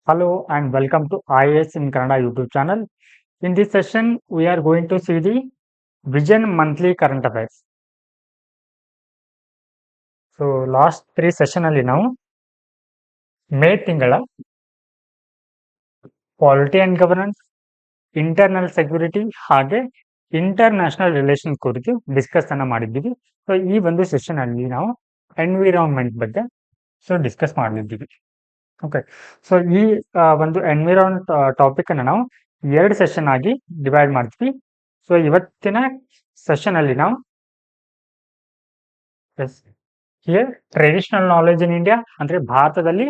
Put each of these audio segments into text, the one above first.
Hello and welcome to IAS in Kannada YouTube channel. In this session, we are going to see the Vision Monthly Current Affairs. So, last 3 session ಅಲ್ಲಿ ನಾವು ಮೇ ತಿಂಗಳ polity and governance, internal security ಹಾಗೆ international relation ಕುರಿತು discuss ಅನ್ನ ಮಾಡಿದ್ದೀವಿ. So ಈ ಒಂದು session ಅಲ್ಲಿ ನಾವು ಎನ್ವಿರಾನ್ಮೆಂಟ್ ಬಗ್ಗೆ ಡಿಸ್ಕಸ್ ಮಾಡಲಿದ್ದೀವಿ. ಓಕೆ, ಸೊ ಈ ಒಂದು ಎನ್ವಿರಾನ್ಮೆಂಟ್ ಟಾಪಿಕ್ ಅನ್ನು ನಾವು 2 ಸೆಷನ್ ಆಗಿ ಡಿವೈಡ್ ಮಾಡ್ತೀವಿ. ಸೊ ಇವತ್ತಿನ ಸೆಷನ್ ಅಲ್ಲಿ ನಾವು here traditional knowledge in India ಅಂದ್ರೆ ಭಾರತದಲ್ಲಿ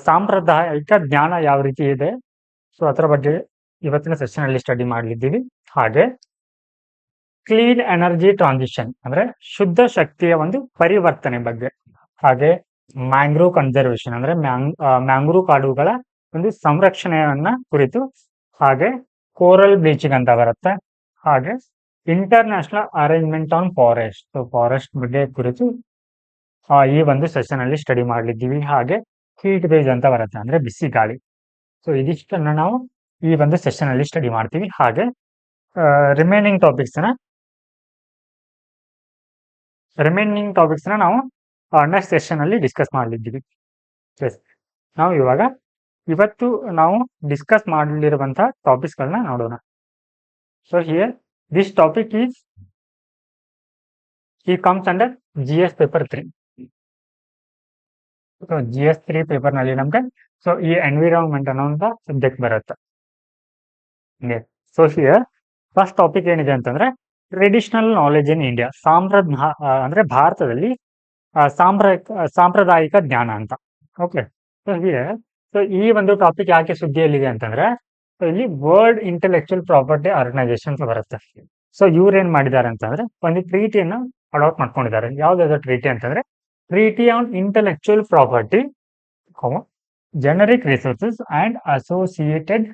ಸಾಂಪ್ರದಾಯಿಕ ಜ್ಞಾನ ಯಾವ ರೀತಿ ಇದೆ, ಸೊ ಅದರ ಬಗ್ಗೆ ಇವತ್ತಿನ ಸೆಷನ್ ಅಲ್ಲಿ ಸ್ಟಡಿ ಮಾಡಲಿದ್ದೀವಿ. ಹಾಗೆ ಕ್ಲೀನ್ ಎನರ್ಜಿ ಟ್ರಾನ್ಸಿಷನ್ ಅಂದ್ರೆ ಶುದ್ಧ ಶಕ್ತಿಯ ಒಂದು ಪರಿವರ್ತನೆ ಬಗ್ಗೆ, ಹಾಗೆ ಮ್ಯಾಂಗ್ರೋವ್ ಕನ್ಸರ್ವೇಷನ್ ಅಂದ್ರೆ ಮ್ಯಾಂಗ್ರೋವ್ ಕಾಡುಗಳ ಒಂದು ಸಂರಕ್ಷಣೆಯನ್ನ ಕುರಿತು, ಹಾಗೆ ಕೋರಲ್ ಬ್ಲೀಚಿಂಗ್ ಅಂತ ಬರುತ್ತೆ, ಹಾಗೆ international arrangement on forest, so forest ಬಗ್ಗೆ ಕುರಿತು ಈ ಒಂದು ಸೆಷನ್ ಅಲ್ಲಿ ಸ್ಟಡಿ ಮಾಡಲಿದ್ದೀವಿ. ಹಾಗೆ ಹೀಟ್ ವೇವ್ ಅಂತ ಬರುತ್ತೆ ಅಂದ್ರೆ ಬಿಸಿ ಗಾಳಿ. ಸೊ ಇದಿಷ್ಟನ್ನ ನಾವು ಈ ಒಂದು ಸೆಷನ್ ಅಲ್ಲಿ ಸ್ಟಡಿ ಮಾಡ್ತೀವಿ. ಹಾಗೆ ರಿಮೈನಿಂಗ್ ಟಾಪಿಕ್ಸ್ ನ ನಾವು ನೆಕ್ಸ್ಟ್ ಸೆಷನ್ ಅಲ್ಲಿ ಡಿಸ್ಕಸ್ ಮಾಡಲಿದ್ದೀವಿ. ನಾವು ಇವತ್ತು ನಾವು ಡಿಸ್ಕಸ್ ಮಾಡಲಿರುವಂತಹ ಟಾಪಿಕ್ಸ್ ಗಳನ್ನ ನೋಡೋಣ. ಸೊ ಹಿಯರ್ ದಿಸ್ ಟಾಪಿಕ್ ಈ comes under GS paper 3. So GS 3 paper ನಲ್ಲಿ ನಮ್ಗೆ ಸೊ ಈ ಎನ್ವಿರಾನ್ಮೆಂಟ್ ಅನ್ನೋಂಥ ಸಬ್ಜೆಕ್ಟ್ ಬರುತ್ತೆ. ಸೊ ಹಿಯರ್ ಫಸ್ಟ್ ಟಾಪಿಕ್ ಏನಿದೆ ಅಂತಂದ್ರೆ ಟ್ರೆಡಿಷನಲ್ ನಾಲೆಜ್ ಇನ್ ಇಂಡಿಯಾ, ಅಂದ್ರೆ ಭಾರತದಲ್ಲಿ ಸಾಂಪ್ರದಾಯಿಕ ಜ್ಞಾನ ಅಂತ. ಓಕೆ, ಸೊ ಹಿಯರ್ ಸೊ ಈ ಒಂದು ಟಾಪಿಕ್ ಯಾಕೆ ಸುದ್ದಿಯಲ್ಲಿದೆ ಅಂತಂದ್ರೆ ಇಲ್ಲಿ ವರ್ಲ್ಡ್ ಇಂಟೆಲೆಕ್ಚುಯಲ್ ಪ್ರಾಪರ್ಟಿ ಆರ್ಗನೈಸೇಷನ್ ಬರುತ್ತೆ. ಸೊ ಇವ್ರು ಏನ್ ಮಾಡಿದ್ದಾರೆ ಅಂತಂದ್ರೆ ಒಂದು ಟ್ರೀಟಿಯನ್ನು ಅಡಾಪ್ಟ್ ಮಾಡ್ಕೊಂಡಿದ್ದಾರೆ. ಯಾವ್ದಾದ್ರು ಟ್ರೀಟಿ ಅಂತಂದ್ರೆ treaty on intellectual property, generic resources and associated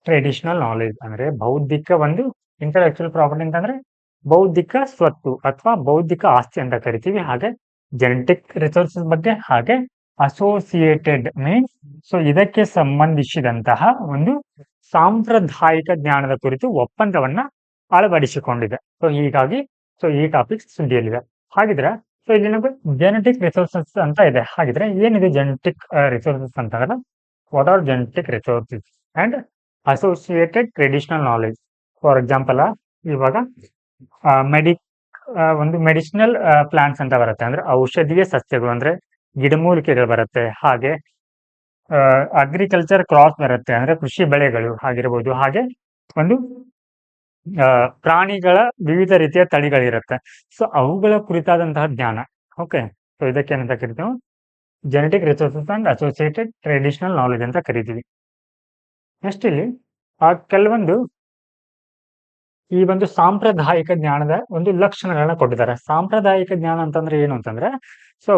traditional knowledge. ಅಂದ್ರೆ ಬೌದ್ಧಿಕ ಒಂದು ಇಂಟೆಲೆಕ್ಚುಯಲ್ ಪ್ರಾಪರ್ಟಿ ಅಂತಂದ್ರೆ ಬೌದ್ಧಿಕ ಸ್ವತ್ತು ಅಥವಾ ಬೌದ್ಧಿಕ ಆಸ್ತಿ ಅಂತ ಕರಿತೀವಿ. ಹಾಗೆ ಜೆನೆಟಿಕ್ ರಿಸೋರ್ಸಸ್ ಬಗ್ಗೆ, ಹಾಗೆ ಅಸೋಸಿಯೇಟೆಡ್ ಮೀನ್ಸ್ ಸೊ ಇದಕ್ಕೆ ಸಂಬಂಧಿಸಿದಂತಹ ಒಂದು ಸಾಂಪ್ರದಾಯಿಕ ಜ್ಞಾನದ ಕುರಿತು ಒಪ್ಪಂದವನ್ನ ಅಳವಡಿಸಿಕೊಂಡಿದೆ. ಸೊ ಹೀಗಾಗಿ ಸೊ ಈ ಟಾಪಿಕ್ ಸುದ್ದಿಯಲ್ಲಿದೆ. ಹಾಗಿದ್ರೆ ಸೊ ಇಲ್ಲಿ ನಮಗೆ ಜೆನೆಟಿಕ್ ರಿಸೋರ್ಸಸ್ ಅಂತ ಇದೆ. ಹಾಗಿದ್ರೆ ಏನಿದೆ ಜೆನೆಟಿಕ್ ರಿಸೋರ್ಸಸ್ ಅಂತಂದ್ರೆ what are genetic resources and associated traditional knowledge. For example ಇವಾಗ ಒಂದು ಮೆಡಿಸಿನಲ್ ಪ್ಲಾಂಟ್ಸ್ ಅಂತ ಬರುತ್ತೆ, ಅಂದ್ರೆ ಔಷಧೀಯ ಸಸ್ಯಗಳು ಅಂದ್ರೆ ಗಿಡಮೂಲಿಕೆಗಳು ಬರುತ್ತೆ. ಹಾಗೆ ಅಗ್ರಿಕಲ್ಚರ್ ಕ್ರಾಸ್ ಬರುತ್ತೆ, ಅಂದ್ರೆ ಕೃಷಿ ಬೆಳೆಗಳು ಆಗಿರ್ಬೋದು. ಹಾಗೆ ಒಂದು ಪ್ರಾಣಿಗಳ ವಿವಿಧ ರೀತಿಯ ತಳಿಗಳಿರುತ್ತೆ. ಸೊ ಅವುಗಳ ಕುರಿತಾದಂತಹ ಜ್ಞಾನ. ಓಕೆ, ಸೊ ಇದಕ್ಕೆ ಏನಂತ ಕರಿತೀವಿ genetic resources and associated traditional knowledge ಅಂತ ಕರಿತೀವಿ. ನೆಕ್ಸ್ಟ್ ಇಲ್ಲಿ ಕೆಲವೊಂದು ಈ ಒಂದು ಸಾಂಪ್ರದಾಯಿಕ ಜ್ಞಾನದ ಒಂದು ಲಕ್ಷಣಗಳನ್ನ ಕೊಟ್ಟಿದ್ದಾರೆ. ಸಾಂಪ್ರದಾಯಿಕ ಜ್ಞಾನ ಅಂತಂದ್ರೆ ಏನು ಅಂತಂದ್ರೆ ಸೊ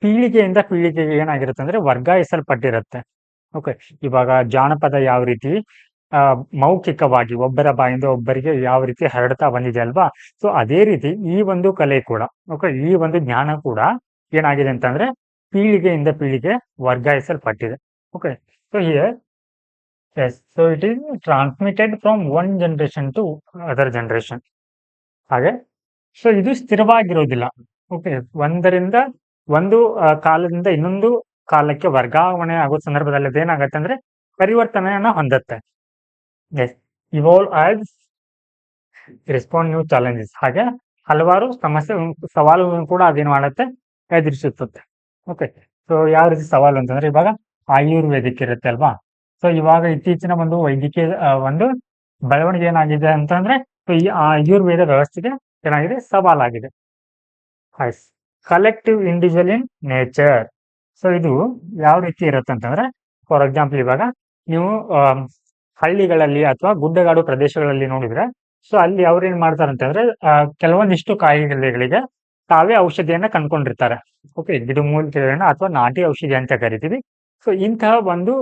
ಪೀಳಿಗೆಯಿಂದ ಪೀಳಿಗೆಗೆ ಏನಾಗಿರುತ್ತೆ ಅಂದ್ರೆ ವರ್ಗಾಯಿಸಲ್ಪಟ್ಟಿರುತ್ತೆ. ಓಕೆ, ಇವಾಗ ಜಾನಪದ ಯಾವ ರೀತಿ ಮೌಖಿಕವಾಗಿ ಒಬ್ಬರ ಬಾಯಿಂದ ಒಬ್ಬರಿಗೆ ಯಾವ ರೀತಿ ಹರಡ್ತಾ ಬಂದಿದೆ ಅಲ್ವಾ, ಸೊ ಅದೇ ರೀತಿ ಈ ಒಂದು ಕಲೆ ಕೂಡ, ಓಕೆ, ಈ ಒಂದು ಜ್ಞಾನ ಕೂಡ ಏನಾಗಿದೆ ಅಂತಂದ್ರೆ ಪೀಳಿಗೆಯಿಂದ ಪೀಳಿಗೆ ವರ್ಗಾಯಿಸಲ್ಪಟ್ಟಿದೆ. Okay, so here yes, so it is transmitted from one generation to other generation. ಹಾಗೆ ಸೊ ಇದು ಸ್ಥಿರವಾಗಿರೋದಿಲ್ಲ. ಓಕೆ, ಒಂದು ಕಾಲದಿಂದ ಇನ್ನೊಂದು ಕಾಲಕ್ಕೆ ವರ್ಗಾವಣೆ ಆಗೋ ಸಂದರ್ಭದಲ್ಲಿ ಅದೇನಾಗತ್ತೆ ಅಂದ್ರೆ ಪರಿವರ್ತನೆಯನ್ನ ಹೊಂದತ್ತೆ. Yes, evolve as respond new challenges. ಹಾಗೆ ಹಲವಾರು ಸವಾಲುಗಳನ್ನು ಕೂಡ ಅದೇನು ಮಾಡುತ್ತೆ, ಎದುರಿಸುತ್ತೆ. ಓಕೆ, ಸೊ ಯಾವ ರೀತಿ ಸವಾಲು ಅಂತಂದ್ರೆ ಇವಾಗ ಆಯುರ್ವೇದಿಕ್ ಇರುತ್ತೆ ಅಲ್ವಾ. ಸೊ ಇವಾಗ ಇತ್ತೀಚಿನ ಒಂದು ವೈದ್ಯಕೀಯ ಒಂದು ಬೆಳವಣಿಗೆ ಏನಾಗಿದೆ ಅಂತಂದ್ರೆ ಈ ಆಯುರ್ವೇದ ವ್ಯವಸ್ಥೆಗೆ ಏನಾಗಿದೆ, ಸವಾಲಾಗಿದೆ. Collective individual in nature. So ಇದು ಯಾವ ರೀತಿ ಇರುತ್ತೆ ಅಂತಂದ್ರೆ ಫಾರ್ ಎಕ್ಸಾಂಪಲ್ ಇವಾಗ ನೀವು ಹಳ್ಳಿಗಳಲ್ಲಿ ಅಥವಾ ಗುಡ್ಡಗಾಡು ಪ್ರದೇಶಗಳಲ್ಲಿ ನೋಡಿದ್ರೆ ಸೊ ಅಲ್ಲಿ ಅವ್ರು ಏನ್ ಮಾಡ್ತಾರೆ ಅಂತಂದ್ರೆ ಕೆಲವೊಂದಿಷ್ಟು ಕಾಯಿಲೆಗಳಿಗೆ ತಾವೇ ಔಷಧಿಯನ್ನ ಕಂಡ್ಕೊಂಡಿರ್ತಾರೆ. ಓಕೆ, ಗಿಡಮೂಲಿಕೆಗಳನ್ನ ಅಥವಾ ನಾಟಿ ಔಷಧಿ ಅಂತ ಕರಿತೀವಿ. ಸೊ ಇಂತಹ ಒಂದು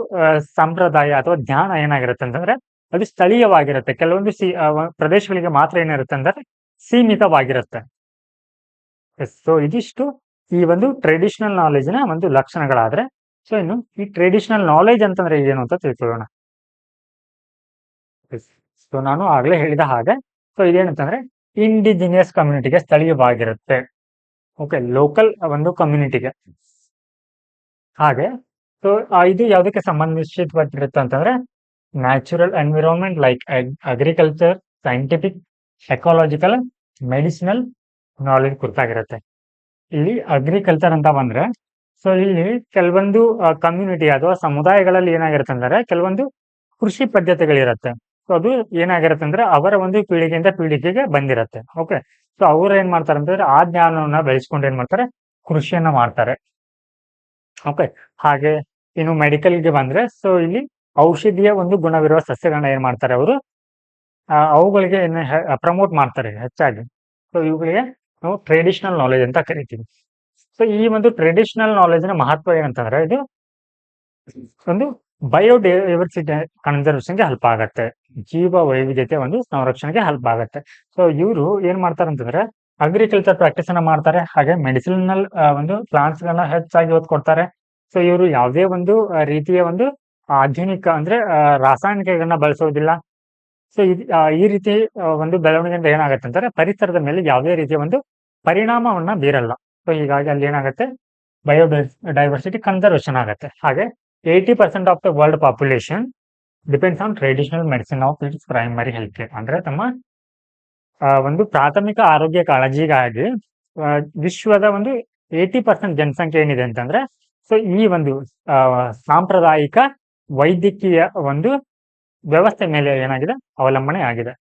ಸಂಪ್ರದಾಯ ಅಥವಾ ಜ್ಞಾನ ಏನಾಗಿರುತ್ತೆ ಅಂತಂದ್ರೆ ಅದು ಸ್ಥಳೀಯವಾಗಿರುತ್ತೆ. ಕೆಲವೊಂದು ಪ್ರದೇಶಗಳಿಗೆ ಮಾತ್ರ ಏನಿರುತ್ತೆ ಅಂದ್ರೆ ಸೀಮಿತವಾಗಿರುತ್ತೆ. ಸೊ ಇದಿಷ್ಟು ಈ ಒಂದು ಟ್ರೆಡಿಷನಲ್ ನಾಲೆಜ್ನ ಒಂದು ಲಕ್ಷಣಗಳಾದ್ರೆ ಸೊ ಇನ್ನು ಈ ಟ್ರೆಡಿಷನಲ್ ನಾಲೆಜ್ ಅಂತಂದ್ರೆ ಏನು ಅಂತ ತಿಳ್ಕೊಳ್ಳೋಣ. ಸೊ ನಾನು ಆಗ್ಲೇ ಹೇಳಿದ ಹಾಗೆ, ಸೊ ಇದೇನಂತಂದ್ರೆ ಇಂಡಿಜಿನಿಯಸ್ ಕಮ್ಯುನಿಟಿಗೆ ಸ್ಥಳೀಯವಾಗಿರುತ್ತೆ. ಓಕೆ, ಲೋಕಲ್ ಒಂದು ಕಮ್ಯುನಿಟಿಗೆ. ಹಾಗೆ ಸೊ ಇದು ಯಾವುದಕ್ಕೆ ಸಂಬಂಧಿಸಿರುತ್ತೆ ಅಂತಂದ್ರೆ natural environment like agriculture, scientific, ecological, medicinal knowledge ಕುರಿತಾಗಿರುತ್ತೆ. ಇಲ್ಲಿ ಅಗ್ರಿಕಲ್ಚರ್ ಅಂತ ಬಂದ್ರೆ, ಸೊ ಇಲ್ಲಿ ಕೆಲವೊಂದು ಕಮ್ಯುನಿಟಿ ಅಥವಾ ಸಮುದಾಯಗಳಲ್ಲಿ ಏನಾಗಿರುತ್ತೆ ಅಂದ್ರೆ ಕೆಲವೊಂದು ಕೃಷಿ ಪದ್ಧತಿಗಳಿರುತ್ತೆ. ಸೊ ಅದು ಏನಾಗಿರುತ್ತೆ ಅಂದ್ರೆ ಅವರ ಒಂದು ಪೀಳಿಗೆಯಿಂದ ಪೀಳಿಗೆಗೆ ಬಂದಿರುತ್ತೆ. ಓಕೆ, ಸೊ ಅವ್ರು ಏನ್ ಮಾಡ್ತಾರೆ ಅಂತಂದ್ರೆ ಆ ಜ್ಞಾನವನ್ನ ಬೆಳೆಸ್ಕೊಂಡು ಏನ್ ಮಾಡ್ತಾರೆ, ಕೃಷಿಯನ್ನ ಮಾಡ್ತಾರೆ. ಓಕೆ, ಹಾಗೆ ಇನ್ನು ಮೆಡಿಕಲ್ಗೆ ಬಂದ್ರೆ, ಸೊ ಇಲ್ಲಿ ಔಷಧಿಯ ಒಂದು ಗುಣವಿರುವ ಸಸ್ಯಗಳನ್ನ ಏನ್ ಮಾಡ್ತಾರೆ ಅವರು, ಅವುಗಳಿಗೆ ಪ್ರಮೋಟ್ ಮಾಡ್ತಾರೆ ಹೆಚ್ಚಾಗಿ. ಸೊ ಇವುಗಳಿಗೆ ನಾವು ಟ್ರೆಡಿಷನಲ್ ನಾಲೆಜ್ ಅಂತ ಕರಿತೀವಿ. ಸೊ ಈ ಒಂದು ಟ್ರೆಡಿಷನಲ್ ನಾಲೆಜ್ ನ ಮಹತ್ವ ಏನಂತಂದ್ರೆ ಇದು ಒಂದು ಬಯೋಡೈವರ್ಸಿಟಿ ಕನ್ಸರ್ವೇಷನ್ಗೆ ಹೆಲ್ಪ್ ಆಗತ್ತೆ, ಜೀವ ವೈವಿಧ್ಯತೆ ಒಂದು ಸಂರಕ್ಷಣೆಗೆ ಹೆಲ್ಪ್ ಆಗತ್ತೆ. ಸೊ ಇವರು ಏನ್ ಮಾಡ್ತಾರೆ ಅಂತಂದ್ರೆ ಅಗ್ರಿಕಲ್ಚರ್ ಪ್ರಾಕ್ಟೀಸ್ ಅನ್ನ ಮಾಡ್ತಾರೆ, ಹಾಗೆ ಮೆಡಿಸಿನಲ್ ಒಂದು ಪ್ಲಾಂಟ್ಸ್ ಗಳನ್ನ ಹೆಚ್ಚಾಗಿ ಒತ್ತು ಕೊಡ್ತಾರೆ. ಸೊ ಇವರು ಯಾವುದೇ ಒಂದು ರೀತಿಯ ಒಂದು ಆಧುನಿಕ ಅಂದ್ರೆ ರಾಸಾಯನಿಕಗಳನ್ನ ಬಳಸೋದಿಲ್ಲ. ಸೊ ಈ ರೀತಿ ಒಂದು ಬೆಳವಣಿಗೆಯಿಂದ ಏನಾಗುತ್ತೆ ಅಂತಂದ್ರೆ ಪರಿಸರದ ಮೇಲೆ ಯಾವುದೇ ರೀತಿಯ ಒಂದು ಪರಿಣಾಮವನ್ನ ಬೀರಲ್ಲ. ಸೊ ಹೀಗಾಗಿ ಅಲ್ಲಿ ಏನಾಗುತ್ತೆ, ಬಯೋಡೈವರ್ಸಿಟಿ ಕನ್ಸರ್ವೇಷನ್ ಆಗುತ್ತೆ. ಹಾಗೆ 80% of the world population depends on traditional medicine of it's primary health care. ಅಂದ್ರೆ ತಮ್ಮ ಒಂದು ಪ್ರಾಥಮಿಕ ಆರೋಗ್ಯ ಕಾಳಜಿಗಾಗಿ ವಿಶ್ವದ ಒಂದು 80% ಜನಸಂಖ್ಯೆ ಏನಿದೆ ಅಂತಂದ್ರೆ ಸೊ ಈ ಒಂದು ಸಾಂಪ್ರದಾಯಿಕ ವೈದ್ಯಕೀಯ ಒಂದು ವ್ಯವಸ್ಥೆ ಮೇಲೆ ಏನಾಗಿದೆ, ಅವಲಂಬನೆ ಆಗಿದೆ.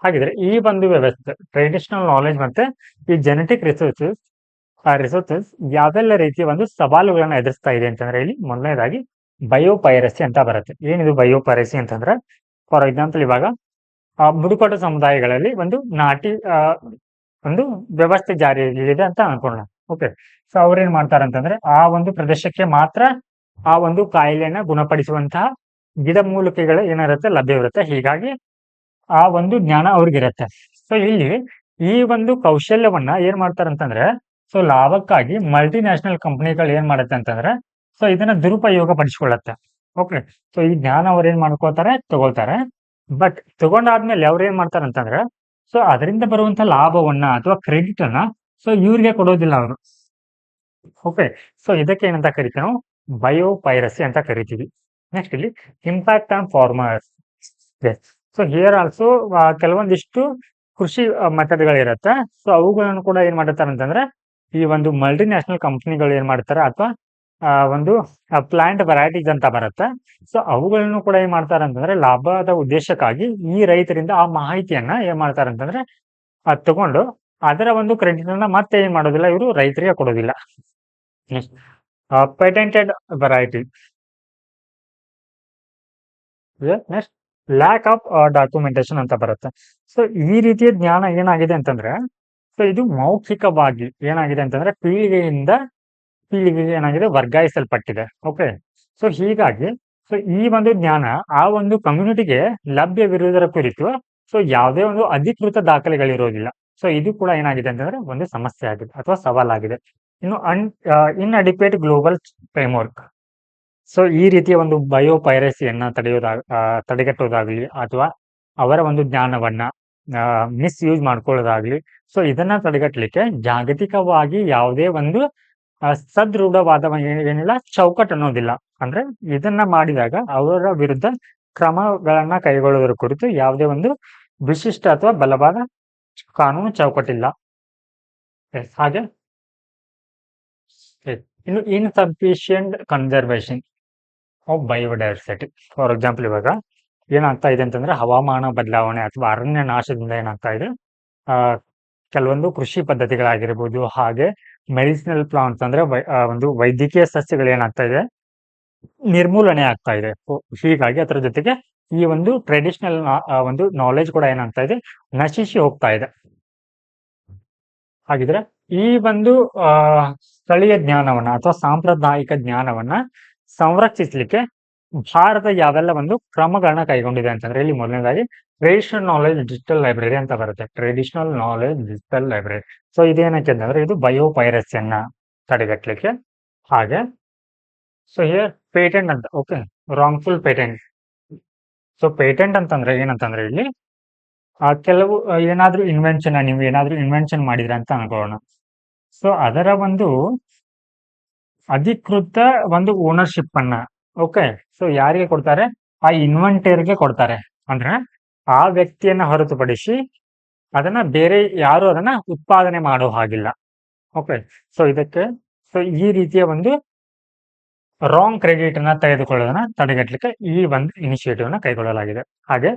ಹಾಗಿದ್ರೆ ಈ ಒಂದು ವ್ಯವಸ್ಥೆ ಟ್ರೆಡಿಷನಲ್ ನಾಲೆಜ್ ಮತ್ತೆ ಈ ಜೆನೆಟಿಕ್ ರಿಸೋರ್ಸಸ್ ಯಾವೆಲ್ಲ ರೀತಿಯ ಒಂದು ಸವಾಲುಗಳನ್ನ ಎದುರಿಸ್ತಾ ಇದೆ ಅಂತಂದ್ರೆ ಇಲ್ಲಿ ಮೊದಲನೇದಾಗಿ ಬಯೋಪೈರಸಿ ಅಂತ ಬರುತ್ತೆ. ಏನಿದು ಬಯೋಪೈರಸಿ ಅಂತಂದ್ರೆ, ಫಾರ್ ಎಕ್ಸಾಂಪಲ್ ಇವಾಗ ಬುಡಕಟ್ಟು ಸಮುದಾಯಗಳಲ್ಲಿ ಒಂದು ನಾಟಿ ಒಂದು ವ್ಯವಸ್ಥೆ ಜಾರಿಯಲ್ಲಿದೆ ಅಂತ ಅನ್ಕೊಳ್ಳೋಣ. ಓಕೆ, ಸೊ ಅವ್ರೇನ್ ಮಾಡ್ತಾರೆ ಅಂತಂದ್ರೆ ಆ ಒಂದು ಪ್ರದೇಶಕ್ಕೆ ಮಾತ್ರ ಆ ಒಂದು ಕಾಯಿಲೆಯನ್ನ ಗುಣಪಡಿಸುವಂತಹ ಗಿಡಮೂಲಿಕೆಗಳು ಏನಿರುತ್ತೆ ಲಭ್ಯವಿರುತ್ತೆ. ಹೀಗಾಗಿ ಆ ಒಂದು ಜ್ಞಾನ ಅವ್ರಿಗಿರುತ್ತೆ. ಸೊ ಇಲ್ಲಿ ಈ ಒಂದು ಕೌಶಲ್ಯವನ್ನ ಏನ್ ಮಾಡ್ತಾರೆ ಅಂತಂದ್ರೆ, ಸೊ ಲಾಭಕ್ಕಾಗಿ ಮಲ್ಟಿನ್ಯಾಷನಲ್ ಕಂಪನಿಗಳು ಏನ್ ಮಾಡುತ್ತೆ ಅಂತಂದ್ರೆ ಸೊ ಇದನ್ನ ದುರುಪಯೋಗ ಪಡಿಸ್ಕೊಳ್ಳುತ್ತೆ. ಓಕೆ, ಸೊ ಈ ಜ್ಞಾನ ಅವ್ರು ಏನ್ ಮಾಡ್ಕೋತಾರೆ, ತಗೊಳ್ತಾರೆ. ಬಟ್ ತಗೊಂಡಾದ್ಮೇಲೆ ಅವ್ರು ಏನ್ ಮಾಡ್ತಾರೆ ಅಂತಂದ್ರೆ ಸೊ ಅದರಿಂದ ಬರುವಂತ ಲಾಭವನ್ನ ಅಥವಾ ಕ್ರೆಡಿಟ್ ಅನ್ನ ಸೊ ಇವ್ರಿಗೆ ಕೊಡೋದಿಲ್ಲ ಅವರು. ಓಕೆ, ಸೊ ಇದಕ್ಕೆ ಏನಂತ ಕರಿತೀವಿ ನಾವು, ಬಯೋಪೈರಸಿ ಅಂತ ಕರಿತೀವಿ. ನೆಕ್ಸ್ಟ್ ಇಲ್ಲಿ impact on farmers. So here also ಕೆಲವೊಂದಿಷ್ಟು ಕೃಷಿ ಮೆಥಡ್ಗಳಿರುತ್ತೆ. ಸೊ ಅವುಗಳನ್ನು ಕೂಡ ಏನ್ ಮಾಡಿರ್ತಾರೆ ಅಂತಂದ್ರೆ ಈ ಒಂದು ಮಲ್ಟಿನ್ಯಾಷನಲ್ ಕಂಪನಿಗಳು ಏನ್ ಮಾಡ್ತಾರೆ, ಅಥವಾ ಒಂದು ಪ್ಲಾಂಟ್ ವೆರೈಟೀಸ್ ಅಂತ ಬರುತ್ತೆ. ಸೊ ಅವುಗಳನ್ನು ಕೂಡ ಏನ್ ಮಾಡ್ತಾರೆ ಅಂತಂದ್ರೆ ಲಾಭದ ಉದ್ದೇಶಕ್ಕಾಗಿ ಈ ರೈತರಿಂದ ಆ ಮಾಹಿತಿಯನ್ನ ಏನ್ ಮಾಡ್ತಾರೆ ಅಂತಂದ್ರೆ ತಗೊಂಡು ಅದರ ಒಂದು ಕ್ರೆಡಿಟ್ ಅನ್ನ ಮತ್ತೆ ಏನ್ ಮಾಡೋದಿಲ್ಲ, ಇವರು ರೈತರಿಗೆ ಕೊಡೋದಿಲ್ಲ. Patented variety. Next lack of documentation ಅಂತ ಬರುತ್ತೆ. ಸೊ ಈ ರೀತಿಯ ಜ್ಞಾನ ಏನಾಗಿದೆ ಅಂತಂದ್ರೆ ಸೊ ಇದು ಮೌಖಿಕವಾಗಿ ಏನಾಗಿದೆ ಅಂತಂದ್ರೆ ಪೀಳಿಗೆಯಿಂದ ಪೀಳಿಗೆಗೆ ಏನಾಗಿದೆ ವರ್ಗಾಯಿಸಲ್ಪಟ್ಟಿದೆ. ಓಕೆ, ಸೊ ಹೀಗಾಗಿ ಸೊ ಈ ಒಂದು ಜ್ಞಾನ ಆ ಒಂದು ಕಮ್ಯುನಿಟಿಗೆ ಲಭ್ಯವಿರುವುದರ ಕುರಿತು ಸೊ ಯಾವುದೇ ಒಂದು ಅಧಿಕೃತ ದಾಖಲೆಗಳಿರೋದಿಲ್ಲ. ಸೊ ಇದು ಕೂಡ ಏನಾಗಿದೆ ಅಂತಂದ್ರೆ ಒಂದು ಸಮಸ್ಯೆ ಆಗಿದೆ ಅಥವಾ ಸವಾಲಾಗಿದೆ. ಇನ್ನು ಇನ್ಅಡಿಕ್ವೇಟ್ ಗ್ಲೋಬಲ್ ಫ್ರೇಮ್ವರ್ಕ್. ಸೊ ಈ ರೀತಿಯ ಒಂದು ಬಯೋಪೈರಸಿಯನ್ನ ತಡೆಗಟ್ಟೋದಾಗ್ಲಿ ಅಥವಾ ಅವರ ಒಂದು ಜ್ಞಾನವನ್ನ ಮಿಸ್ಯೂಸ್ ಮಾಡ್ಕೊಳ್ಳೋದಾಗ್ಲಿ, ಸೊ ಇದನ್ನ ತಡೆಗಟ್ಟಲಿಕ್ಕೆ ಜಾಗತಿಕವಾಗಿ ಯಾವುದೇ ಒಂದು ಸದೃಢವಾದ ಏನಿಲ್ಲ ಚೌಕಟ್ಟು ಅನ್ನೋದಿಲ್ಲ. ಅಂದ್ರೆ ಇದನ್ನ ಮಾಡಿದಾಗ ಅವರ ವಿರುದ್ಧ ಕ್ರಮಗಳನ್ನ ಕೈಗೊಳ್ಳುವುದರ ಕುರಿತು ಯಾವುದೇ ಒಂದು ವಿಶಿಷ್ಟ ಅಥವಾ ಬಲವಾದ ಕಾನೂನು ಚೌಕಟ್ಟಿಲ್ಲ. ಹಾಗೆ ಇನ್ನು insufficient conservation of biodiversity. For example ಇವಾಗ ಏನಾಗ್ತಾ ಇದೆ ಅಂತಂದ್ರೆ ಹವಾಮಾನ ಬದಲಾವಣೆ ಅಥವಾ ಅರಣ್ಯ ನಾಶದಿಂದ ಏನಾಗ್ತಾ ಇದೆ, ಕೆಲವೊಂದು ಕೃಷಿ ಪದ್ಧತಿಗಳಾಗಿರ್ಬೋದು, ಹಾಗೆ ಮೆಡಿಸಿನಲ್ ಪ್ಲಾಂಟ್ಸ್ ಅಂದ್ರೆ ಒಂದು ವೈದ್ಯಕೀಯ ಸಸ್ಯಗಳು ಏನಾಗ್ತಾ ಇದೆ, ನಿರ್ಮೂಲನೆ ಆಗ್ತಾ ಇದೆ. ಹೀಗಾಗಿ ಅದರ ಜೊತೆಗೆ ಈ ಒಂದು ಟ್ರೆಡಿಷನಲ್ ಒಂದು ನಾಲೆಜ್ ಕೂಡ ಏನಾಗ್ತಾ ಇದೆ, ನಶಿಸಿ ಹೋಗ್ತಾ ಇದೆ. ಹಾಗಿದ್ರೆ ಈ ಒಂದು ಸ್ಥಳೀಯ ಜ್ಞಾನವನ್ನ ಅಥವಾ ಸಾಂಪ್ರದಾಯಿಕ ಜ್ಞಾನವನ್ನ ಸಂರಕ್ಷಿಸಲಿಕ್ಕೆ ಭಾರತ ಯಾವೆಲ್ಲ ಒಂದು ಕ್ರಮಗಳನ್ನ ಕೈಗೊಂಡಿದೆ ಅಂತಂದ್ರೆ ಇಲ್ಲಿ ಮೊದಲನೇದಾಗಿ ಟ್ರೆಡಿಷನಲ್ ನಾಲೆಜ್ ಡಿಜಿಟಲ್ ಲೈಬ್ರರಿ ಅಂತ ಬರುತ್ತೆ. Traditional knowledge digital library. So ಇದೇನಕ್ಕೆ ಅಂತಂದ್ರೆ ಇದು ಬಯೋಪೈರಸಿಯನ್ನ ತಡೆಗಟ್ಟಲಿಕ್ಕೆ. ಹಾಗೆ ಸೊ ಹಿಯರ್ ಪೇಟೆಂಟ್ ಅಂತ, okay, wrongful patent. So patent ಅಂತಂದ್ರೆ ಏನಂತಂದ್ರೆ ಇಲ್ಲಿ ಕೆಲವು ಏನಾದ್ರೂ ಇನ್ವೆನ್ಷನ್, ನೀವು ಏನಾದ್ರೂ ಇನ್ವೆನ್ಷನ್ ಮಾಡಿದ್ರೆ ಅಂತ ಅನ್ಕೊಳ್ಳೋಣ. ಸೊ ಅದರ ಒಂದು ಅಧಿಕೃತ ಒಂದು ಓನರ್ಶಿಪ್ ಅನ್ನ, ಓಕೆ, ಸೊ ಯಾರಿಗೆ ಕೊಡ್ತಾರೆ? ಆ ಇನ್ವೆಂಟರ್ಗೆ ಕೊಡ್ತಾರೆ. ಅಂದ್ರೆ ಆ ವ್ಯಕ್ತಿಯನ್ನ ಹೊರತುಪಡಿಸಿ ಅದನ್ನ ಬೇರೆ ಯಾರು ಅದನ್ನ ಉತ್ಪಾದನೆ ಮಾಡೋ ಹಾಗಿಲ್ಲ. ಓಕೆ, ಸೊ ಇದಕ್ಕೆ, ಸೊ ಈ ರೀತಿಯ ಒಂದು ರಾಂಗ್ ಕ್ರೆಡಿಟ್ ಅನ್ನ ತೆಗೆದುಕೊಳ್ಳೋದನ್ನ ತಡೆಗಟ್ಟಲಿಕ್ಕೆ ಈ ಒಂದು ಇನಿಷಿಯೇಟಿವ್ ಅನ್ನ ಕೈಗೊಳ್ಳಲಾಗಿದೆ. ಹಾಗೆ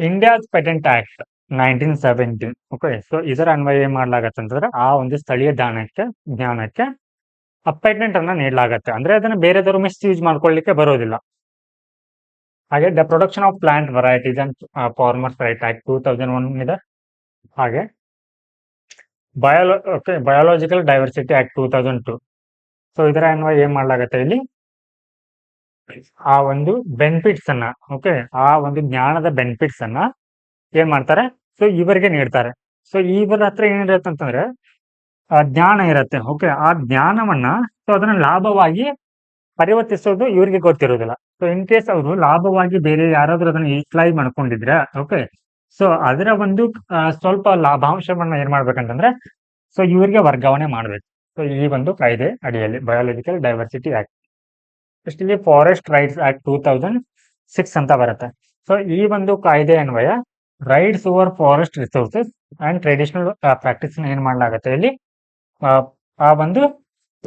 India's patent act 1970, okay, so ಇದರ ಅನ್ವಯ ಏನ್ ಮಾಡ್ಲಾಗತ್ತೆ ಅಂತಂದ್ರೆ ಆ ಒಂದು ಸ್ಥಳೀಯ ಜ್ಞಾನಕ್ಕೆ ಪೇಟೆಂಟ್ ಅನ್ನ ನೀಡಲಾಗತ್ತೆ. ಅಂದ್ರೆ ಅದನ್ನ ಬೇರೆದವರು ಮಿಸ್ಯೂಸ್ ಮಾಡ್ಕೊಳ್ಳಿಕ್ಕೆ ಬರೋದಿಲ್ಲ. ಹಾಗೆ the production of plant varieties and farmers right act 2001 ಇದೆ. ಹಾಗೆ ಬಯೋಲಾಜಿಕಲ್ ಡೈವರ್ಸಿಟಿ ಆಕ್ಟ್ 2002. ಸೊ ಇದರ ಅನ್ವಯ ಏನ್ ಮಾಡ್ಲಾಗತ್ತೆ ಇಲ್ಲಿ ಆ ಒಂದು ಬೆನಿಫಿಟ್ಸ್ ಅನ್ನ, ಓಕೆ, ಆ ಒಂದು ಜ್ಞಾನದ ಬೆನಿಫಿಟ್ಸ್ ಅನ್ನ ಏನ್ ಮಾಡ್ತಾರೆ? ಸೊ ಇವರಿಗೆ ನೀಡ್ತಾರೆ. ಸೊ ಇವರ ಹತ್ರ ಏನಿರುತ್ತೆ ಅಂತಂದ್ರೆ ಜ್ಞಾನ ಇರುತ್ತೆ, ಓಕೆ, ಆ ಜ್ಞಾನವನ್ನ ಸೊ ಅದನ್ನ ಲಾಭವಾಗಿ ಪರಿವರ್ತಿಸೋದು ಇವರಿಗೆ ಗೊತ್ತಿರೋದಿಲ್ಲ. ಸೊ ಇನ್ ಕೇಸ್ ಅವರು ಲಾಭವಾಗಿ ಬೇರೆ ಯಾರಾದ್ರೂ ಅದನ್ನ ಯೂಟಿಲೈಸ್ ಮಾಡ್ಕೊಂಡಿದ್ರೆ, ಓಕೆ, ಸೊ ಅದರ ಒಂದು ಸ್ವಲ್ಪ ಲಾಭಾಂಶವನ್ನ ಏನ್ ಮಾಡ್ಬೇಕಂತಂದ್ರೆ ಸೊ ಇವರಿಗೆ ವರ್ಗಾವಣೆ ಮಾಡ್ಬೇಕು. ಸೊ ಈ ಒಂದು ಕಾಯ್ದೆ ಅಡಿಯಲ್ಲಿ ಬಯೋಲಾಜಿಕಲ್ ಡೈವರ್ಸಿಟಿ ಆಕ್ಟ್. ಇಲ್ಲಿ ಫಾರೆಸ್ಟ್ ರೈಟ್ಸ್ ಆಕ್ಟ್ 2006 ಅಂತ ಬರುತ್ತೆ. ಸೊ ಈ ಒಂದು ಕಾಯ್ದೆ ಅನ್ವಯ rights over forest resources and traditional practice ಏನ್ ಮಾಡ್ಲಾಗತ್ತೆ ಇಲ್ಲಿ ಆ ಒಂದು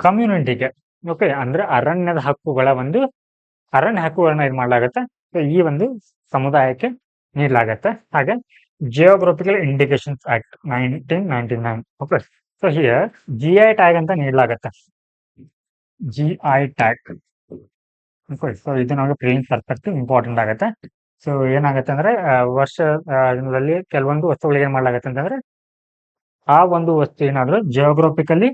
ಕಮ್ಯುನಿಟಿಗೆ, ಓಕೆ, ಅಂದ್ರೆ ಅರಣ್ಯ ಹಕ್ಕುಗಳನ್ನ ಏನ್ ಮಾಡ್ಲಾಗತ್ತೆ? ಸೊ ಈ ಒಂದು ಸಮುದಾಯಕ್ಕೆ ನೀಡಲಾಗತ್ತೆ. ಹಾಗೆ geographical indications act 1999, okay, so here GI tag ಅಂತ ನೀಡಲಾಗತ್ತೆ. GI ಟ್ಯಾಗ್, ಓಕೆ, ಸೊ ಇದು ನಮಗೆ ಪ್ರಿಲಿಮ್ಸ್ ಪರ್ಸ್ಪೆಕ್ಟಿವ್ ಇಂಪಾರ್ಟೆಂಟ್ ಆಗುತ್ತೆ. ಸೊ ಏನಾಗುತ್ತೆ ಅಂದ್ರೆ ವರ್ಷದಲ್ಲಿ ಕೆಲವೊಂದು ವಸ್ತುಗಳಿಗೆ ಏನ್ ಮಾಡ್ಲಾಗತ್ತೆ ಅಂತಂದ್ರೆ ಆ ಒಂದು ವಸ್ತು ಏನಾದ್ರೂ ಜಿಯೋಗ್ರಫಿಕಲಿ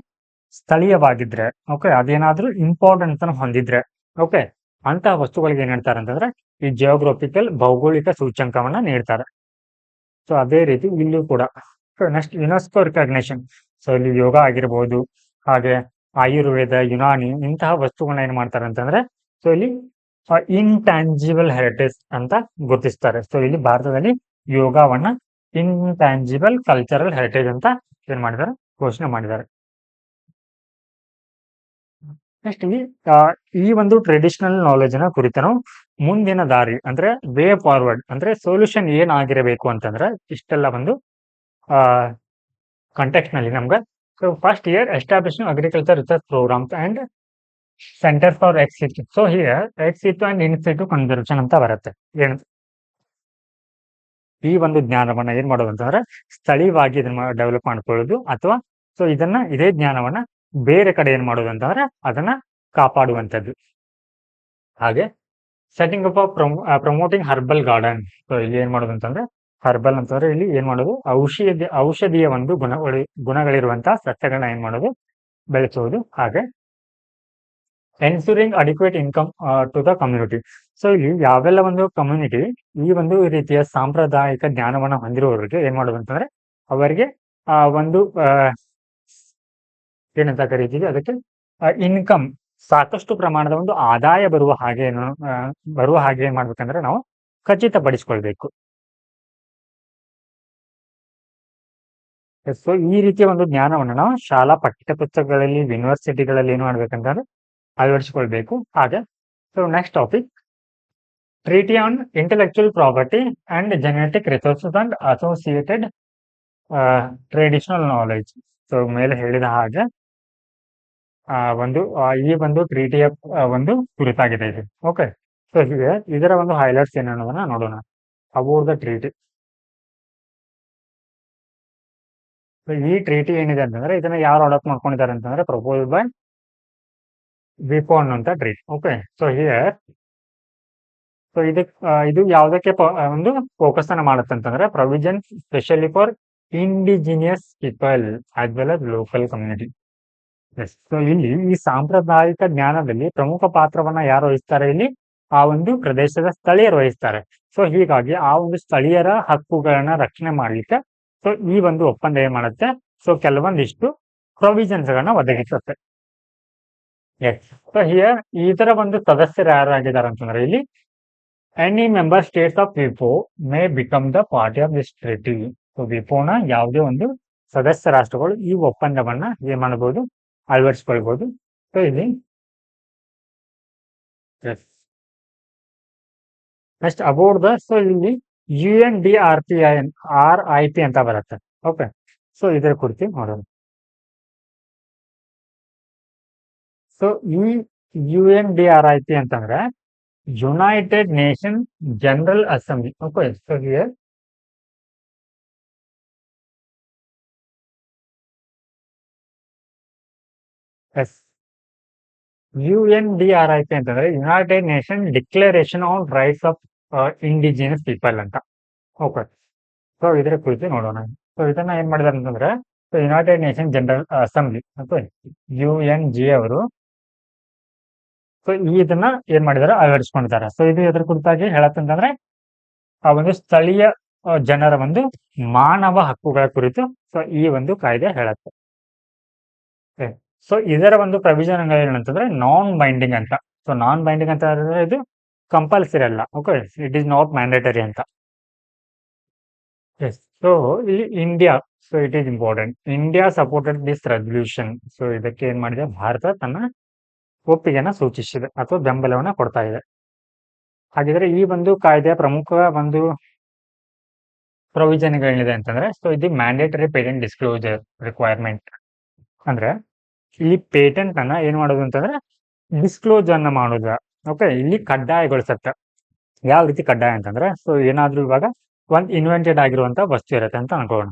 ಸ್ಥಳೀಯವಾಗಿದ್ರೆ, ಓಕೆ, ಅದೇನಾದ್ರೂ ಇಂಪಾರ್ಟೆನ್ಸ್ ಅನ್ನು ಹೊಂದಿದ್ರೆ, ಓಕೆ, ಅಂತಹ ವಸ್ತುಗಳಿಗೆ ಏನ್ ಹೇಳ್ತಾರೆ ಅಂತಂದ್ರೆ ಈ ಜಿಯೋಗ್ರಫಿಕಲ್ ಭೌಗೋಳಿಕ ಸೂಚ್ಯಂಕವನ್ನ ನೀಡ್ತಾರೆ. ಸೊ ಅದೇ ರೀತಿ ಇಲ್ಲೂ ಕೂಡ ನೆಕ್ಸ್ಟ್ ಯುನೆಸ್ಕೋ ರಿಕಗ್ನಿಷನ್. ಸೊ ಇಲ್ಲಿ ಯೋಗ ಆಗಿರ್ಬೋದು, ಹಾಗೆ ಆಯುರ್ವೇದ, ಯುನಾನಿ ಇಂತಹ ವಸ್ತುಗಳನ್ನ ಏನ್ ಮಾಡ್ತಾರೆ ಅಂತಂದ್ರೆ ಸೊ ಇಲ್ಲಿ ಇನ್ಟ್ಯಾಂಜಿಬಲ್ ಹೆರಿಟೇಜ್ ಅಂತ ಗುರುತಿಸ್ತಾರೆ. ಸೊ ಇಲ್ಲಿ ಭಾರತದಲ್ಲಿ ಯೋಗವನ್ನ ಇನ್ಟ್ಯಾಂಜಿಬಲ್ ಕಲ್ಚರಲ್ ಹೆರಿಟೇಜ್ ಅಂತ ಏನ್ ಮಾಡಿದ್ದಾರೆ? ಘೋಷಣೆ ಮಾಡಿದ್ದಾರೆ. ನೆಕ್ಸ್ಟ್ ಈ ಒಂದು ಟ್ರೆಡಿಷನಲ್ ನಾಲೆಜ್ ನ ಕುರಿತು ಮುಂದಿನ ದಾರಿ ಅಂದ್ರೆ ವೇ ಫಾರ್ವರ್ಡ್ ಅಂದ್ರೆ ಸೊಲ್ಯೂಷನ್ ಏನಾಗಿರಬೇಕು ಅಂತಂದ್ರೆ ಇಷ್ಟೆಲ್ಲ ಒಂದು ಕಾಂಟೆಕ್ಸ್ಟ್ ನಲ್ಲಿ ನಮ್ಗೆ so first year establishing agriculture research programmes and centre for ex. So here ex and institute conservation ಅಂತ ಬರುತ್ತೆ. ಏನು ಈ ಒಂದು ಜ್ಞಾನವನ್ನ ಏನ್ ಮಾಡೋದು ಅಂತಂದ್ರೆ ಸ್ಥಳೀಯವಾಗಿ ಇದನ್ನ ಡೆವಲಪ್ ಮಾಡ್ಕೊಳ್ಳೋದು, ಅಥವಾ ಸೊ ಇದೇ ಜ್ಞಾನವನ್ನ ಬೇರೆ ಕಡೆ ಏನ್ ಮಾಡೋದು ಅಂತಂದ್ರೆ ಅದನ್ನ ಕಾಪಾಡುವಂಥದ್ದು. ಹಾಗೆ setting up promoting herbal garden. So ಇಲ್ಲಿ ಏನ್ ಮಾಡೋದು ಅಂತಂದ್ರೆ ಹರ್ಬಲ್ ಅಂತಂದ್ರೆ ಇಲ್ಲಿ ಏನ್ ಮಾಡೋದು ಔಷಧಿಯ ಒಂದು ಗುಣಗಳಿರುವಂತಹ ಸಸ್ಯಗಳನ್ನ ಏನ್ ಮಾಡೋದು ಬೆಳೆಸೋದು. ಹಾಗೆ ensuring adequate income to the community. So ಇಲ್ಲಿ ಯಾವೆಲ್ಲ ಒಂದು ಕಮ್ಯುನಿಟಿ ಈ ಒಂದು ರೀತಿಯ ಸಾಂಪ್ರದಾಯಿಕ ಜ್ಞಾನವನ್ನ ಹೊಂದಿರುವವರಿಗೆ ಏನ್ ಮಾಡೋದು ಅಂತಂದ್ರೆ ಅವರಿಗೆ ಒಂದು ಏನಂತ ಕರೀತೀವಿ ಅದಕ್ಕೆ ಇನ್ಕಮ್, ಸಾಕಷ್ಟು ಪ್ರಮಾಣದ ಒಂದು ಆದಾಯ ಬರುವ ಹಾಗೆ ಏನ್ ಮಾಡ್ಬೇಕಂದ್ರೆ ನಾವು ಖಚಿತಪಡಿಸಿಕೊಳ್ಬೇಕು. ಸೊ ಈ ರೀತಿಯ ಒಂದು ಜ್ಞಾನವನ್ನು ನಾವು ಶಾಲಾ ಪಠ್ಯಪುಸ್ತಕಗಳಲ್ಲಿ, ಯೂನಿವರ್ಸಿಟಿಗಳಲ್ಲಿ ಏನು ಮಾಡ್ಬೇಕಂತಂದ್ರೆ ಅಳವಡಿಸಿಕೊಳ್ಬೇಕು. ಹಾಗೆ so next topic treaty on intellectual property and genetic resources and associated traditional knowledge. So ಮೇಲೆ ಹೇಳಿದ ಹಾಗೆ ಈ ಒಂದು ಟ್ರೀಟಿಯ ಒಂದು ಕುರಿತಾಗಿದೆ ಇದು. ಓಕೆ, ಸೊ ಇದರ ಒಂದು ಹೈಲೈಟ್ಸ್ ಏನನ್ನೋದನ್ನ ನೋಡೋಣ. About the treaty. ಈ ಟ್ರೀಟಿ ಏನಿದೆ ಅಂತಂದ್ರೆ ಇದನ್ನ ಯಾರು ಅಡಾಪ್ಟ್ ಮಾಡ್ಕೊಂಡಿದ್ದಾರೆ ಅಂತಂದ್ರೆ ಪ್ರಪೋಸ್ ಬೈ ವಿಪೋನ್ ಅಂತ treaty. Okay, so here so ಇದು ಯಾವುದಕ್ಕೆ ಒಂದು ಫೋಕಸ್ ಅನ್ನ ಮಾಡುತ್ತೆ ಅಂತಂದ್ರೆ provision specially for indigenous people as well as local community. So ಇಲ್ಲಿ ಈ ಸಾಂಪ್ರದಾಯಿಕ ಜ್ಞಾನದಲ್ಲಿ ಪ್ರಮುಖ ಪಾತ್ರವನ್ನ ಯಾರು ವಹಿಸ್ತಾರೆ? ಇಲ್ಲಿ ಆ ಒಂದು ಪ್ರದೇಶದ ಸ್ಥಳೀಯರು ವಹಿಸ್ತಾರೆ. ಸೊ ಹೀಗಾಗಿ ಆ ಒಂದು ಸ್ಥಳೀಯರ ಹಕ್ಕುಗಳನ್ನ ರಕ್ಷಣೆ ಮಾಡ್ಲಿಕ್ಕೆ ಸೊ ಈ ಒಂದು ಒಪ್ಪಂದ ಏನ್ ಮಾಡುತ್ತೆ? ಸೊ ಕೆಲವೊಂದಿಷ್ಟು ಪ್ರೊವಿಷನ್ಸ್ ಗಳನ್ನ ಒದಗಿಸುತ್ತೆ. ಎಸ್. ಸೊ ಹಿಯರ್ ಈ ತರ ಒಂದು ಸದಸ್ಯರು ಯಾರಾಗಿದ್ದಾರೆ ಅಂತಂದ್ರೆ ಇಲ್ಲಿ ಎನಿ ಮೆಂಬರ್ ಸ್ಟೇಟ್ಸ್ ಆಫ್ ವಿಪೋ may become the party of this treaty. So ವಿಪೋನ ಯಾವುದೇ ಒಂದು ಸದಸ್ಯ ರಾಷ್ಟ್ರಗಳು ಈ ಒಪ್ಪಂದವನ್ನ ಏನ್ ಮಾಡಬಹುದು, ಅಳವಡಿಸಿಕೊಳ್ಬಹುದು. ಸೊ ಇಲ್ಲಿ ನೆಕ್ಸ್ಟ್ ಅಬೌಟ್ ದ, ಸೊ ಇಲ್ಲಿ UNDRPI ಅಂತ ಬರುತ್ತೆ. ಓಕೆ, ಸೊ ಇದರ ಕುರಿತು ನೋಡೋಣ. ಸೊ ಈ UNDRIP ಅಂತಂದ್ರೆ United Nation General Assembly. Okay, so here is, UNDRIP ಅಂತಂದ್ರೆ United Nation Declaration on Rights of Indigenous People ಅಂತ. ಓಕೆ, ಸೊ ಇದರ ಕುರಿತು ನೋಡೋಣ. ಸೊ ಇದನ್ನ ಏನ್ ಮಾಡಿದಾರೆ ಅಂತಂದ್ರೆ ಯುನೈಟೆಡ್ ನೇಷನ್ ಜನರಲ್ ಅಸೆಂಬ್ಲಿ ಅಥವಾ UNG ಅವರು ಸೊ ಇದನ್ನ ಏನ್ ಮಾಡಿದಾರೆ, ಅಳವಡಿಸ್ಕೊಂಡಿದ್ದಾರೆ. ಸೊ ಇದು ಎದ್ರ ಕುರಿತಾಗಿ ಹೇಳತ್ತಂತಂದ್ರೆ ಆ ಒಂದು ಸ್ಥಳೀಯ ಜನರ ಒಂದು ಮಾನವ ಹಕ್ಕುಗಳ ಕುರಿತು ಸೊ ಈ ಒಂದು ಕಾಯ್ದೆ ಹೇಳತ್ತೆ. ಸೊ ಇದರ ಒಂದು ಪ್ರವಿಜನ್ಗಳು ಏನಂತಂದ್ರೆ ನಾನ್ ಬೈಂಡಿಂಗ್ ಅಂತ. ಸೊ ನಾನ್ ಬೈಂಡಿಂಗ್ ಅಂತ ಹೇಳಿದ್ರೆ ಇದು ಕಂಪಲ್ಸರಿ ಅಲ್ಲ. Okay, it is not mandatory ಅಂತ. ಎಸ್. ಸೊ ಇಲ್ಲಿ India, so it is important, India supported this resolution. So ಇದಕ್ಕೆ ಏನ್ ಮಾಡಿದೆ, ಭಾರತ ತನ್ನ ಒಪ್ಪಿಗೆನ ಸೂಚಿಸಿದೆ ಅಥವಾ ಬೆಂಬಲವನ್ನ ಕೊಡ್ತಾ ಇದೆ. ಹಾಗಿದ್ರೆ ಈ ಒಂದು ಕಾಯ್ದೆಯ ಪ್ರಮುಖ ಒಂದು ಪ್ರೊವಿಜನ್ಗಳೇನಿದೆ ಅಂತಂದ್ರೆ ಸೊ ಇದು ಮ್ಯಾಂಡೇಟರಿ ಪೇಟೆಂಟ್ ಡಿಸ್ಕ್ಲೋಸರ್ ರಿಕ್ವೈರ್ಮೆಂಟ್. ಅಂದ್ರೆ ಈ ಪೇಟೆಂಟ್ ಅನ್ನ ಏನ್ ಮಾಡೋದು ಅಂತಂದ್ರೆ ಡಿಸ್ಕ್ಲೋಸ್ ಅನ್ನ ಮಾಡೋದು. ಓಕೆ, ಇಲ್ಲಿ ಕಡ್ಡಾಯಗೊಳಿಸತ್ತೆ. ಯಾವ ರೀತಿ ಕಡ್ಡಾಯ ಅಂತಂದ್ರೆ ಸೊ ಏನಾದ್ರೂ ಇವಾಗ ಒಂದು ಇನ್ವೆಂಟೆಡ್ ಆಗಿರುವಂತ ವಸ್ತು ಇರುತ್ತೆ ಅಂತ ಅನ್ಕೋಣ.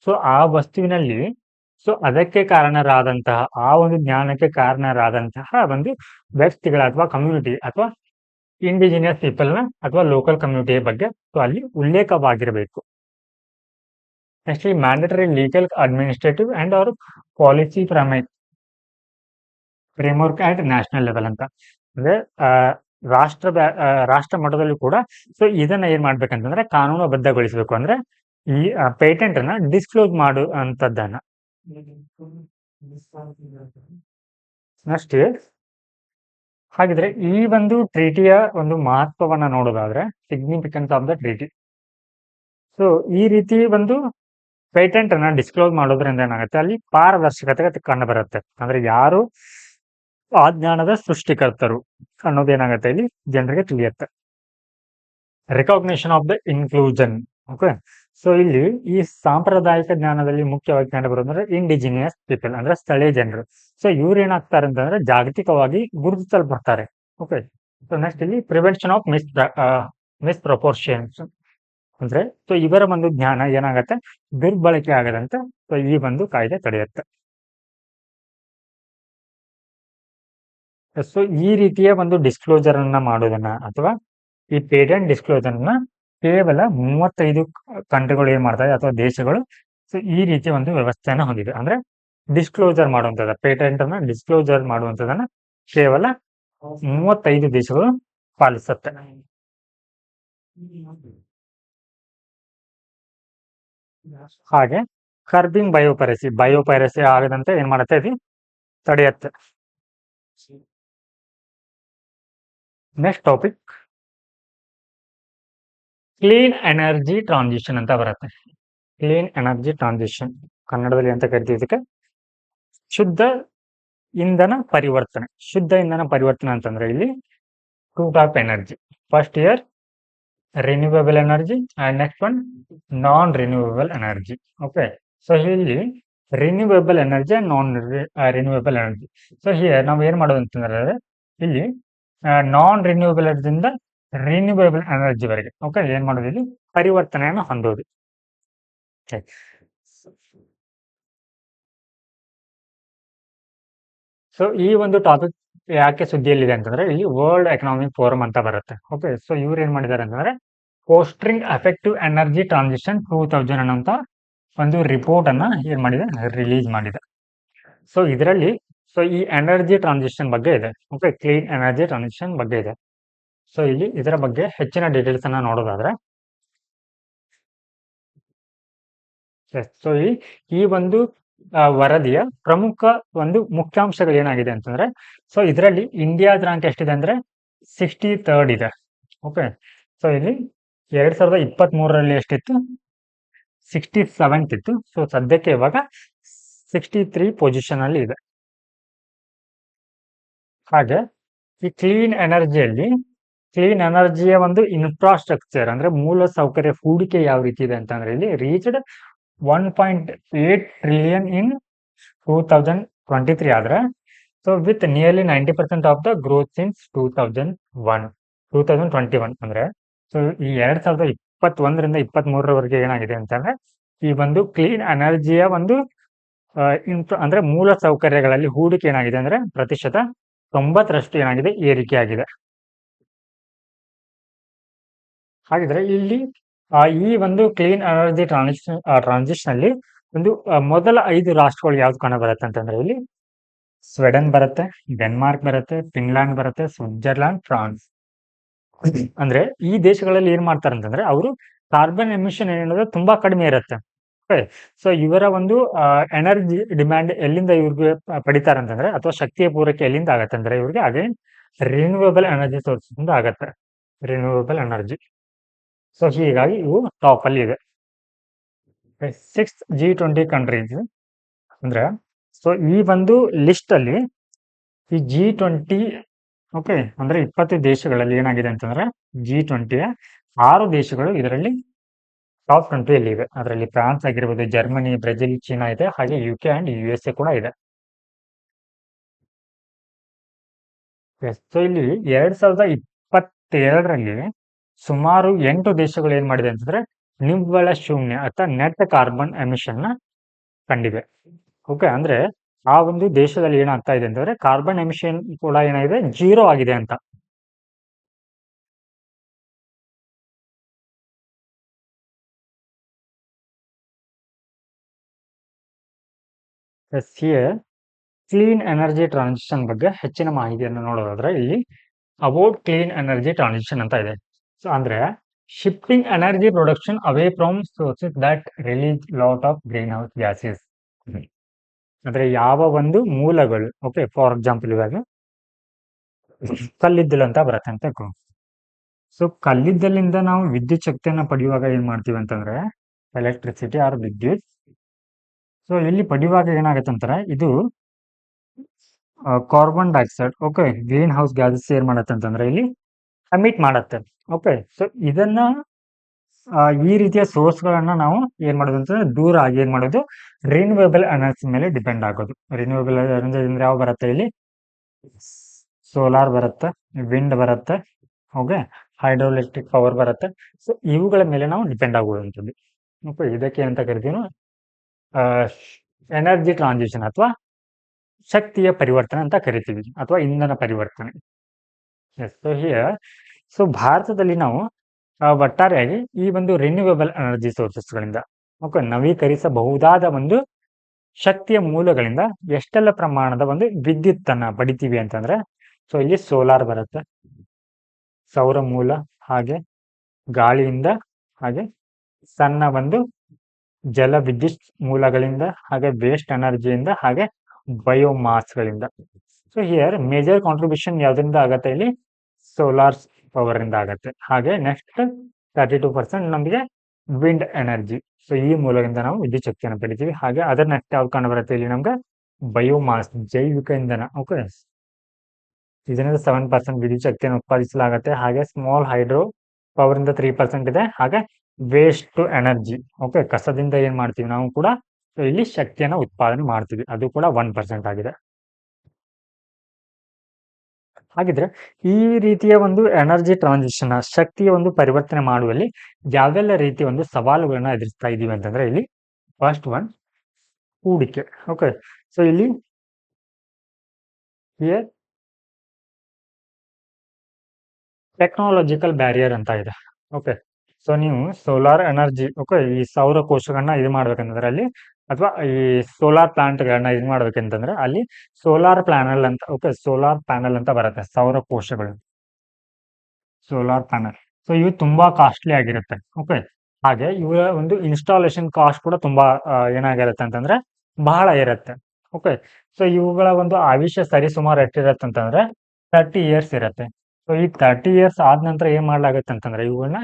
ಸೊ ಆ ವಸ್ತುವಿನಲ್ಲಿ ಸೊ ಅದಕ್ಕೆ ಕಾರಣರಾದಂತಹ, ಆ ಒಂದು ಜ್ಞಾನಕ್ಕೆ ಕಾರಣರಾದಂತಹ ಒಂದು ವ್ಯಕ್ತಿಗಳ ಅಥವಾ ಕಮ್ಯುನಿಟಿ ಅಥವಾ ಇಂಡಿಜಿನಿಯಸ್ ಪೀಪಲ್ನ ಅಥವಾ ಲೋಕಲ್ ಕಮ್ಯುನಿಟಿಯ ಬಗ್ಗೆ ಸೊ ಅಲ್ಲಿ ಉಲ್ಲೇಖವಾಗಿರಬೇಕು. ನೆಕ್ಸ್ಟ್ ಈ ಮ್ಯಾಂಡೇಟರಿ ಲೀಗಲ್ ಅಡ್ಮಿನಿಸ್ಟ್ರೇಟಿವ್ ಅಂಡ್ ಅವರು policy framework at national level ಅಂತ. ಅಂದ್ರೆ ರಾಷ್ಟ್ರ ಮಟ್ಟದಲ್ಲೂ ಕೂಡ ಸೊ ಇದನ್ನ ಏನ್ ಮಾಡ್ಬೇಕಂತಂದ್ರೆ ಕಾನೂನುಬದ್ಧಗೊಳಿಸಬೇಕು. ಅಂದ್ರೆ ಈ ಪೇಟೆಂಟ್ ಅನ್ನ ಡಿಸ್ಕ್ಲೋಸ್ ಮಾಡುವಂತದ್ದನ್ನ. ನೆಕ್ಸ್ಟ್ ಹಾಗಿದ್ರೆ ಈ ಒಂದು ಟ್ರೀಟಿಯ ಒಂದು ಮಹತ್ವವನ್ನ ನೋಡೋದಾದ್ರೆ significance of the treaty. So ಈ ರೀತಿ ಒಂದು ಪೇಟೆಂಟ್ ಅನ್ನ ಡಿಸ್ಕ್ಲೋಸ್ ಮಾಡೋದ್ರಿಂದ ಏನಾಗುತ್ತೆ, ಅಲ್ಲಿ ಪಾರದರ್ಶಕತೆ ಕಂಡು ಬರುತ್ತೆ. ಅಂದ್ರೆ ಯಾರು ಆ ಜ್ಞಾನದ ಸೃಷ್ಟಿಕರ್ತರು ಅನ್ನೋದೇನಾಗುತ್ತೆ ಇಲ್ಲಿ ಜನರಿಗೆ ತಿಳಿಯುತ್ತೆ. Recognition of the inclusion. Okay, so ಇಲ್ಲಿ ಈ ಸಾಂಪ್ರದಾಯಿಕ ಜ್ಞಾನದಲ್ಲಿ ಮುಖ್ಯವಾಗಿ ಕಂಡು ಬರೋದಂದ್ರೆ ಇಂಡಿಜಿನಿಯಸ್ ಪೀಪಲ್ ಅಂದ್ರೆ ಸ್ಥಳೀಯ ಜನರು. ಸೊ ಇವ್ರು ಏನಾಗ್ತಾರೆ ಅಂತಂದ್ರೆ ಜಾಗತಿಕವಾಗಿ ಗುರುತಿಸಲ್ಪಡ್ತಾರೆ. ಓಕೆ, ಸೊ ನೆಕ್ಸ್ಟ್ ಇಲ್ಲಿ ಪ್ರಿವೆನ್ಷನ್ ಆಫ್ ಮಿಸ್ಪ್ರಪೋರ್ಷನ್ಸ್ ಅಂದ್ರೆ ಸೊ ಇವರ ಒಂದು ಜ್ಞಾನ ಏನಾಗತ್ತೆ, ದುರ್ಬಳಕೆ ಆಗದಂತೆ ಸೊ ಈ ಒಂದು ಕಾಯ್ದೆ ತಡೆಯುತ್ತೆ. ಸೊ ಈ ರೀತಿಯ ಒಂದು ಡಿಸ್ಕ್ಲೋಸರ್ ಅನ್ನ ಮಾಡೋದನ್ನ ಅಥವಾ ಈ ಪೇಟೆಂಟ್ ಡಿಸ್ಕ್ಲೋಸರ್ ಅನ್ನ ಕೇವಲ 35 ಕಂಟ್ರಿಗಳು ಏನ್ ಮಾಡ್ತಾರೆ ಅಥವಾ ದೇಶಗಳು ಸೊ ಈ ರೀತಿಯ ಒಂದು ವ್ಯವಸ್ಥೆಯನ್ನ ಹೊಂದಿದೆ. ಅಂದ್ರೆ ಡಿಸ್ಕ್ಲೋಸರ್ ಮಾಡುವಂತದ ಪೇಟೆಂಟ್ ಅನ್ನ ಡಿಸ್ಕ್ಲೋಸರ್ ಮಾಡುವಂತದನ್ನ ಕೇವಲ 35 ದೇಶಗಳು ಪಾಲಿಸುತ್ತೆ. ಹಾಗೆ ಕರ್ಬಿಂಗ್ ಬಯೋಪೈರಸಿ ಆಗದಂತೆ ಏನ್ ಮಾಡುತ್ತೆ, ಇದು ತಡೆಯುತ್ತೆ. Next topic clean energy transition ಅಂತ ಬರುತ್ತೆ. ಕ್ಲೀನ್ ಎನರ್ಜಿ ಟ್ರಾನ್ಸಿಷನ್ ಕನ್ನಡದಲ್ಲಿ ಅಂತ ಕರಿತೀವಿ ಇದಕ್ಕೆ ಶುದ್ಧ ಇಂಧನ ಪರಿವರ್ತನೆ. ಶುದ್ಧ ಇಂಧನ ಪರಿವರ್ತನೆ ಅಂತಂದ್ರೆ ಇಲ್ಲಿ 2 type energy. First year renewable energy and next one non renewable energy. Okay, so ಇಲ್ಲಿ renewable energy and non renewable energy. So here ನಾವು ಏನ್ ಮಾಡೋದು ಅಂತಂದ್ರೆ ಇಲ್ಲಿ ನಾನ್ ರಿನ್ಯೂವೇಬಲ್ ಎನರ್ಜಿಯಿಂದ ರಿನ್ಯೂವೇಬಲ್ ಎನರ್ಜಿವರೆಗೆ ಓಕೆ ಏನ್ ಮಾಡೋದು, ಇಲ್ಲಿ ಪರಿವರ್ತನೆಯನ್ನು ಹೊಂದೋದು. ಸೊ ಈ ಒಂದು ಟಾಪಿಕ್ ಯಾಕೆ ಸುದ್ದಿಯಲ್ಲಿದೆ ಅಂತಂದ್ರೆ ಇಲ್ಲಿ ವರ್ಲ್ಡ್ ಎಕನಾಮಿಕ್ ಫೋರಮ್ ಅಂತ ಬರುತ್ತೆ. ಓಕೆ, ಸೊ ಇವ್ರು ಏನ್ ಮಾಡಿದ್ದಾರೆ ಅಂತಂದ್ರೆ ಫೋಸ್ಟರಿಂಗ್ ಎಫೆಕ್ಟಿವ್ ಎನರ್ಜಿ ಟ್ರಾನ್ಸಿಷನ್ 2000 ಅನ್ನೋಂತ ಒಂದು ರಿಪೋರ್ಟ್ ಅನ್ನ ಏನ್ ಮಾಡಿದೆ, ರಿಲೀಸ್ ಮಾಡಿದೆ. ಸೊ ಇದರಲ್ಲಿ ಸೊ ಈ ಎನರ್ಜಿ ಟ್ರಾನ್ಸಿಷನ್ ಬಗ್ಗೆ ಇದೆ. ಓಕೆ, ಕ್ಲೀನ್ ಎನರ್ಜಿ ಟ್ರಾನ್ಸಿಷನ್ ಬಗ್ಗೆ ಇದೆ. ಸೊ ಇಲ್ಲಿ ಇದರ ಬಗ್ಗೆ ಹೆಚ್ಚಿನ ಡೀಟೇಲ್ಸ್ ಅನ್ನ ನೋಡೋದಾದ್ರೆ ಸೊ ಈ ಒಂದು ವರದಿಯ ಪ್ರಮುಖ ಒಂದು ಮುಖ್ಯಾಂಶಗಳು ಏನಾಗಿದೆ ಅಂತಂದ್ರೆ, ಸೊ ಇದರಲ್ಲಿ ಇಂಡಿಯಾದ ರ್ಯಾಂಕ್ ಎಷ್ಟಿದೆ ಅಂದ್ರೆ 63rd ಇದೆ. ಓಕೆ, ಸೊ ಇಲ್ಲಿ 2023ರಲ್ಲಿ ಎಷ್ಟಿತ್ತು, 67th ಇತ್ತು. ಸೊ ಸದ್ಯಕ್ಕೆ ಇವಾಗ 63 ಪೊಸಿಷನ್ ಅಲ್ಲಿ ಇದೆ. ಹಾಗೆ ಈ ಕ್ಲೀನ್ ಎನರ್ಜಿಯ ಒಂದು ಇನ್ಫ್ರಾಸ್ಟ್ರಕ್ಚರ್ ಅಂದ್ರೆ ಮೂಲ ಸೌಕರ್ಯ ಹೂಡಿಕೆ ಯಾವ ರೀತಿ ಇದೆ ಅಂತಂದ್ರೆ, ಇಲ್ಲಿ ರೀಚ್ಡ್ 1.8 ಟ್ರಿಲಿಯನ್ ಇನ್ 2023 ಆದ್ರೆ, so with nearly 90% of the growth since 2021 ಅಂದ್ರೆ, ಸೊ ಈ 2021ರಿಂದ 23ರವರೆಗೆ ಏನಾಗಿದೆ ಅಂತಂದ್ರೆ, ಈ ಒಂದು ಕ್ಲೀನ್ ಎನರ್ಜಿಯ ಒಂದು ಅಂದ್ರೆ ಮೂಲ ಸೌಕರ್ಯಗಳಲ್ಲಿ ಹೂಡಿಕೆ ಏನಾಗಿದೆ ಅಂದ್ರೆ ಪ್ರತಿಶತ 90ರಷ್ಟು ಏನಾಗಿದೆ, ಏರಿಕೆ ಆಗಿದೆ. ಹಾಗಿದ್ರೆ ಇಲ್ಲಿ ಈ ಒಂದು ಕ್ಲೀನ್ ಎನರ್ಜಿ ಟ್ರಾನ್ಸಿಷನ್ ಅಲ್ಲಿ ಒಂದು ಮೊದಲ 5 ರಾಷ್ಟ್ರಗಳು ಯಾವ್ದು ಕಾಣ ಬರುತ್ತೆ ಅಂತಂದ್ರೆ, ಇಲ್ಲಿ ಸ್ವೀಡನ್ ಬರುತ್ತೆ, ಡೆನ್ಮಾರ್ಕ್ ಬರುತ್ತೆ, ಫಿನ್ಲ್ಯಾಂಡ್ ಬರುತ್ತೆ, ಸ್ವಿಟ್ಜರ್ಲ್ಯಾಂಡ್, ಫ್ರಾನ್ಸ್. ಅಂದ್ರೆ ಈ ದೇಶಗಳಲ್ಲಿ ಏನ್ ಮಾಡ್ತಾರೆ ಅಂತಂದ್ರೆ, ಅವರು ಕಾರ್ಬನ್ ಎಮಿಷನ್ ಏನಂದ್ರೆ ತುಂಬಾ ಕಡಿಮೆ ಇರುತ್ತೆ. ಸೊ ಇವರ ಒಂದು ಎನರ್ಜಿ ಡಿಮ್ಯಾಂಡ್ ಎಲ್ಲಿಂದ ಇವ್ರಿಗೆ ಪಡಿತಾರೆ ಅಂತಂದ್ರೆ, ಅಥವಾ ಶಕ್ತಿಯ ಪೂರೈಕೆ ಎಲ್ಲಿಂದ ಆಗತ್ತೆ ಅಂದ್ರೆ ಇವ್ರಿಗೆ ಅಗೇನ್ ರಿನ್ಯೂವೇಬಲ್ ಎನರ್ಜಿ ಸೋರ್ಸ್ ಇಂದ ಆಗತ್ತೆ, ರಿನ್ಯೂವೇಬಲ್ ಎನರ್ಜಿ. ಸೊ ಹೀಗಾಗಿ ಇವು ಟಾಪ್ ಅಲ್ಲಿ ಇದೆ. 6 G20 ಕಂಟ್ರೀಸ್ ಅಂದ್ರೆ, ಸೊ ಈ ಒಂದು ಲಿಸ್ಟ್ ಅಲ್ಲಿ ಈ G20 ಓಕೆ ಅಂದ್ರೆ 20 ದೇಶಗಳಲ್ಲಿ ಏನಾಗಿದೆ ಅಂತಂದ್ರೆ, G20ಯ 6 ದೇಶಗಳು ಇದರಲ್ಲಿ ಟಾಪ್ ಕಂಟ್ರಿಯಲ್ಲಿ ಇವೆ. ಅದರಲ್ಲಿ ಫ್ರಾನ್ಸ್ ಆಗಿರ್ಬೋದು, ಜರ್ಮನಿ, ಬ್ರೆಜಿಲ್, ಚೀನಾ ಇದೆ, ಹಾಗೆ UK ಅಂಡ್ USA ಕೂಡ ಇದೆ. ಸೊ ಇಲ್ಲಿ 2022ರಲ್ಲಿ ಸುಮಾರು 8 ದೇಶಗಳು ಏನ್ ಮಾಡಿದೆ ಅಂತಂದ್ರೆ, ನಿವ್ವಳ ಶೂನ್ಯ ಅಥವಾ ನೆಟ್ ಕಾರ್ಬನ್ ಎಮಿಷನ್ ನ ಕಂಡಿವೆ. ಓಕೆ, ಅಂದ್ರೆ ಆ ಒಂದು ದೇಶದಲ್ಲಿ ಏನಾಗ್ತಾ ಇದೆ ಅಂತಂದ್ರೆ, ಕಾರ್ಬನ್ ಎಮಿಷನ್ ಕೂಡ ಏನಾಗಿದೆ, 0 ಆಗಿದೆ ಅಂತ. ಕ್ಲೀನ್ ಎನರ್ಜಿ ಟ್ರಾನ್ಸಿಷನ್ ಬಗ್ಗೆ ಹೆಚ್ಚಿನ ಮಾಹಿತಿಯನ್ನು ನೋಡೋದಾದ್ರೆ, ಇಲ್ಲಿ ಅಬೌಟ್ ಕ್ಲೀನ್ ಎನರ್ಜಿ ಟ್ರಾನ್ಸಿಷನ್ ಅಂತ ಇದೆ. ಸೊ ಅಂದ್ರೆ shifting energy production away from sources that release lot of green house gases. ಅಂದ್ರೆ ಯಾವ ಒಂದು ಮೂಲಗಳು, ಓಕೆ ಫಾರ್ ಎಕ್ಸಾಂಪಲ್ ಇವಾಗ ಕಲ್ಲಿದ್ದಲು ಅಂತ ಬರುತ್ತೆ ಅಂತ. ಸೊ ಕಲ್ಲಿದ್ದಲಿಂದ ನಾವು ವಿದ್ಯುತ್ ಶಕ್ತಿಯನ್ನ ಪಡೆಯುವಾಗ ಏನ್ ಮಾಡ್ತೀವಿ ಅಂತಂದ್ರೆ, ಎಲೆಕ್ಟ್ರಿಸಿಟಿ ಆರ್ ವಿದ್ಯುತ್. ಸೊ ಇಲ್ಲಿ ಪಡೆಯುವಾಗ ಏನಾಗುತ್ತೆ ಅಂತಾರೆ, ಇದು carbon dioxide, okay green house gases ಏನ್ ಮಾಡತ್ತೆ ಅಂತಂದ್ರೆ ಇಲ್ಲಿ ಎಮಿಟ್ ಮಾಡತ್ತೆ. ಓಕೆ, ಸೊ ಇದನ್ನ ಈ ರೀತಿಯ ಸೋರ್ಸ್ ಗಳನ್ನ ನಾವು ಏನ್ ಮಾಡೋದು ಅಂತಂದ್ರೆ, ದೂರ ಆಗಿ ಏನ್ ಮಾಡೋದು, ರಿನ್ಯೂವೇಬಲ್ ಎನರ್ಜಿ ಮೇಲೆ ಡಿಪೆಂಡ್ ಆಗೋದು. ರಿನ್ಯೂವೇಬಲ್ ಎನರ್ಜಿ ಅಂದ್ರೆ ಯಾವ ಬರುತ್ತೆ, ಇಲ್ಲಿ ಸೋಲಾರ್ ಬರುತ್ತೆ, ವಿಂಡ್ ಬರುತ್ತೆ, ಓಕೆ ಹೈಡ್ರೋಎಲೆಕ್ಟ್ರಿಕ್ ಪವರ್ ಬರುತ್ತೆ. ಸೊ ಇವುಗಳ ಮೇಲೆ ನಾವು ಡಿಪೆಂಡ್ ಆಗುವಂಥದ್ದು. ಓಕೆ, ಇದಕ್ಕೆ ಅಂತ ಕರಿತೀವಿ ಎನರ್ಜಿ ಟ್ರಾನ್ಸಿಷನ್ ಅಥವಾ ಶಕ್ತಿಯ ಪರಿವರ್ತನೆ ಅಂತ ಕರಿತೀವಿ, ಅಥವಾ ಇಂಧನ ಪರಿವರ್ತನೆ. ಸೊ ಹಿಯರ್, ಸೊ ಭಾರತದಲ್ಲಿ ನಾವು ಒಟ್ಟಾರೆಯಾಗಿ ಈ ಒಂದು ರಿನ್ಯೂವೇಬಲ್ ಎನರ್ಜಿ ಸೋರ್ಸಸ್ಗಳಿಂದ, ಓಕೆ ನವೀಕರಿಸಬಹುದಾದ ಒಂದು ಶಕ್ತಿಯ ಮೂಲಗಳಿಂದ ಎಷ್ಟೆಲ್ಲ ಪ್ರಮಾಣದ ಒಂದು ವಿದ್ಯುತ್ ಅನ್ನ ಪಡಿತೀವಿ ಅಂತಂದ್ರೆ, ಸೊ ಇಲ್ಲಿ ಸೋಲಾರ್ ಬರುತ್ತೆ, ಸೌರ ಮೂಲ, ಹಾಗೆ ಗಾಳಿಯಿಂದ, ಹಾಗೆ ಸಣ್ಣ ಒಂದು ಜಲ ವಿದ್ಯುತ್ ಮೂಲಗಳಿಂದ, ಹಾಗೆ ವೇಸ್ಟ್ ಎನರ್ಜಿಯಿಂದ, ಹಾಗೆ ಬಯೋಮಾಸ್ಗಳಿಂದ. ಸೊ ಹಿಯರ್ ಮೇಜರ್ ಕಾಂಟ್ರಿಬ್ಯೂಷನ್ ಯಾವ್ದ್ರಿಂದ ಆಗತ್ತೆ, ಇಲ್ಲಿ ಸೋಲಾರ್ ಪವರ್ ಇಂದ ಆಗತ್ತೆ. ಹಾಗೆ ನೆಕ್ಸ್ಟ್ 32% ನಮಗೆ ವಿಂಡ್ ಎನರ್ಜಿ. ಸೊ ಈ ಮೂಲದಿಂದ ನಾವು ವಿದ್ಯುತ್ ಶಕ್ತಿಯನ್ನು ಪಡಿತೀವಿ. ಹಾಗೆ ಅದರ ನೆಕ್ಸ್ಟ್ ಯಾವ್ದು ಕಂಡು ಬರುತ್ತೆ, ಇಲ್ಲಿ ನಮ್ಗೆ ಬಯೋಮಾಸ್, ಜೈವಿಕ ಇಂಧನ. ಓಕೆ, ಇದರಿಂದ 7% ವಿದ್ಯುತ್ ಶಕ್ತಿಯನ್ನು ಉತ್ಪಾದಿಸಲಾಗುತ್ತೆ. ಹಾಗೆ ಸ್ಮಾಲ್ ಹೈಡ್ರೋ ಪವರ್ ಇಂದ 3% ಇದೆ. ಹಾಗೆ ವೇಸ್ಟ್ ಟು ಎನರ್ಜಿ, ಓಕೆ ಕಸದಿಂದ ಏನ್ ಮಾಡ್ತೀವಿ ನಾವು ಕೂಡ, ಸೊ ಇಲ್ಲಿ ಶಕ್ತಿಯನ್ನು ಉತ್ಪಾದನೆ ಮಾಡ್ತೀವಿ, ಅದು ಕೂಡ 1% ಆಗಿದೆ. ಹಾಗಿದ್ರೆ ಈ ರೀತಿಯ ಒಂದು ಎನರ್ಜಿ ಟ್ರಾನ್ಸಿಷನ್, ಶಕ್ತಿಯ ಒಂದು ಪರಿವರ್ತನೆ ಮಾಡುವಲ್ಲಿ ಯಾವೆಲ್ಲ ರೀತಿಯ ಒಂದು ಸವಾಲುಗಳನ್ನ ಎದುರಿಸ್ತಾ ಇದೀವಿ ಅಂತಂದ್ರೆ, ಇಲ್ಲಿ ಫಸ್ಟ್ ಒನ್ ಹೂಡಿಕೆ. ಓಕೆ, ಸೊ ಇಲ್ಲಿ ಟೆಕ್ನಾಲಜಿಕಲ್ ಬ್ಯಾರಿಯರ್ ಅಂತ ಇದೆ. ಓಕೆ, ಸೊ ನೀವು ಸೋಲಾರ್ ಎನರ್ಜಿ, ಓಕೆ ಈ ಸೌರ ಕೋಶಗಳನ್ನ ಇದು ಮಾಡ್ಬೇಕಂತಂದ್ರೆ ಅಲ್ಲಿ, ಅಥವಾ ಈ ಸೋಲಾರ್ ಪ್ಲಾಂಟ್ ಗಳನ್ನ ಇದು ಮಾಡ್ಬೇಕಂತಂದ್ರೆ ಅಲ್ಲಿ ಸೋಲಾರ್ ಪ್ಯಾನಲ್ ಅಂತ, ಓಕೆ ಸೋಲಾರ್ ಪ್ಯಾನಲ್ ಅಂತ ಬರುತ್ತೆ, ಸೌರ ಕೋಶಗಳು, ಸೋಲಾರ್ ಪ್ಯಾನಲ್. ಸೊ ಇವು ತುಂಬಾ ಕಾಸ್ಟ್ಲಿ ಆಗಿರುತ್ತೆ. ಓಕೆ, ಹಾಗೆ ಇವರ ಒಂದು ಇನ್ಸ್ಟಾಲೇಷನ್ ಕಾಸ್ಟ್ ಕೂಡ ತುಂಬಾ ಏನಾಗಿರುತ್ತೆ ಅಂತಂದ್ರೆ ಬಹಳ ಇರುತ್ತೆ. ಓಕೆ. ಸೊ ಇವುಗಳ ಒಂದು ಆಯುಷ್ಯ ಸರಿಸುಮಾರು ಎಷ್ಟಿರತ್ತೆ ಅಂತಂದ್ರೆ 30 ಇಯರ್ಸ್ ಇರತ್ತೆ. ಸೊ ಈ 30 ಇಯರ್ಸ್ ಆದ ನಂತರ ಏನ್ ಮಾಡ್ಲಾಗತ್ತೆ ಅಂತಂದ್ರೆ ಇವುಗಳನ್ನ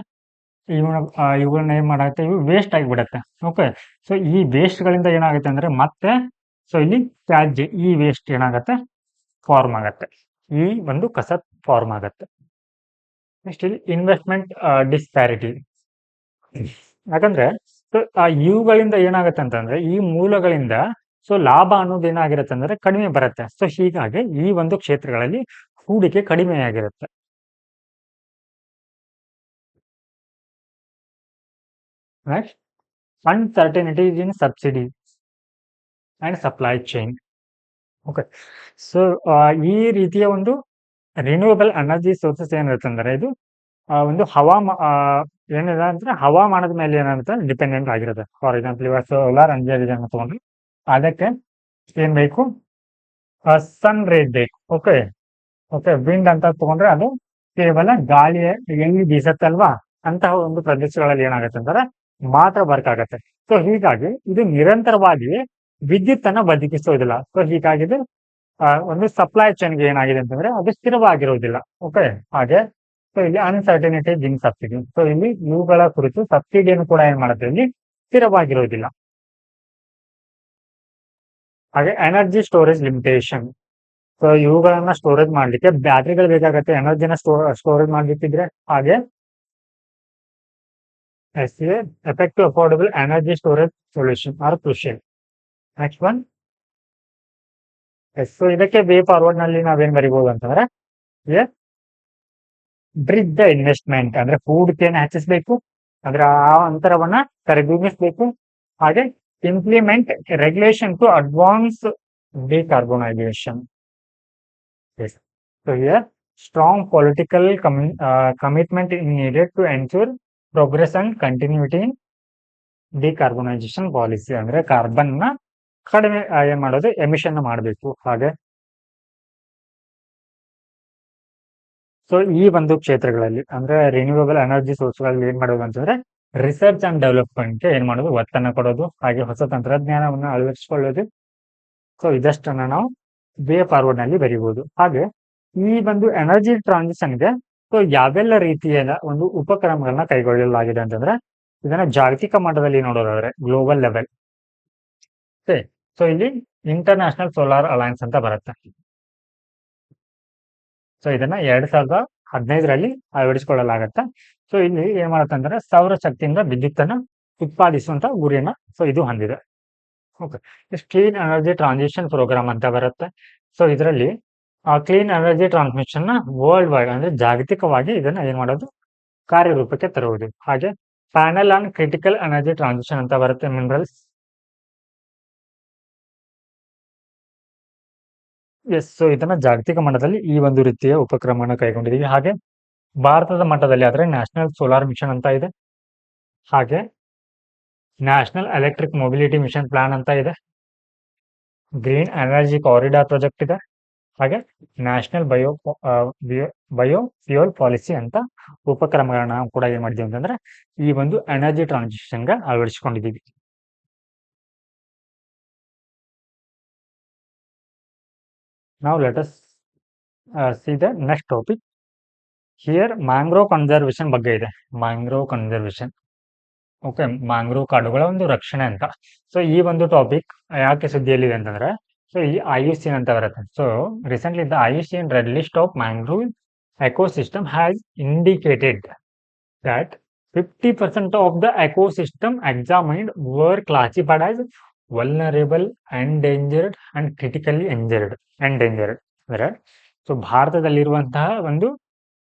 ಏನ್ ಮಾಡಾಗುತ್ತೆ, ಇವು ವೇಸ್ಟ್ ಆಗಿಬಿಡತ್ತೆ. ಓಕೆ. ಸೊ ಈ ವೇಸ್ಟ್ ಗಳಿಂದ ಏನಾಗುತ್ತೆ ಅಂದ್ರೆ ಮತ್ತೆ ಸೊ ಇಲ್ಲಿ ತ್ಯಾಜ್ಯ, ಈ ವೇಸ್ಟ್ ಏನಾಗತ್ತೆ ಫಾರ್ಮ್ ಆಗತ್ತೆ. ಈ ಒಂದು ಕಸ ಫಾರ್ಮ್ ಆಗತ್ತೆ. ನೆಕ್ಸ್ಟ್ ಇಲ್ಲಿ ಇನ್ವೆಸ್ಟ್ಮೆಂಟ್ ಡಿಸ್ಪ್ಯಾರಿಟಿ. ಯಾಕಂದ್ರೆ ಸೊ ಇವುಗಳಿಂದ ಏನಾಗತ್ತೆ ಅಂತಂದ್ರೆ ಈ ಮೂಲಗಳಿಂದ ಸೊ ಲಾಭ ಅನ್ನೋದು ಏನಾಗಿರುತ್ತೆ ಅಂದ್ರೆ ಕಡಿಮೆ ಬರುತ್ತೆ. ಸೊ ಹೀಗಾಗಿ ಈ ಒಂದು ಕ್ಷೇತ್ರಗಳಲ್ಲಿ ಹೂಡಿಕೆ ಕಡಿಮೆಯಾಗಿರುತ್ತೆ. Next uncertainties in subsidy and supply chain. Okay. So ಈ ರೀತಿಯ ಒಂದು ರಿನ್ಯೂವಬಲ್ ಎನರ್ಜಿ ಸೋರ್ಸಸ್ ಏನಿರುತ್ತೆ ಅಂದ್ರೆ ಇದು ಒಂದು ಏನಿದೆ ಅಂದ್ರೆ ಹವಾಮಾನದ ಮೇಲೆ ಏನಾಗುತ್ತೆ ಡಿಪೆಂಡೆಂಟ್ ಆಗಿರುತ್ತೆ. ಫಾರ್ ಎಕ್ಸಾಂಪಲ್ ಇವಾಗ ಸೋಲಾರ್ ಎನರ್ಜಿ ತಗೊಂಡ್ರೆ ಅದಕ್ಕೆ ಏನ್ ಬೇಕು, ಸನ್ ರೇಟ್ ಬೇಕು. ಓಕೆ. ಓಕೆ. ವಿಂಡ್ ಅಂತ ತಗೊಂಡ್ರೆ ಅದು ಕೇವಲ ಗಾಳಿ ಎಲ್ಲಿ ಬೀಸತ್ತಲ್ವಾ ಅಂತಹ ಒಂದು ಪ್ರದೇಶಗಳಲ್ಲಿ ಏನಾಗುತ್ತೆ ಅಂದ್ರೆ ಮಾತ್ರ ವರ್ಕ್ ಆಗತ್ತೆ. ಸೊ ಹೀಗಾಗಿ ಇದು ನಿರಂತರವಾಗಿ ವಿದ್ಯುತ್ ಅನ್ನ ಬದುಕಿಸೋದಿಲ್ಲ. ಸೊ ಹೀಗಾಗಿ ಇದು ಒಂದು ಸಪ್ಲೈ ಚೈನ್ಗೆ ಏನಾಗಿದೆ ಅಂತಂದ್ರೆ ಅದು ಸ್ಥಿರವಾಗಿರುವುದಿಲ್ಲ. ಓಕೆ. ಹಾಗೆ ಸೊ ಇಲ್ಲಿ ಅನ್ಸರ್ಟನಿಟಿ ಇನ್ ಸಬ್ಸಿಡಿ. ಸೊ ಇಲ್ಲಿ ಇವುಗಳ ಕುರಿತು ಸಬ್ಸಿಡಿಯನ್ನು ಕೂಡ ಏನ್ ಮಾಡುತ್ತೆ, ಇಲ್ಲಿ ಸ್ಥಿರವಾಗಿರುವುದಿಲ್ಲ. ಹಾಗೆ ಎನರ್ಜಿ ಸ್ಟೋರೇಜ್ ಲಿಮಿಟೇಷನ್. ಸೊ ಇವುಗಳನ್ನ ಸ್ಟೋರೇಜ್ ಮಾಡ್ಲಿಕ್ಕೆ ಬ್ಯಾಟ್ರಿಗಳು ಬೇಕಾಗತ್ತೆ, ಎನರ್ಜಿನ ಸ್ಟೋರೇಜ್ ಮಾಡ್ಲಿಕ್ಕಿದ್ರೆ. ಹಾಗೆ effective affordable energy storage solution are crucial. Next one. So ಇದಕ್ಕೆ ವೇ ಫಾರ್ವರ್ಡ್ ನಲ್ಲಿ ನಾವೇನ್ ಬರಿಬಹುದು ಅಂತಂದ್ರೆ ಬ್ರಿಡ್ಜ್ ದ ಇನ್ವೆಸ್ಟ್ಮೆಂಟ್, ಅಂದ್ರೆ ಹೂಡಿಕೆಯನ್ನು ಹೆಚ್ಚಿಸಬೇಕು, ಅಂದ್ರೆ ಆ ಅಂತರವನ್ನ ಕಡಿಮೆಗೊಳಿಸಬೇಕು. ಹಾಗೆ implement regulation to advance decarbonisation. So here strong political commitment is needed to ensure progress and continuity in decarbonisation policy. ಅಂದ್ರೆ ಕಾರ್ಬನ್ ನ ಕಡಿಮೆ ಏನ್ ಮಾಡೋದು, ಎಮಿಷನ್ ಮಾಡಬೇಕು. ಹಾಗೆ ಸೊ ಈ ಒಂದು ಕ್ಷೇತ್ರಗಳಲ್ಲಿ ಅಂದ್ರೆ ರಿನ್ಯೂವಬಲ್ ಎನರ್ಜಿ ಸೋರ್ಸ್ಗಳಲ್ಲಿ ಏನ್ ಮಾಡೋದು ಅಂತಂದ್ರೆ ರಿಸರ್ಚ್ ಅಂಡ್ ಡೆವಲಪ್ಮೆಂಟ್ ಏನ್ ಮಾಡೋದು, ಒತ್ತನ್ನು ಕೊಡೋದು. ಹಾಗೆ ಹೊಸ ತಂತ್ರಜ್ಞಾನವನ್ನು ಅಳವಡಿಸಿಕೊಳ್ಳೋದು. ಸೊ ಇದಷ್ಟನ್ನ ನಾವು ವೇ ಫಾರ್ವರ್ಡ್ ನಲ್ಲಿ ಬರೀಬಹುದು. ಹಾಗೆ ಈ ಒಂದು ಎನರ್ಜಿ ಟ್ರಾನ್ಸಿಷನ್ ಗೆ ಸೊ ಯಾವೆಲ್ಲ ರೀತಿಯ ಒಂದು ಉಪಕ್ರಮಗಳನ್ನ ಕೈಗೊಳ್ಳಲಾಗಿದೆ ಅಂತಂದ್ರೆ ಇದನ್ನ ಜಾಗತಿಕ ಮಟ್ಟದಲ್ಲಿ ನೋಡೋದಾದ್ರೆ ಗ್ಲೋಬಲ್ ಲೆವೆಲ್. ಸೊ ಇಲ್ಲಿ ಇಂಟರ್ನ್ಯಾಷನಲ್ ಸೋಲಾರ್ ಅಲಯನ್ಸ್ ಅಂತ ಬರುತ್ತೆ. ಸೊ ಇದನ್ನ 2015ರಲ್ಲಿ ಅಳವಡಿಸಿಕೊಳ್ಳಲಾಗತ್ತೆ. ಸೊ ಇಲ್ಲಿ ಏನ್ ಮಾಡುತ್ತೆ ಅಂದ್ರೆ ಸೌರ ಶಕ್ತಿಯಿಂದ ವಿದ್ಯುತ್ತನ್ನ ಉತ್ಪಾದಿಸುವಂತ ಗುರಿಯನ್ನ ಸೊ ಇದು ಹೊಂದಿದೆ. Okay. Clean energy transition programme ಅಂತ ಬರುತ್ತೆ. ಸೊ ಇದರಲ್ಲಿ ಕ್ಲೀನ್ ಎನರ್ಜಿ ಟ್ರಾನ್ಸ್ಮಿಷನ್ ನ ವರ್ಲ್ಡ್ ವೈಡ್ ಅಂದ್ರೆ ಜಾಗತಿಕವಾಗಿ ಇದನ್ನ ಏನ್ ಮಾಡೋದು, ಕಾರ್ಯರೂಪಕ್ಕೆ ತರುವುದು. ಹಾಗೆ panel on critical energy transition ಅಂತ ಬರುತ್ತೆ, ಮಿನರಲ್ಸ್. ಸೊ ಇದನ್ನ ಜಾಗತಿಕ ಮಟ್ಟದಲ್ಲಿ ಈ ಒಂದು ರೀತಿಯ ಉಪಕ್ರಮವನ್ನು ಕೈಗೊಂಡಿದ್ದೀವಿ. ಹಾಗೆ ಭಾರತದ ಮಟ್ಟದಲ್ಲಿ ಆದ್ರೆ ನ್ಯಾಷನಲ್ ಸೋಲಾರ್ ಮಿಷನ್ ಅಂತ ಇದೆ. ಹಾಗೆ national electric mobility mission plan ಅಂತ ಇದೆ. ಗ್ರೀನ್ ಎನರ್ಜಿ ಕಾರಿಡಾರ್ ಪ್ರಾಜೆಕ್ಟ್ ಇದೆ. ಹಾಗೆ ನ್ಯಾಷನಲ್ ಬಯೋ ಫ್ಯೂಯಲ್ ಪಾಲಿಸಿ ಅಂತ ಉಪಕ್ರಮಗಳನ್ನ ಕೂಡ ಏನ್ ಮಾಡಿದೀವಿ ಅಂತಂದ್ರೆ ಈ ಒಂದು ಎನರ್ಜಿ ಟ್ರಾನ್ಸಿಷನ್ ಗೆ ಅಳವಡಿಸಿಕೊಂಡಿದ್ದೀವಿ. Now let us see the next topic. Here mangrove conservation ಬಗ್ಗೆ ಇದೆ. Mangrove conservation. ಓಕೆ. ಮ್ಯಾಂಗ್ರೋವ್ ಕಾಡುಗಳ ಒಂದು ರಕ್ಷಣೆ ಅಂತ. ಸೊ ಈ ಒಂದು ಟಾಪಿಕ್ ಯಾಕೆ ಸುದ್ದಿಯಲ್ಲಿದೆ ಅಂತಂದ್ರೆ ಸೊ ಈ IUCN ಅಂತ ಬರುತ್ತೆ. So recently the IUCN red list of mangrove ecosystem has indicated that 50% of the ecosystem examined were classified as vulnerable, endangered and critically endangered. ಅಂದ್ರೆ ಸೊ ಭಾರತದಲ್ಲಿರುವಂತಹ ಒಂದು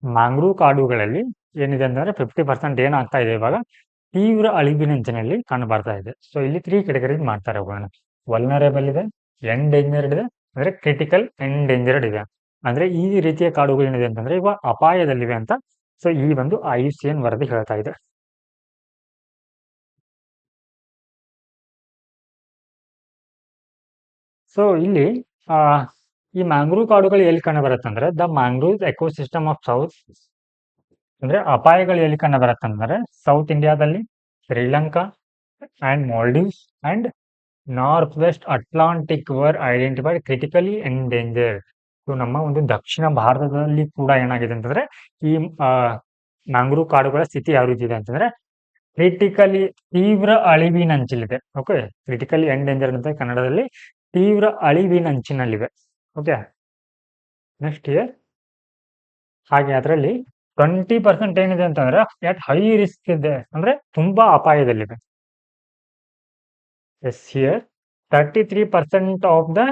ಮ್ಯಾಂಗ್ರೋವ್ ಕಾಡುಗಳಲ್ಲಿ ಏನಿದೆ ಅಂದ್ರೆ 50% ಏನಾಗ್ತಾ ಇದೆ ಇವಾಗ ತೀವ್ರ ಅಳಿವಿನಂಚಿನಲ್ಲಿ ಕಂಡು ಬರ್ತಾ ಇದೆ. ಸೊ ಇಲ್ಲಿ 3 ಕೆಟಗರೀಸ್ ಮಾಡ್ತಾರೆ ಅವುಗಳನ್ನ. ವಲ್ನರೇಬಲ್ ಇದೆ, ಎಂಡೇಂಜರ್ಡ್ ಇದೆ, ಅಂದ್ರೆ ಕ್ರಿಟಿಕಲ್ ಎಂಡೇಂಜರ್ಡ್ ಇದೆ. ಅಂದ್ರೆ ಈ ರೀತಿಯ ಕಾಡುಗಳು ಏನಿದೆ ಅಂತಂದ್ರೆ ಇವಾಗ ಅಪಾಯದಲ್ಲಿವೆ ಅಂತ ಸೊ ಈ ಒಂದು IUCN ವರದಿ ಹೇಳ್ತಾ ಇದೆ. ಸೊ ಇಲ್ಲಿ ಈ ಮ್ಯಾಂಗ್ರೋವ್ ಕಾಡುಗಳು ಎಲ್ಲಿ ಕಂಡು ಬರುತ್ತಂದ್ರೆ the mangrove ecosystem of south, ಅಂದ್ರೆ ಅಪಾಯಗಳು ಎಲ್ಲಿ ಕಂಡು ಬರುತ್ತಂದ್ರೆ ಸೌತ್ ಇಂಡಿಯಾದಲ್ಲಿ, Sri Lanka and Maldives and north west Atlantic were identified critically endangered. So ನಮ್ಮ ಒಂದು ದಕ್ಷಿಣ ಭಾರತದಲ್ಲಿ ಕೂಡ ಏನಾಗಿದೆ ಅಂತಂದ್ರೆ ಈ ಮ್ಯಾಂಗ್ರೂವ್ ಕಾಡುಗಳ ಸ್ಥಿತಿ ಯಾವ ರೀತಿ ಇದೆ ಅಂತಂದ್ರೆ ಕ್ರಿಟಿಕಲಿ ತೀವ್ರ ಅಳಿವಿನಂಚಿಲಿದೆ. ಓಕೆ, ಕ್ರಿಟಿಕಲಿ ಎಂಡೇಂಜರ್ಡ್ ಅಂತ ಕನ್ನಡದಲ್ಲಿ ತೀವ್ರ ಅಳಿವಿನಂಚಿನಲ್ಲಿವೆ. ಓಕೆ, ನೆಕ್ಸ್ಟ್ ಇಯರ್ ಹಾಗೆ ಅದರಲ್ಲಿ 20% ಏನಿದೆ ಅಂತಂದ್ರೆ ಎಟ್ ಹೈ ರಿಸ್ಕ್ ಇದೆ, ಅಂದ್ರೆ ತುಂಬಾ ಅಪಾಯದಲ್ಲಿದೆ. Yes, here 33% of the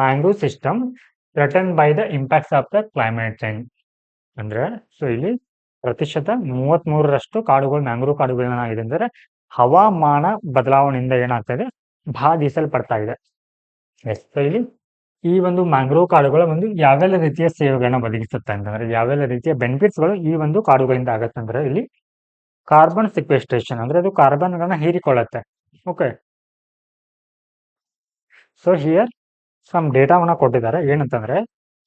mangrove system threatened by the impacts of the climate change. ಅಂದ್ರೆ ಸೊ ಇಲ್ಲಿ ಪ್ರತಿಶತ 33ರಷ್ಟು ಕಾಡುಗಳು, ಮ್ಯಾಂಗ್ರೂವ್ ಕಾಡುಗಳೇನಾಗಿದೆ ಅಂದ್ರೆ ಹವಾಮಾನ ಬದಲಾವಣೆಯಿಂದ ಏನಾಗ್ತಾ ಇದೆ, ಬಾಧಿಸಲ್ಪಡ್ತಾ ಇದೆ. ಎಸ್, ಸೊ ಇಲ್ಲಿ ಈ ಒಂದು ಮ್ಯಾಂಗ್ರೋವ್ ಕಾಡುಗಳ ಒಂದು ಯಾವೆಲ್ಲ ರೀತಿಯ ಸೇವೆಗಳನ್ನ ಒದಗಿಸುತ್ತೆ ಅಂತಂದ್ರೆ, ಯಾವೆಲ್ಲ ರೀತಿಯ ಬೆನಿಫಿಟ್ಸ್ಗಳು ಈ ಒಂದು ಕಾಡುಗಳಿಂದ ಆಗತ್ತಂದ್ರೆ, ಇಲ್ಲಿ ಕಾರ್ಬನ್ ಸಿಕ್ವೆಸ್ಟ್ರೇಷನ್ ಅಂದ್ರೆ ಅದು ಕಾರ್ಬನ್ ಗಳನ್ನ ಹೀರಿಕೊಳ್ಳುತ್ತೆ. ಓಕೆ, ಸೊ ಹಿಯರ್ ಸಮ್ ಡೇಟಾವನ್ನ ಕೊಟ್ಟಿದ್ದಾರೆ ಏನಂತಂದ್ರೆ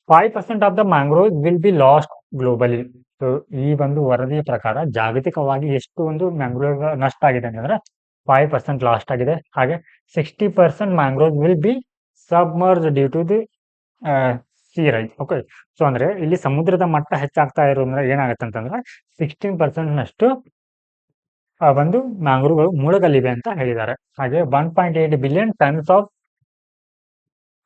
5% of the mangrove will B last globally. So ಈ ಒಂದು ವರದಿಯ ಪ್ರಕಾರ ಜಾಗತಿಕವಾಗಿ ಎಷ್ಟು ಒಂದು ಮ್ಯಾಂಗ್ರೋವ್ ನಷ್ಟ ಆಗಿದೆ ಅಂತಂದ್ರೆ 5% ಲಾಸ್ಟ್ ಆಗಿದೆ. ಹಾಗೆ 60% mangrove will be submerge due to the sea rise. Okay, so ಅಂದ್ರೆ ಇಲ್ಲಿ ಸಮುದ್ರದ ಮಟ್ಟ ಹೆಚ್ಚಾಗ್ತಾ ಇರೋದ್ರಿಂದ ಏನಾಗುತ್ತೆ ಅಂತಂದ್ರೆ 16% ನಷ್ಟು ಒಂದು ಮ್ಯಾಂಗ್ರೋವ್ಗಳು ಮುಳುಗಲಿವೆ ಅಂತ ಹೇಳಿದ್ದಾರೆ. ಹಾಗೆ 1.8 billion tons of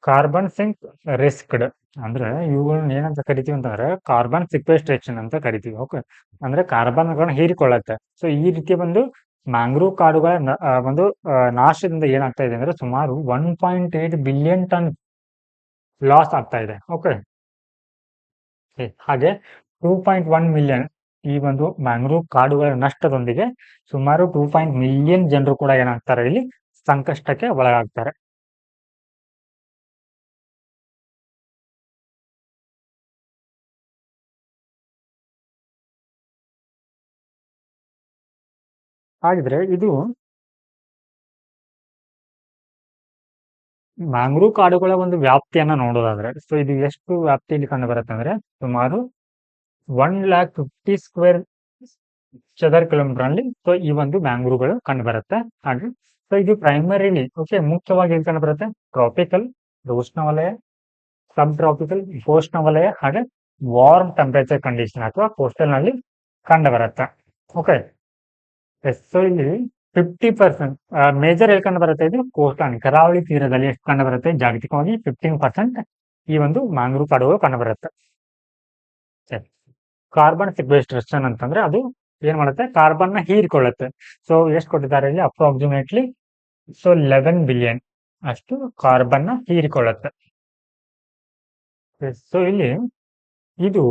carbon sink ರಿಸ್ಕ್ಡ್, ಅಂದ್ರೆ ಇವುಗಳನ್ನ ಏನಂತ ಕರಿತೀವಿ ಅಂತಂದ್ರೆ ಕಾರ್ಬನ್ ಸಿಕ್ವೆಸ್ಟ್ರೇಷನ್ ಅಂತ ಕರಿತೀವಿ. ಓಕೆ, ಅಂದ್ರೆ ಕಾರ್ಬನ್ಗಳನ್ನ ಹೀರಿಕೊಳ್ಳುತ್ತೆ. ಸೊ ಈ ರೀತಿಯ ಒಂದು ಮ್ಯಾಂಗ್ರೋವ್ ಕಾಡುಗಳ ಒಂದು ನಾಶದಿಂದ ಏನಾಗ್ತಾ ಇದೆ ಅಂದ್ರೆ ಸುಮಾರು 1.8 ಬಿಲಿಯನ್ ಟನ್ ಲಾಸ್ ಆಗ್ತಾ ಇದೆ. ಓಕೆ, ಹಾಗೆ 2.1 ಮಿಲಿಯನ್ ಈ ಒಂದು ಮ್ಯಾಂಗ್ರೋವ್ ಕಾಡುಗಳ ನಷ್ಟದೊಂದಿಗೆ ಸುಮಾರು 2 ಮಿಲಿಯನ್ ಜನರು ಕೂಡ ಏನಾಗ್ತಾರೆ, ಇಲ್ಲಿ ಸಂಕಷ್ಟಕ್ಕೆ ಒಳಗಾಗ್ತಾರೆ. ಹಾಗಿದ್ರೆ ಇದು ಮ್ಯಾಂಗ್ರೋವ್ ಕಾಡುಗಳ ಒಂದು ವ್ಯಾಪ್ತಿಯನ್ನ ನೋಡೋದಾದ್ರೆ, ಸೊ ಇದು ಎಷ್ಟು ವ್ಯಾಪ್ತಿಯಲ್ಲಿ ಕಂಡು ಬರುತ್ತೆ ಅಂದ್ರೆ ಸುಮಾರು 150 ಸ್ಕ್ವೇರ್ ಚದರ ಕಿಲೋಮೀಟರ್ ಅಲ್ಲಿ ಸೊ ಈ ಒಂದು ಮ್ಯಾಂಗ್ರೋವ್ಗಳು ಕಂಡು ಬರುತ್ತೆ. ಹಾಗೆ ಸೊ ಇದು ಪ್ರೈಮರಿಲಿ ಓಕೆ ಮುಖ್ಯವಾಗಿ ಎಲ್ಲಿ ಕಂಡು ಬರುತ್ತೆ, ಟ್ರಾಪಿಕಲ್ ಉಷ್ಣವಲಯ, ಸಬ್ ಟ್ರಾಪಿಕಲ್ ಉಷ್ಣವಲಯ, ಹಾಗೆ ವಾರ್ಮ್ ಟೆಂಪರೇಚರ್ ಕಂಡೀಷನ್ ಅಥವಾ ಕೋಸ್ಟಲ್ ನಲ್ಲಿ ಕಂಡು ಬರುತ್ತೆ. ಓಕೆ, ಸೊ ಇಲ್ಲಿ 50% ಮೇಜರ್ ಎಲ್ಲಿ ಕಂಡು ಬರುತ್ತೆ, ಇದು ಕೋಸ್ಟಲ್ ಕರಾವಳಿ ತೀರದಲ್ಲಿ ಎಷ್ಟು ಕಂಡು ಬರುತ್ತೆ, ಜಾಗತಿಕವಾಗಿ 15% ಈ ಒಂದು ಮ್ಯಾಂಗ್ರೋವ್ ಕಾಡುಗಳು ಕಂಡು ಬರುತ್ತೆ. ಕಾರ್ಬನ್ ಸಿಕ್ವೆಸ್ಟ್ರೇಷನ್ ಅಂತಂದ್ರೆ ಅದು ಏನ್ ಮಾಡುತ್ತೆ, ಕಾರ್ಬನ್ ನ ಹೀರಿಕೊಳ್ಳುತ್ತೆ. ಸೊ ಎಷ್ಟು ಕೊಟ್ಟಿದ್ದಾರೆ ಇಲ್ಲಿ, ಅಪ್ರಾಕ್ಸಿಮೇಟ್ಲಿ ಸೊ 11 ಬಿಲಿಯನ್ ಅಷ್ಟು ಕಾರ್ಬನ್ ನ ಹೀರಿಕೊಳ್ಳುತ್ತೆ. ಸೊ ಇಲ್ಲಿ ಇದು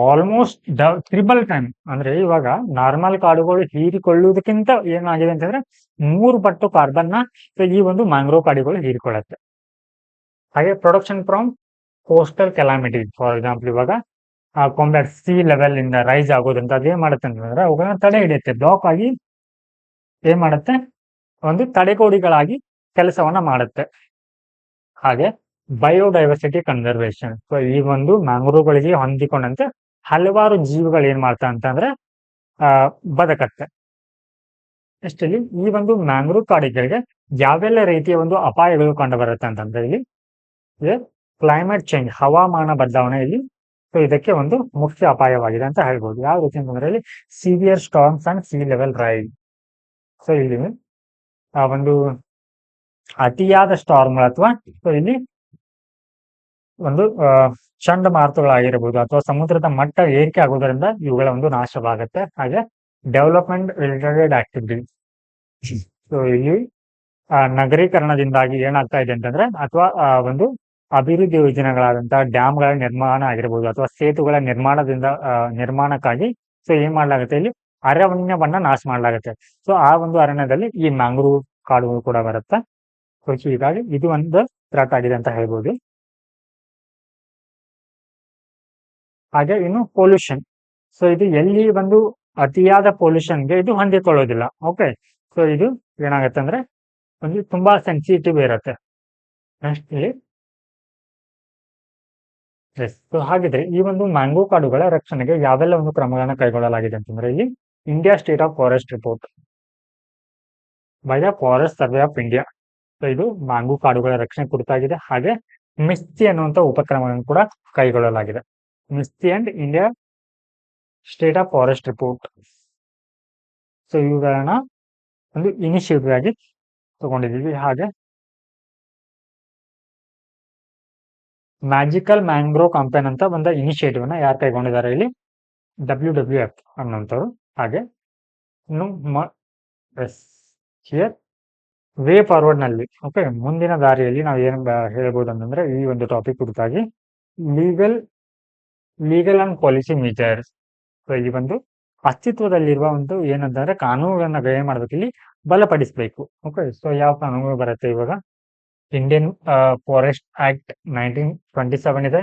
ಆಲ್ಮೋಸ್ಟ್ ಟ್ರಿಬಲ್ ಟೈಮ್, ಅಂದ್ರೆ ಇವಾಗ ನಾರ್ಮಲ್ ಕಾಡುಗಳು ಹೀರಿಕೊಳ್ಳುವುದಕ್ಕಿಂತ ಏನಾಗಿದೆ ಅಂತಂದ್ರೆ 3 ಪಟ್ಟು ಕಾರ್ಬನ್ ನ ಈ ಒಂದು ಮ್ಯಾಂಗ್ರೋವ್ ಕಾಡುಗಳು ಹೀರಿಕೊಳ್ಳುತ್ತೆ. ಹಾಗೆ production from coastal calamity, for example ಇವಾಗ ಕಾಂಬ್ಯಾಟ್ ಸಿ ಲೆವೆಲ್ ಇಂದ ರೈಸ್ ಆಗೋದ್ರಿಂದ ಅದೇನ್ ಮಾಡುತ್ತೆ ಅಂತಂದ್ರೆ ಅವುಗಳನ್ನ ತಡೆ ಹಿಡಿಯುತ್ತೆ, ಬ್ಲಾಕ್ ಆಗಿ ಏನ್ ಮಾಡುತ್ತೆ, ಒಂದು ತಡೆಗೋಡಿಗಳಾಗಿ ಕೆಲಸವನ್ನ ಮಾಡುತ್ತೆ. ಹಾಗೆ ಬಯೋಡೈವರ್ಸಿಟಿ ಕನ್ಸರ್ವೇಷನ್, ಸೊ ಈ ಒಂದು ಮ್ಯಾಂಗ್ರೋವ್ಗಳಿಗೆ ಹೊಂದಿಕೊಂಡಂತೆ ಹಲವಾರು ಜೀವಿಗಳು ಏನ್ ಮಾಡ್ತಾ ಅಂತಂದ್ರೆ ಬದುಕತ್ತೆ. ಅಷ್ಟಲ್ಲಿ ಈ ಒಂದು ಮ್ಯಾಂಗ್ರೋವ್ ಕಾಡುಗಳಿಗೆ ಯಾವೆಲ್ಲ ರೀತಿಯ ಒಂದು ಅಪಾಯಗಳು ಕಂಡು ಬರುತ್ತೆ ಅಂತಂದ್ರೆ ಇಲ್ಲಿ ಕ್ಲೈಮೇಟ್ ಚೇಂಜ್, ಹವಾಮಾನ ಬದಲಾವಣೆ ಇಲ್ಲಿ ಸೊ ಇದಕ್ಕೆ ಒಂದು ಮುಖ್ಯ ಅಪಾಯವಾಗಿದೆ ಅಂತ ಹೇಳ್ಬೋದು. ಯಾವ ರೀತಿ ಅಂತಂದ್ರೆ ಇಲ್ಲಿ severe storms and sea level rise. So ಇಲ್ಲಿ ಒಂದು ಅತಿಯಾದ ಸ್ಟಾರ್ಮ್ ಅಥವಾ ಸೊ ಇಲ್ಲಿ ಒಂದು ಚಂಡಮಾರುತಗಳಾಗಿರಬಹುದು ಅಥವಾ ಸಮುದ್ರದ ಮಟ್ಟ ಏರಿಕೆ ಆಗೋದ್ರಿಂದ ಇವುಗಳ ಒಂದು ನಾಶವಾಗುತ್ತೆ. ಹಾಗೆ ಡೆವಲಪ್ಮೆಂಟ್ ರಿಲೇಟೆಡ್ ಆಕ್ಟಿವಿಟಿ, ಸೊ ಇಲ್ಲಿ ನಗರೀಕರಣದಿಂದಾಗಿ ಏನಾಗ್ತಾ ಇದೆ ಅಂತಂದ್ರೆ ಅಥವಾ ಒಂದು ಅಭಿವೃದ್ಧಿ ಯೋಜನೆಗಳಾದಂತಹ ಡ್ಯಾಮ್ಗಳ ನಿರ್ಮಾಣ ಆಗಿರಬಹುದು ಅಥವಾ ಸೇತುಗಳ ನಿರ್ಮಾಣಕ್ಕಾಗಿ ಸೊ ಏನ್ ಮಾಡ್ಲಾಗುತ್ತೆ, ಇಲ್ಲಿ ಅರಣ್ಯವನ್ನ ನಾಶ ಮಾಡ್ಲಾಗುತ್ತೆ. ಸೊ ಆ ಒಂದು ಅರಣ್ಯದಲ್ಲಿ ಈ ಮ್ಯಾಂಗ್ರೋವ್ ಕಾಡುಗಳು ಕೂಡ ಬರುತ್ತೆ. ಸೊ ಹೀಗಾಗಿ ಇದು ಒಂದು ಥ್ರೆಟ್ ಆಗಿದೆ ಅಂತ ಹೇಳ್ಬೋದು. ಹಾಗೆ ಇನ್ನು ಪೊಲ್ಯೂಷನ್, ಸೊ ಇದು ಎಲ್ಲಿ ಒಂದು ಅತಿಯಾದ ಪೊಲ್ಯೂಷನ್ಗೆ ಇದು ಹೊಂದಿಕೊಳ್ಳೋದಿಲ್ಲ. ಓಕೆ, ಸೊ ಇದು ಏನಾಗುತ್ತೆ ಅಂದ್ರೆ ಒಂದು ತುಂಬಾ ಸೆನ್ಸಿಟಿವ್ ಇರುತ್ತೆ. ನೆಕ್ಸ್ಟ್ ಇಲ್ಲಿ ಸೊ ಹಾಗಿದ್ರೆ ಈ ಒಂದು ಮ್ಯಾಂಗ್ರೋವ್ ಕಾಡುಗಳ ರಕ್ಷಣೆಗೆ ಯಾವೆಲ್ಲ ಒಂದು ಕ್ರಮಗಳನ್ನ ಕೈಗೊಳ್ಳಲಾಗಿದೆ ಅಂತಂದ್ರೆ ಇಲ್ಲಿ India state of forest report by the forest survey of India so ಇದು ಮಾಂಗು ಕಾಡುಗಳ ರಕ್ಷಣೆ ಕುರಿತಾಗಿದೆ. ಹಾಗೆ ಮಿಸ್ತಿ ಅನ್ನುವಂಥ ಉಪಕ್ರಮಗಳನ್ನು ಕೂಡ ಕೈಗೊಳ್ಳಲಾಗಿದೆ. Mistry and India state of forest report. So ಇವುಗಳನ್ನ ಒಂದು ಇನಿಷಿಯೇಟಿವ್ ಆಗಿ ತಗೊಂಡಿದ್ದೀವಿ. ಹಾಗೆ ಮ್ಯಾಜಿಕಲ್ ಮ್ಯಾಂಗ್ರೋವ್ ಕ್ಯಾಂಪೇನ್ ಅಂತ ಒಂದು ಇನಿಷಿಯೇಟಿವ್ ಅನ್ನ ಯಾರು ಕೈಗೊಂಡಿದ್ದಾರೆ ಇಲ್ಲಿ? WWF ಅನ್ನುವಂಥವ್ರು. ಹಾಗೆ ಇನ್ನು ವೇ ಫಾರ್ವರ್ಡ್ ನಲ್ಲಿ, ಓಕೆ, ಮುಂದಿನ ದಾರಿಯಲ್ಲಿ ನಾವು ಏನು ಹೇಳ್ಬೋದು ಅಂತಂದ್ರೆ ಈ ಒಂದು ಟಾಪಿಕ್ ಕುರಿತಾಗಿ ಲೀಗಲ್ ಅಂಡ್ ಪಾಲಿಸಿ ಮೆಜರ್ಸ್. ಈ ಒಂದು ಅಸ್ತಿತ್ವದಲ್ಲಿರುವ ಒಂದು ಏನಂತಂದ್ರೆ ಕಾನೂನುಗಳನ್ನ ಏನ್ ಮಾಡ್ಬೇಕು ಇಲ್ಲಿ ಬಲಪಡಿಸಬೇಕು. ಓಕೆ, ಸೊ ಯಾವ ಕಾನೂನು ಬರುತ್ತೆ ಇವಾಗ? ಇಂಡಿಯನ್ ಫಾರೆಸ್ಟ್ ಆಕ್ಟ್ 1927 ಇದೆ.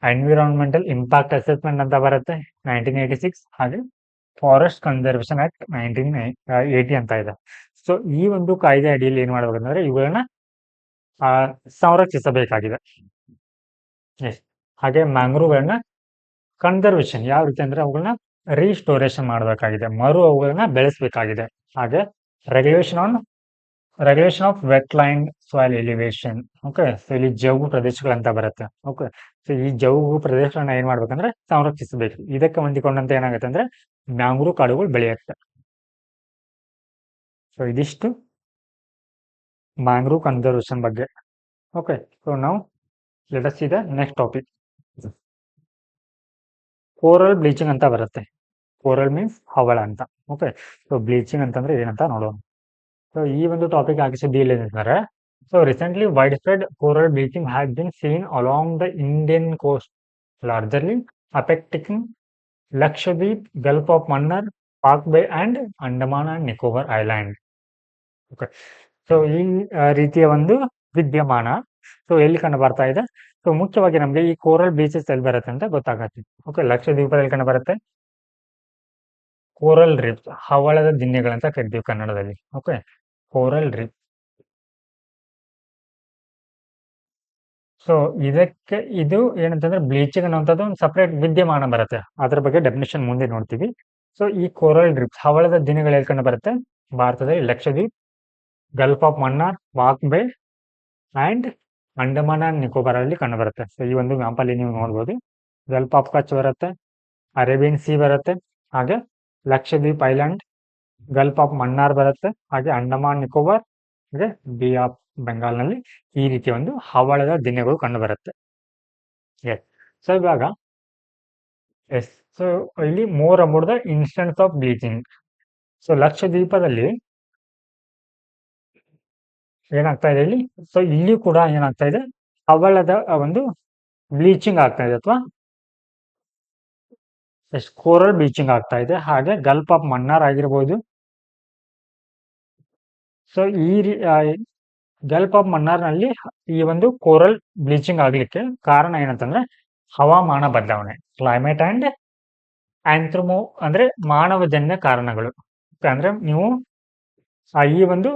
ಎನ್ವಿರಾನ್ಮೆಂಟಲ್ ಇಂಪ್ಯಾಕ್ಟ್ ಅಸೆಸ್ಮೆಂಟ್ ಅಂತ ಬರುತ್ತೆ 1986. ಹಾಗೆ ಫಾರೆಸ್ಟ್ ಕನ್ಸರ್ವೇಷನ್ ಆಕ್ಟ್ 1980 ಅಂತ ಇದೆ. ಸೊ ಈ ಒಂದು ಕಾಯ್ದೆ ಅಡಿಯಲ್ಲಿ ಏನ್ ಮಾಡ್ಬೇಕಂದ್ರೆ ಇವುಗಳನ್ನ ಸಂರಕ್ಷಿಸಬೇಕಾಗಿದೆ. ಹಾಗೆ ಮ್ಯಾಂಗ್ರೋವ್ಗಳನ್ನ ಕನ್ಸರ್ವೇಷನ್ ಯಾವ ರೀತಿ ಅಂದ್ರೆ ಅವುಗಳನ್ನ ರೀಸ್ಟೋರೇಷನ್ ಮಾಡಬೇಕಾಗಿದೆ, ಅವುಗಳನ್ನ ಬೆಳೆಸಬೇಕಾಗಿದೆ. ಹಾಗೆ regulation of wetland soil elevation. Okay, so ಇಲ್ಲಿ ಜೌಗು ಪ್ರದೇಶಗಳಂತ ಬರುತ್ತೆ. ಓಕೆ, ಸೊ ಈ ಜೌಗು ಪ್ರದೇಶಗಳನ್ನ ಏನ್ ಮಾಡ್ಬೇಕಂದ್ರೆ ಸಂರಕ್ಷಿಸಬೇಕು. ಇದಕ್ಕೆ ಹೊಂದಿಕೊಂಡಂತೆ ಏನಾಗುತ್ತೆ ಅಂದ್ರೆ ಮ್ಯಾಂಗ್ರೋವ್ ಕಾಡುಗಳು ಬೆಳೆಯುತ್ತೆ. ಸೊ ಇದಿಷ್ಟು ಮ್ಯಾಂಗ್ರೋವ್ ಕನ್ಸರ್ವೇಷನ್ ಬಗ್ಗೆ. ಓಕೆ, ಸೊ ನಾವು let us see the next topic. Coral bleaching ಅಂತ ಬರುತ್ತೆ. ಕೋರಲ್ ಮೀನ್ಸ್ ಹವಳ ಅಂತ. ಓಕೆ, ಸೊ ಬ್ಲೀಚಿಂಗ್ ಅಂತಂದ್ರೆ ಏನಂತ ನೋಡೋಣ. ಸೊ ಈ ಒಂದು ಟಾಪಿಕ್ ಆಗಿ ಸುದ್ದಿಯಲ್ಲಿ ಏನಂತಾರೆ, so recently wide spread coral bleaching has been seen along the Indian coast, largely affecting Lakshadweep, gulf of Mannar, Palk bay and Andaman and Nicobar island. Okay, so ಈ ರೀತಿಯ ಒಂದು ವಿದ್ಯಮಾನ ಸೊ ಎಲ್ಲಿ ಕಂಡು ಬರ್ತಾ ಇದೆ? ಸೊ ಮುಖ್ಯವಾಗಿ ನಮಗೆ ಈ ಕೋರಲ್ ಬೀಚಸ್ ಎಲ್ಲಿ ಬರುತ್ತೆ ಅಂತ ಗೊತ್ತಾಗತ್ತೆ. ಓಕೆ, ಲಕ್ಷದ್ವೀಪದಲ್ಲಿ ಕಂಡು ಬರುತ್ತೆ. ಕೋರಲ್ ರಿಫ್ಸ್, ಹವಳದ ದಿನ್ನೆಗಳಂತ ಕರಿತೀವಿ ಕನ್ನಡದಲ್ಲಿ. Okay, coral ರಿಫ್. ಸೊ ಇದಕ್ಕೆ ಇದು ಏನಂತಂದ್ರೆ ಬ್ಲೀಚಿಂಗ್ ಅನ್ನುವಂಥದ್ದು ಒಂದು ಸಪರೇಟ್ ವಿದ್ಯಮಾನ ಬರುತ್ತೆ. ಅದ್ರ ಬಗ್ಗೆ ಡೆಫಿನೇಷನ್ ಮುಂದೆ ನೋಡ್ತೀವಿ. ಸೊ ಈ ಕೋರಲ್ ರಿಫ್ಸ್ ಹವಳದ ದಿನಗಳು ಎಲ್ಲಿ ಕಂಡು ಬರುತ್ತೆ? ಭಾರತದಲ್ಲಿ Lakshadweep, gulf of Mannar, Palk bay and Andaman and Nicobar ಅಲ್ಲಿ ಕಂಡು ಬರುತ್ತೆ. ಸೊ ಈ ಒಂದು ಮ್ಯಾಪ್ ಅಲ್ಲಿ ನೀವು ನೋಡ್ಬೋದು. ಗಲ್ಫ್ ಆಫ್ ಕಚ್ ಬರುತ್ತೆ, ಅರೇಬಿಯನ್ ಸಿ ಬರುತ್ತೆ, ಹಾಗೆ Lakshadweep island, gulf of Mannar ಬರುತ್ತೆ, ಹಾಗೆ ಅಂಡಮಾನ್ ನಿಕೋಬಾರ್, ಹಾಗೆ ಬೇ ಆಫ್ ಬೆಂಗಾಲ್ ನಲ್ಲಿ ಈ ರೀತಿ ಒಂದು ಹವಳದ ದಿನಗಳು ಕಂಡು ಬರುತ್ತೆ. ಎಸ್, ಸೊ ಇವಾಗ ಸೊ ಇಲ್ಲಿ more about the instance of bleaching. So ಲಕ್ಷದ್ವೀಪದಲ್ಲಿ ಏನಾಗ್ತಾ ಇದೆ ಇಲ್ಲಿ? ಸೊ ಇಲ್ಲಿ ಕೂಡ ಏನಾಗ್ತಾ ಇದೆ? ಹವಳದ ಒಂದು ಬ್ಲೀಚಿಂಗ್ ಆಗ್ತಾ ಇದೆ, ಅಥವಾ ಕೋರಲ್ ಬ್ಲೀಚಿಂಗ್ ಆಗ್ತಾ ಇದೆ. ಹಾಗೆ ಗಲ್ಫ್ ಆಫ್ ಮನ್ನಾರ್ ಆಗಿರ್ಬೋದು. ಸೊ ಈ ಗಲ್ಫ್ ಆಫ್ ಮನ್ನಾರ್ ನಲ್ಲಿ ಈ ಒಂದು ಕೋರಲ್ ಬ್ಲೀಚಿಂಗ್ ಆಗ್ಲಿಕ್ಕೆ ಕಾರಣ ಏನಂತಂದ್ರೆ ಹವಾಮಾನ ಬದಲಾವಣೆ, ಕ್ಲೈಮೇಟ್ ಅಂಡ್ ಆಂಥ್ರೋಮೋ ಅಂದ್ರೆ ಮಾನವಜನ್ಯ ಕಾರಣಗಳು. ಅಂದ್ರೆ ನೀವು ಈ ಒಂದು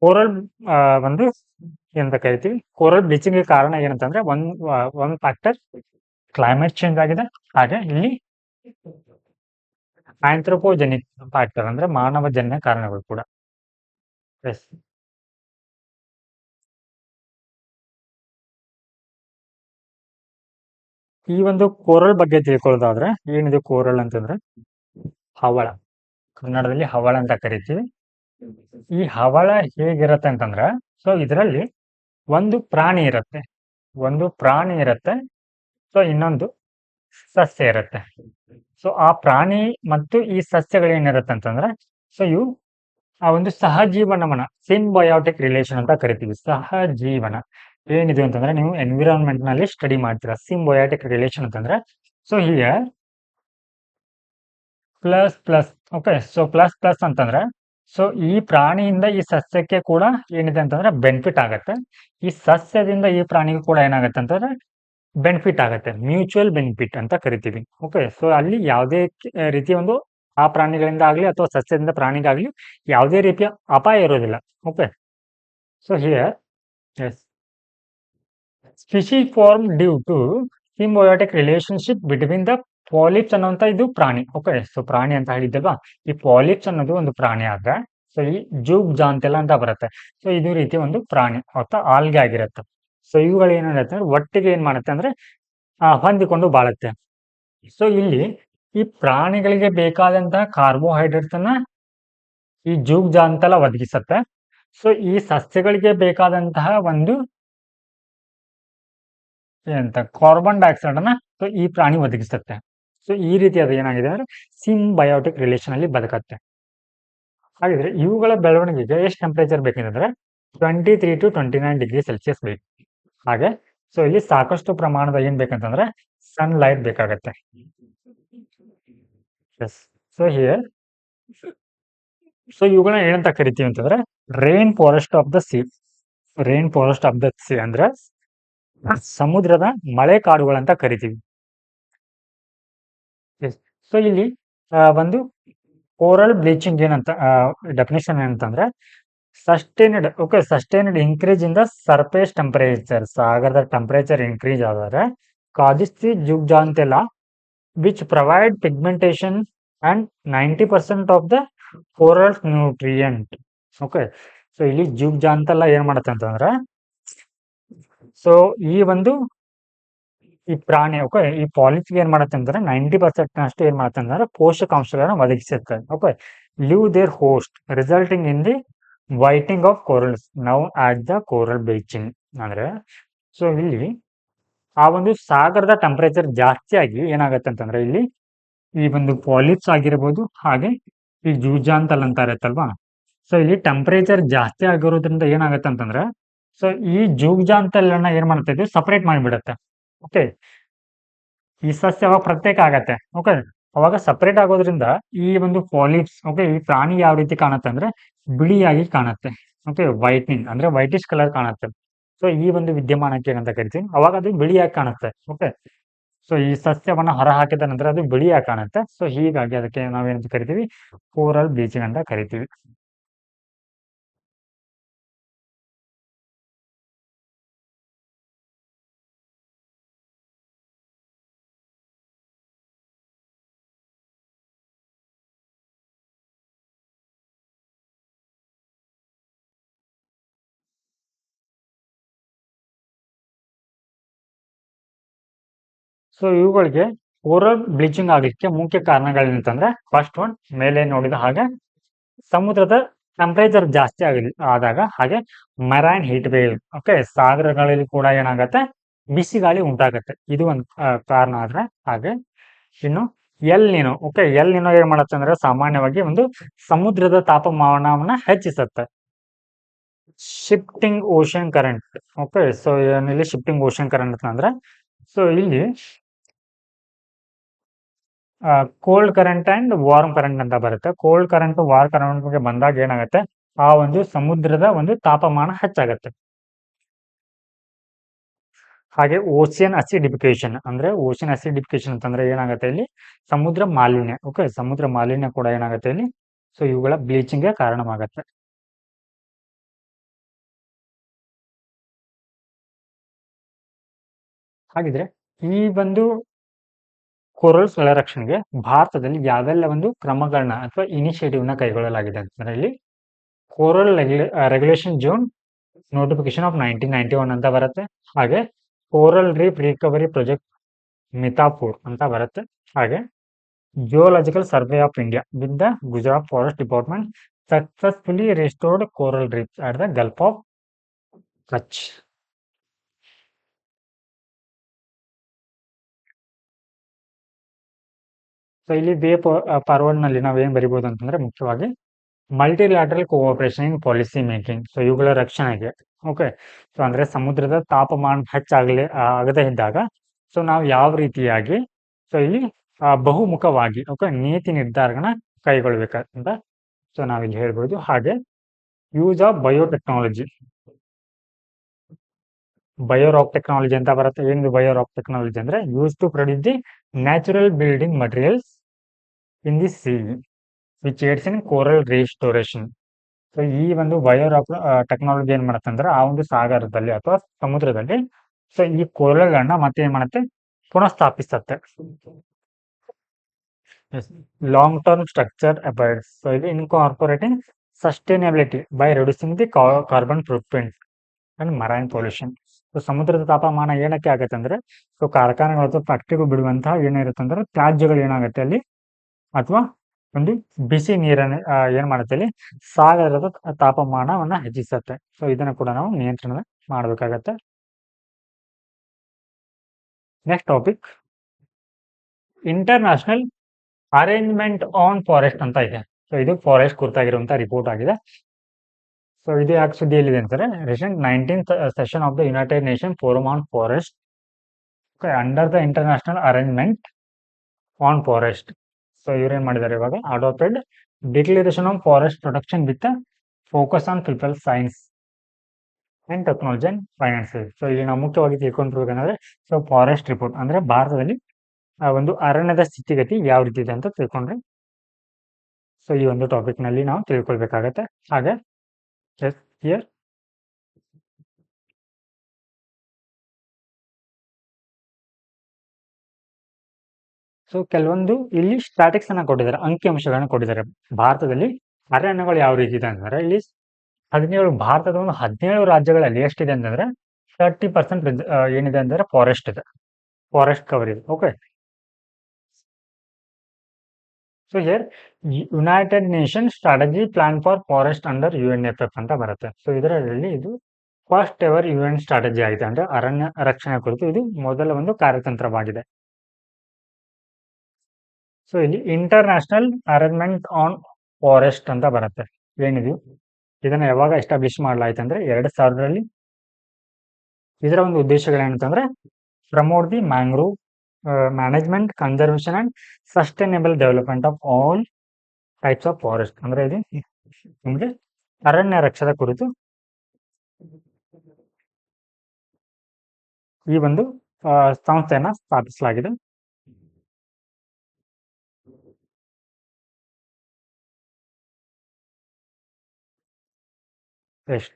ಕೋರಲ್ ಒಂದು ಏನಂತ ಕರಿತೀವಿ, ಕೋರಲ್ ಬ್ಲೀಚಿಂಗ್ ಕಾರಣ ಏನಂತಂದ್ರೆ ಒಂದ್ ಫ್ಯಾಕ್ಟರ್ ಕ್ಲೈಮೇಟ್ ಚೇಂಜ್ ಆಗಿದೆ. ಹಾಗೆ ಇಲ್ಲಿ ಆಂಥ್ರೋಪೋಜೆನಿಕ್ ಫ್ಯಾಕ್ಟರ್ ಅಂದ್ರೆ ಮಾನವಜನ್ಯ ಕಾರಣಗಳು ಕೂಡ. ಎಸ್, ಈ ಒಂದು ಕೋರಲ್ ಬಗ್ಗೆ ತಿಳ್ಕೊಳ್ಳೋದಾದ್ರೆ ಏನಿದೆ ಕೋರಲ್ ಅಂತಂದ್ರೆ ಹವಳ, ಕನ್ನಡದಲ್ಲಿ ಹವಳ ಅಂತ ಕರಿತೀವಿ. ಈ ಹವಳ ಹೇಗಿರತ್ತೆ ಅಂತಂದ್ರೆ, ಸೊ ಇದರಲ್ಲಿ ಒಂದು ಪ್ರಾಣಿ ಇರತ್ತೆ, ಸೊ ಇನ್ನೊಂದು ಸಸ್ಯ ಇರುತ್ತೆ. ಸೊ ಆ ಪ್ರಾಣಿ ಮತ್ತು ಈ ಸಸ್ಯಗಳೇನಿರುತ್ತೆ ಅಂತಂದ್ರೆ, ಸೊ ಇವು ಆ ಒಂದು ಸಹಜೀವನವನ್ನ ಸಿಂಬಯೋಟಿಕ್ ರಿಲೇಷನ್ ಅಂತ ಕರಿತೀವಿ. ಸಹಜೀವನ ಏನಿದೆ ಅಂತಂದ್ರೆ ನೀವು ಎನ್ವಿರಾನ್ಮೆಂಟ್ ನಲ್ಲಿ ಸ್ಟಡಿ ಮಾಡ್ತೀರಾ. ಸಿಂಬಯೋಟಿಕ್ ರಿಲೇಷನ್ ಅಂತಂದ್ರೆ so here plus. Okay, so plus ಅಂತಂದ್ರೆ ಸೊ ಈ ಪ್ರಾಣಿಯಿಂದ ಈ ಸಸ್ಯಕ್ಕೆ ಕೂಡ ಏನಿದೆ ಅಂತಂದ್ರೆ ಬೆನಿಫಿಟ್ ಆಗತ್ತೆ. ಈ ಸಸ್ಯದಿಂದ ಈ ಪ್ರಾಣಿಗೂ ಕೂಡ ಏನಾಗತ್ತೆ ಅಂತಂದ್ರೆ ಬೆನಿಫಿಟ್ ಆಗತ್ತೆ, ಮ್ಯೂಚುವಲ್ ಬೆನಿಫಿಟ್ ಅಂತ ಕರಿತೀವಿ. ಓಕೆ, ಸೊ ಅಲ್ಲಿ ಯಾವುದೇ ರೀತಿಯ ಒಂದು ಆ ಪ್ರಾಣಿಗಳಿಂದ ಆಗ್ಲಿ ಅಥವಾ ಸಸ್ಯದಿಂದ ಪ್ರಾಣಿಗಾಗ್ಲಿ ಯಾವುದೇ ರೀತಿಯ ಅಪಾಯ ಇರೋದಿಲ್ಲ. Okay, so here is species form due to symbiotic relationship between the polyps ಅನ್ನುವಂತ ಇದು ಪ್ರಾಣಿ. ಓಕೆ, ಸೊ ಪ್ರಾಣಿ ಅಂತ ಹೇಳಿದ್ದಲ್ವಾ, ಈ ಪಾಲಿಪ್ಸ್ ಅನ್ನೋದು ಒಂದು ಪ್ರಾಣಿ ಆದ್ರೆ ಸೊ ಈ ಜೂಗ್ ಜಾಂತೆಲ ಅಂತ ಬರುತ್ತೆ. ಸೊ ಇದು ರೀತಿ ಒಂದು ಪ್ರಾಣಿ ಅಥವಾ ಆಲ್ಗೆ ಆಗಿರುತ್ತೆ. ಸೊ ಇವುಗಳು ಏನಿರುತ್ತೆ ಅಂದ್ರೆ ಒಟ್ಟಿಗೆ ಏನ್ ಮಾಡುತ್ತೆ ಅಂದ್ರೆ ಹೊಂದಿಕೊಂಡು ಬಾಳುತ್ತೆ. ಸೊ ಇಲ್ಲಿ ಈ ಪ್ರಾಣಿಗಳಿಗೆ ಬೇಕಾದಂತಹ ಕಾರ್ಬೋಹೈಡ್ರೇಟ್ಸ್ ಅನ್ನ ಈ ಜೂಗ್ ಜಾಂತಲ ಒದಗಿಸುತ್ತೆ. ಸೊ ಈ ಸಸ್ಯಗಳಿಗೆ ಬೇಕಾದಂತಹ ಒಂದು ಏನಂತ ಕಾರ್ಬನ್ ಡೈಆಕ್ಸೈಡ್ ಅನ್ನ ಸೊ ಈ ಪ್ರಾಣಿ ಒದಗಿಸುತ್ತೆ. ಸೊ ಈ ರೀತಿ ಅದು ಏನಾಗಿದೆ ಅಂದ್ರೆ ಸಿಂಬಯೋಟಿಕ್ ರಿಲೇಷನ್ ಅಲ್ಲಿ ಬದುಕತ್ತೆ. ಹಾಗಿದ್ರೆ ಇವುಗಳ ಬೆಳವಣಿಗೆಗೆ ಎಷ್ಟು ಟೆಂಪರೇಚರ್ ಬೇಕಂದ್ರೆ 23 to 29 ಡಿಗ್ರಿ ಸೆಲ್ಸಿಯಸ್ ಬೇಕು. ಹಾಗೆ ಸೊ ಇಲ್ಲಿ ಸಾಕಷ್ಟು ಪ್ರಮಾಣದ ಏನ್ ಬೇಕಂತಂದ್ರೆ ಸನ್ಲೈಟ್ ಬೇಕಾಗತ್ತೆ. ಎಸ್. ಸೊ ಹಿಯರ್ ಸೊ ಇವುಗಳನ್ನ ಏನಂತ ಕರಿತೀವಿ ಅಂತಂದ್ರೆ rain forest of the sea. Rain forest of the sea ಅಂದ್ರೆ ಸಮುದ್ರದ ಮಳೆ ಕಾಡುಗಳಂತ ಕರಿತೀವಿ. ಸೊ ಇಲ್ಲಿ ಒಂದು ಕೋರಲ್ ಬ್ಲೀಚಿಂಗ್ ಏನಂತ ಡೆಫಿನೇಷನ್ ಏನಂತಂದ್ರೆ sustained increase in the surface temperature. ಸಾಗರದ ಟೆಂಪರೇಚರ್ ಇನ್ಕ್ರೀಸ್ ಆದರೆ ಕಾದಿಸ್ the zooxanthellae which provide pigmentation and 90% of the coral nutrient. Okay, so ಇಲ್ಲಿ ಜುಗ್ಜಾಂತೆಲಾ ಏನ್ ಮಾಡುತ್ತೆ ಅಂತಂದ್ರೆ ಸೊ ಈ ಒಂದು ಈ ಪ್ರಾಣಿ ಓಕೆ ಈ ಪಾಲಿಪ್ಗೆ ಏನ್ ಮಾಡುತ್ತೆ ಅಂತಂದ್ರೆ 90% ಅಷ್ಟು ಏನ್ ಮಾಡುತ್ತೆ ಅಂದ್ರೆ ಪೋಷಕಾಂಶಗಳನ್ನ ಒದಗಿಸುತ್ತೆ. Okay, live their host resulting in the whitening of corals now at the coral bleaching. ಅಂದ್ರೆ ಸೊ ಇಲ್ಲಿ ಆ ಒಂದು ಸಾಗರದ ಟೆಂಪರೇಚರ್ ಜಾಸ್ತಿ ಆಗಿ ಏನಾಗುತ್ತೆ ಅಂತಂದ್ರೆ ಇಲ್ಲಿ ಈ ಒಂದು ಪಾಲಿಪ್ಸ್ ಆಗಿರ್ಬೋದು ಹಾಗೆ ಈ ಜೂಜಾಂತಲ್ ಅಂತ ಇರುತ್ತಲ್ವಾ. ಸೊ ಇಲ್ಲಿ ಟೆಂಪರೇಚರ್ ಜಾಸ್ತಿ ಆಗಿರೋದ್ರಿಂದ ಏನಾಗುತ್ತೆ ಅಂತಂದ್ರೆ ಸೊ ಈ ಜೂಜಾಂತಲನ್ನ ಏನ್ ಮಾಡುತ್ತೆ ಇದು ಸಪರೇಟ್ ಮಾಡಿಬಿಡುತ್ತೆ. ಓಕೆ, ಈ ಸಸ್ಯ ಅವಾಗ ಪ್ರತ್ಯೇಕ ಆಗತ್ತೆ. ಓಕೆ, ಅವಾಗ ಸಪರೇಟ್ ಆಗೋದ್ರಿಂದ ಈ ಒಂದು ಪಾಲಿಪ್ಸ್ ಓಕೆ ಈ ಪ್ರಾಣಿ ಯಾವ ರೀತಿ ಕಾಣುತ್ತೆ ಅಂದ್ರೆ ಬಿಳಿಯಾಗಿ ಕಾಣುತ್ತೆ. ಓಕೆ, ವೈಟ್ನಿಂಗ್ ಅಂದ್ರೆ ವೈಟಿಶ್ ಕಲರ್ ಕಾಣುತ್ತೆ. ಸೊ ಈ ಒಂದು ವಿದ್ಯಮಾನಕ್ಕೆ ಏನಂತ ಕರಿತೀವಿ ಅವಾಗ ಅದು ಬಿಳಿಯಾಗಿ ಕಾಣುತ್ತೆ. ಓಕೆ, ಸೊ ಈ ಸಸ್ಯವನ್ನ ಹೊರ ಹಾಕಿದ ನಂತರ ಅದು ಬಿಳಿಯಾಗಿ ಕಾಣುತ್ತೆ. ಸೊ ಹೀಗಾಗಿ ಅದಕ್ಕೆ ನಾವೇನಂತ ಕರಿತೀವಿ ಕೋರಲ್ ಬ್ಲೀಚಿಂಗ್ ಅಂತ ಕರಿತೀವಿ. ಸೊ ಇವುಗಳಿಗೆ ಕೋರಲ್ ಬ್ಲೀಚಿಂಗ್ ಆಗಲಿಕ್ಕೆ ಮುಖ್ಯ ಕಾರಣಗಳೇನಂತಂದ್ರೆ ಫಸ್ಟ್ ಒನ್ ಮೇಲೆ ನೋಡಿದ ಹಾಗೆ ಸಮುದ್ರದ ಟೆಂಪರೇಚರ್ ಜಾಸ್ತಿ ಆದಾಗ ಹಾಗೆ ಮರೈನ್ ಹೀಟ್ ವೇವ್ ಓಕೆ ಸಾಗರಗಳಲ್ಲಿ ಕೂಡ ಏನಾಗತ್ತೆ ಬಿಸಿ ಗಾಳಿ ಉಂಟಾಗತ್ತೆ. ಇದು ಒಂದು ಕಾರಣ ಆದ್ರೆ ಹಾಗೆ ಇನ್ನು ಎಲ್ ನೀನು ಓಕೆ ಎಲ್ ನೀನು ಏನ್ ಮಾಡತ್ತೆ ಅಂದ್ರೆ ಸಾಮಾನ್ಯವಾಗಿ ಒಂದು ಸಮುದ್ರದ ತಾಪಮಾನವನ್ನ ಹೆಚ್ಚಿಸುತ್ತೆ. Shifting ocean current okay so ಏನಿಲ್ಲಿ ಶಿಫ್ಟಿಂಗ್ ಓಷನ್ ಕರೆಂಟ್ ಅಂದ್ರೆ ಸೊ ಇಲ್ಲಿ cold current and warm current ಅಂತ ಬರುತ್ತೆ. ಕೋಲ್ಡ್ ಕರೆಂಟ್ ವಾರ್ಮ್ ಕರೆಂಟ್ಗೆ ಬಂದಾಗ ಏನಾಗುತ್ತೆ ಆ ಒಂದು ಸಮುದ್ರದ ಒಂದು ತಾಪಮಾನ ಹೆಚ್ಚಾಗತ್ತೆ. ಹಾಗೆ ಓಷಿಯನ್ ಅಸಿಡಿಫಿಕೇಶನ್ ಅಂದ್ರೆ ಓಷಿಯನ್ ಅಸಿಡಿಫಿಕೇಶನ್ ಅಂತಂದ್ರೆ ಏನಾಗುತ್ತೆ ಇಲ್ಲಿ ಸಮುದ್ರ ಮಾಲಿನ್ಯ ಓಕೆ ಸಮುದ್ರ ಮಾಲಿನ್ಯ ಕೂಡ ಏನಾಗುತ್ತೆ ಇಲ್ಲಿ ಸೊ ಇವುಗಳ ಬ್ಲೀಚಿಂಗ್ಗೆ ಕಾರಣವಾಗತ್ತೆ. ಹಾಗಿದ್ರೆ ಈ ಒಂದು ಕೋರಲ್ಸ್ಗಳ ರಕ್ಷಣೆಗೆ ಭಾರತದಲ್ಲಿ ಯಾವೆಲ್ಲ ಒಂದು ಕ್ರಮಗಳನ್ನ ಅಥವಾ ಇನಿಷಿಯೇಟಿವ್ ನ ಕೈಗೊಳ್ಳಲಾಗಿದೆ ಅಂತಂದ್ರೆ ಇಲ್ಲಿ coral regulation zone notification of 1991 ಅಂತ ಬರುತ್ತೆ. ಹಾಗೆ coral reef recovery project Mithapur ಅಂತ ಬರುತ್ತೆ. ಹಾಗೆ geological survey of India with the Gujarat forest department successfully restored coral reefs at the gulf of Kutch. So ಇಲ್ಲಿ ವೇ ಫಾರ್ವರ್ಡ್ ನಲ್ಲಿ ನಾವು ಏನ್ ಬರಿಬಹುದು ಅಂತಂದ್ರೆ ಮುಖ್ಯವಾಗಿ multilateral cooperation in policy making. So ಇವುಗಳ ರಕ್ಷಣೆಗೆ ಓಕೆ ಸೊ ಅಂದ್ರೆ ಸಮುದ್ರದ ತಾಪಮಾನ ಆಗದೇ ಇದ್ದಾಗ ಸೊ ನಾವು ಯಾವ ರೀತಿಯಾಗಿ ಸೊ ಇಲ್ಲಿ ಬಹುಮುಖವಾಗಿ ಓಕೆ ನೀತಿ ನಿರ್ಧಾರಗಳನ್ನ ಕೈಗೊಳ್ಬೇಕಂತ ಸೊ ನಾವಿಲ್ಲಿ ಹೇಳ್ಬೋದು. ಹಾಗೆ use of biotechnology biorock technology ಅಂತ ಬರುತ್ತೆ. ಏನು ಬಯೋರಾಕ್ ಟೆಕ್ನಾಲಜಿ ಅಂದ್ರೆ use to produce the natural building materials in the sea which aids in coral restoration. So ಈ ಒಂದು ಬಯೋರಾಕ್ ಟೆಕ್ನಾಲಜಿ ಏನ್ ಮಾಡುತ್ತೆ ಅಂದ್ರೆ ಆ ಒಂದು ಸಾಗರದಲ್ಲಿ ಅಥವಾ ಸಮುದ್ರದಲ್ಲಿ ಸೊ ಈ ಕೋರಲ್ಗಳನ್ನ ಮತ್ತೆ ಏನ್ ಮಾಡುತ್ತೆ ಪುನಃಸ್ಥಾಪಿಸುತ್ತೆ. Long term structure abides so ಇದು incorporating sustainability by reducing the carbon footprint and marine pollution. So ಸಮುದ್ರದ ತಾಪಮಾನ ಏನಕ್ಕೆ ಆಗುತ್ತೆ ಅಂದ್ರೆ, ಸೊ ಕಾರ್ಖಾನೆಗಳು ಅಥವಾ ಫ್ಯಾಕ್ಟ್ರಿಗಳು ಬಿಡುವಂತಹ ಏನಿರುತ್ತೆ ಅಂದ್ರೆ ತ್ಯಾಜ್ಯಗಳು ಏನಾಗುತ್ತೆ ಅಲ್ಲಿ, ಅಥವಾ ಒಂದು ಬಿಸಿ ನೀರನ್ನು ಏನ್ ಮಾಡುತ್ತೆ ಅಲ್ಲಿ ಸಾಗರದ ತಾಪಮಾನವನ್ನ ಹೆಚ್ಚಿಸುತ್ತೆ. ಸೊ ಇದನ್ನ ಕೂಡ ನಾವು ನಿಯಂತ್ರಣ ಮಾಡಬೇಕಾಗತ್ತೆ. Next topic international arrangement on forest ಅಂತ ಇದೆ. ಸೊ ಇದು ಫಾರೆಸ್ಟ್ ಕುರಿತಾಗಿರುವಂತಹ ರಿಪೋರ್ಟ್ ಆಗಿದೆ. ಸೊ ಇದು ಯಾಕೆ ಸುದ್ದಿಯಲ್ಲಿದೆ ಅಂತಾರೆ, recent 19th session of the united nation forum on forest under the international arrangement on forest. So ಇವ್ರೇನ್ ಮಾಡಿದ್ದಾರೆ ಇವಾಗ, adopted declaration on forest protection with focus on people science and technology and finances. So ಇಲ್ಲಿ ನಾವು ಮುಖ್ಯವಾಗಿ ತಿಳ್ಕೊಂಡಿರ್ಬೇಕಂದ್ರೆ, so forest report ಅಂದ್ರೆ ಭಾರತದಲ್ಲಿ ಒಂದು ಅರಣ್ಯದ ಸ್ಥಿತಿಗತಿ ಯಾವ ರೀತಿ ಇದೆ ಅಂತ ತಿಳ್ಕೊಂಡ್ರೆ, ಸೊ ಈ ಒಂದು ಟಾಪಿಕ್ ನಲ್ಲಿ ನಾವು ತಿಳ್ಕೊಳ್ಬೇಕಾಗತ್ತೆ. ಹಾಗೆ ಹಿಯರ್ ಸೊ ಕೆಲವೊಂದು ಇಲ್ಲಿ ಸ್ಟ್ಯಾಟಿಕ್ಸ್ ಅನ್ನ ಕೊಟ್ಟಿದ್ದಾರೆ, ಅಂಕಿಅಂಶಗಳನ್ನ ಕೊಟ್ಟಿದ್ದಾರೆ. ಭಾರತದಲ್ಲಿ ಅರಣ್ಯಗಳು ಯಾವ ರೀತಿ ಇದೆ ಅಂದ್ರೆ, ಇಲ್ಲಿ 17 ಒಂದು 17 ರಾಜ್ಯಗಳಲ್ಲಿ ಎಷ್ಟಿದೆ ಅಂತಂದ್ರೆ 30% ಏನಿದೆ ಅಂದ್ರೆ ಫಾರೆಸ್ಟ್ ಇದೆ, ಫಾರೆಸ್ಟ್ ಕವರ್ ಇದೆ. Okay, so here United nation strategy plan for forest under UNFF ಅಂತ ಬರುತ್ತೆ. ಸೊ ಇದರಲ್ಲಿ ಇದು ಫಸ್ಟ್ ಎವರ್ UN ಸ್ಟ್ರಾಟಜಿ ಆಗಿದೆ, ಅಂದ್ರೆ ಅರಣ್ಯ ರಕ್ಷಣೆ ಕುರಿತು ಇದು ಮೊದಲ ಒಂದು ಕಾರ್ಯತಂತ್ರವಾಗಿದೆ. ಸೊ ಇಲ್ಲಿ ಇಂಟರ್ನ್ಯಾಷನಲ್ ಅರೇಂಜ್ಮೆಂಟ್ ಆನ್ ಫಾರೆಸ್ಟ್ ಅಂತ ಬರುತ್ತೆ. ಏನಿದು, ಇದನ್ನ ಯಾವಾಗ ಎಸ್ಟಾಬ್ಲಿಷ್ ಮಾಡಲಾಯ್ತು ಅಂದ್ರೆ 2000ರಲ್ಲಿ. ಇದರ ಒಂದು ಉದ್ದೇಶಗಳೇನಂತಂದ್ರೆ, promote the mangrove management, conservation and sustainable development of all types of forest. ಅಂದ್ರೆ ಇದು ನಿಮಗೆ ಅರಣ್ಯ ರಕ್ಷಣೆ ಕುರಿತು ಈ ಒಂದು ಸಂಸ್ಥೆಯನ್ನ ಸ್ಥಾಪಿಸಲಾಗಿದೆ. ಎಷ್ಟು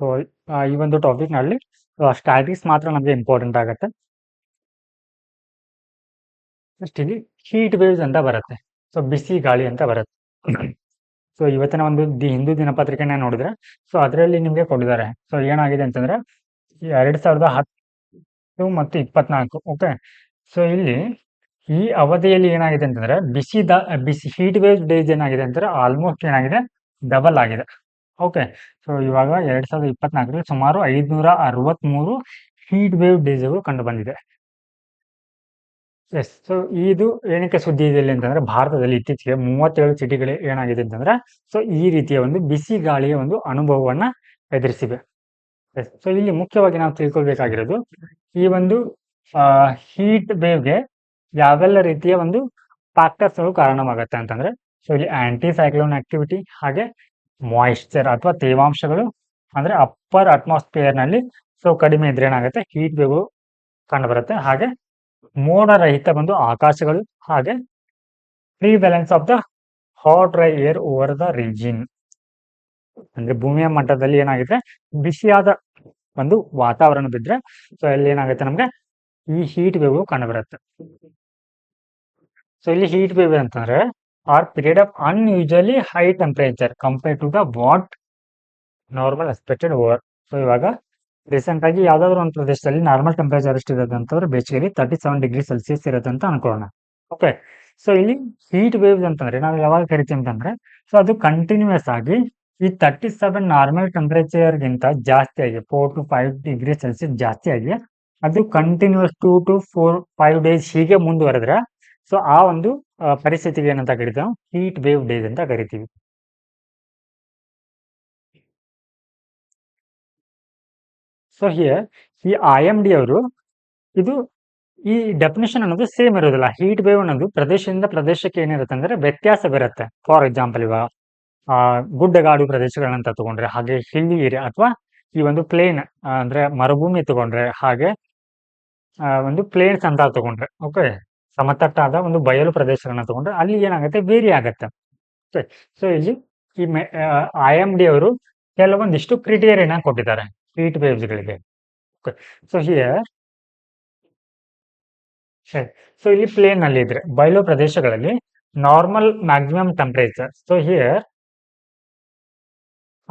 ಸೊ ಈ ಒಂದು ಟಾಪಿಕ್ ನಲ್ಲಿ ಸ್ಟ್ಯಾಟಿಕ್ಸ್ ಮಾತ್ರ ನಮಗೆ ಇಂಪಾರ್ಟೆಂಟ್ ಆಗುತ್ತೆ. ನೆಕ್ಸ್ಟ್ ಇಲ್ಲಿ ಹೀಟ್ ವೇವ್ಸ್ ಅಂತ ಬರುತ್ತೆ, ಸೊ ಬಿಸಿ ಗಾಳಿ ಅಂತ ಬರುತ್ತೆ. ಸೊ ಇವತ್ತಿನ ಒಂದು ಹಿಂದೂ ದಿನಪತ್ರಿಕೆನ ನೋಡಿದ್ರೆ, ಸೊ ಅದರಲ್ಲಿ ನಿಮ್ಗೆ ಕೊಟ್ಟಿದ್ದಾರೆ. ಸೊ ಏನಾಗಿದೆ ಅಂತಂದ್ರೆ 2010 ಮತ್ತು 24. ಓಕೆ, ಸೊ ಇಲ್ಲಿ ಈ ಅವಧಿಯಲ್ಲಿ ಏನಾಗಿದೆ ಅಂತಂದ್ರೆ ಬಿಸಿ ಹೀಟ್ ವೇವ್ ಡೇಸ್ ಏನಾಗಿದೆ ಅಂತಂದ್ರೆ ಆಲ್ಮೋಸ್ಟ್ ಏನಾಗಿದೆ, ಡಬಲ್ ಆಗಿದೆ. ಓಕೆ, ಸೊ ಇವಾಗ 2024ರಲ್ಲಿ ಸುಮಾರು 563 ಹೀಟ್ ವೇವ್ ಡೇಸ್ಗಳು ಕಂಡು ಬಂದಿದೆ. ಎಸ್, ಸೊ ಇದು ಏನಕ್ಕೆ ಸುದ್ದಿ ಇದೆ ಅಂತಂದ್ರೆ, ಭಾರತದಲ್ಲಿ ಇತ್ತೀಚೆಗೆ 37 ಸಿಟಿಗಳು ಏನಾಗಿದೆ ಅಂತಂದ್ರೆ, ಸೊ ಈ ರೀತಿಯ ಒಂದು ಬಿಸಿ ಗಾಳಿಯ ಒಂದು ಅನುಭವವನ್ನ ಎದುರಿಸಿವೆ. ಎಸ್, ಸೊ ಇಲ್ಲಿ ಮುಖ್ಯವಾಗಿ ನಾವು ತಿಳ್ಕೊಳ್ಬೇಕಾಗಿರೋದು, ಈ ಒಂದು ಹೀಟ್ ವೇವ್ಗೆ ಯಾವೆಲ್ಲ ರೀತಿಯ ಒಂದು ಫ್ಯಾಕ್ಟರ್ಸ್ಗಳು ಕಾರಣವಾಗುತ್ತೆ ಅಂತಂದ್ರೆ, ಸೊ ಇಲ್ಲಿ ಆಂಟಿ ಸೈಕ್ಲೋನ್ ಆಕ್ಟಿವಿಟಿ, ಹಾಗೆ ಮಾಯಿಶ್ಚರ್ ಅಥವಾ ತೇವಾಂಶಗಳು, ಅಂದ್ರೆ ಅಪ್ಪರ್ ಅಟ್ಮಾಸ್ಫಿಯರ್ ನಲ್ಲಿ ಸೊ ಕಡಿಮೆ ಇದ್ರೆ ಏನಾಗುತ್ತೆ, ಹೀಟ್ ವೇವ್ಗಳು ಕಂಡು ಬರುತ್ತೆ. ಹಾಗೆ ಮೋಡ ರಹಿತ ಒಂದು ಆಕಾಶಗಳು, ಹಾಗೆ prevalence of the hot dry air over the region. ಅಂದ್ರೆ ಭೂಮಿಯ ಮಟ್ಟದಲ್ಲಿ ಏನಾಗಿದೆ, ಬಿಸಿಯಾದ ಒಂದು ವಾತಾವರಣ ಬಿದ್ರೆ ಸೊ ಇಲ್ಲಿ ಏನಾಗುತ್ತೆ, ನಮ್ಗೆ ಈ ಹೀಟ್ ವೇವ್ ಕಂಡು ಬರುತ್ತೆ. ಸೊ ಇಲ್ಲಿ ಹೀಟ್ ವೇವ್ ಅಂತಂದ್ರೆ are period of unusually high temperature compare to the what normal expected over. So ಇವಾಗ ರೀಸೆಂಟ್ ಆಗಿ ಯಾವ್ದಾದ್ರು ಒಂದು ಪ್ರದೇಶದಲ್ಲಿ ನಾರ್ಮಲ್ ಟೆಂಪರೇಚರ್ ಎಷ್ಟಿರುತ್ತೆ ಅಂತಂದ್ರೆ ಬೇಸಿಗೆಯಲ್ಲಿ 37°C ಇರುತ್ತೆ ಅಂತ ಅನ್ಕೊಳ್ಳೋಣ. ಓಕೆ, ಸೊ ಇಲ್ಲಿ ಹೀಟ್ ವೇವ್ಸ್ ಅಂತಂದ್ರೆ ನಾವು ಯಾವಾಗ ಕರಿತೀವಿ ಅಂತಂದ್ರೆ, ಸೊ ಅದು ಕಂಟಿನ್ಯೂಸ್ ಆಗಿ ಈ 37 ನಾರ್ಮಲ್ ಟೆಂಪರೇಚರ್ಗಿಂತ ಜಾಸ್ತಿ ಆಗಿ 4 to 5°C ಜಾಸ್ತಿ ಆಗಿ ಅದು ಕಂಟಿನ್ಯೂಸ್ 2 to 5 ಡೇಸ್ ಹೀಗೆ ಮುಂದುವರೆದ್ರೆ ಸೊ ಆ ಒಂದು ಪರಿಸ್ಥಿತಿಗೆ ಏನಂತ ಕರಿತೀವಿ, ಹೀಟ್ ವೇವ್ ಡೇಸ್ ಅಂತ ಕರಿತೀವಿ. ಸೊ ಹಿಯರ್ ಈ IMD ಅವರು ಇದು ಈ ಡೆಫಿನೇಷನ್ ಅನ್ನೋದು ಸೇಮ್ ಇರೋದಿಲ್ಲ. ಹೀಟ್ ವೇವ್ ಅನ್ನೋದು ಪ್ರದೇಶದಿಂದ ಪ್ರದೇಶಕ್ಕೆ ಏನಿರುತ್ತೆ ಅಂದ್ರೆ ವ್ಯತ್ಯಾಸ ಬರುತ್ತೆ. ಫಾರ್ ಎಕ್ಸಾಂಪಲ್ ಇವಾಗ ಗುಡ್ಡಗಾಡು ಪ್ರದೇಶಗಳಂತ ತಗೊಂಡ್ರೆ, ಹಾಗೆ ಹಿಲ್ಲಿ ಏರಿಯಾ ಅಥವಾ ಈ ಒಂದು ಪ್ಲೇನ್ ಅಂದ್ರೆ ಮರುಭೂಮಿ ತಗೊಂಡ್ರೆ, ಹಾಗೆ ಒಂದು ಪ್ಲೇನ್ಸ್ ಅಂತ ತಗೊಂಡ್ರೆ, ಓಕೆ, ಸಮತಟ್ಟಾದ ಒಂದು ಬಯಲು ಪ್ರದೇಶಗಳನ್ನ ತಗೊಂಡ್ರೆ ಅಲ್ಲಿ ಏನಾಗುತ್ತೆ, ವೇರಿ ಆಗತ್ತೆ. ಸೊ ಇಲ್ಲಿ ಈ IMD ಅವರು ಕೆಲವೊಂದಿಷ್ಟು ಕ್ರಿಟೇರಿಯನ್ ಕೊಟ್ಟಿದ್ದಾರೆ ಹೀಟ್ ವೇವ್ಸ್ ಗಳಿಗೆ. ಸೊ ಹಿಯರ್ ಸೊ ಇಲ್ಲಿ ಪ್ಲೇನ್ ನಲ್ಲಿ ಇದ್ರೆ ಬಯಲು ಪ್ರದೇಶಗಳಲ್ಲಿ normal maximum temperature. So here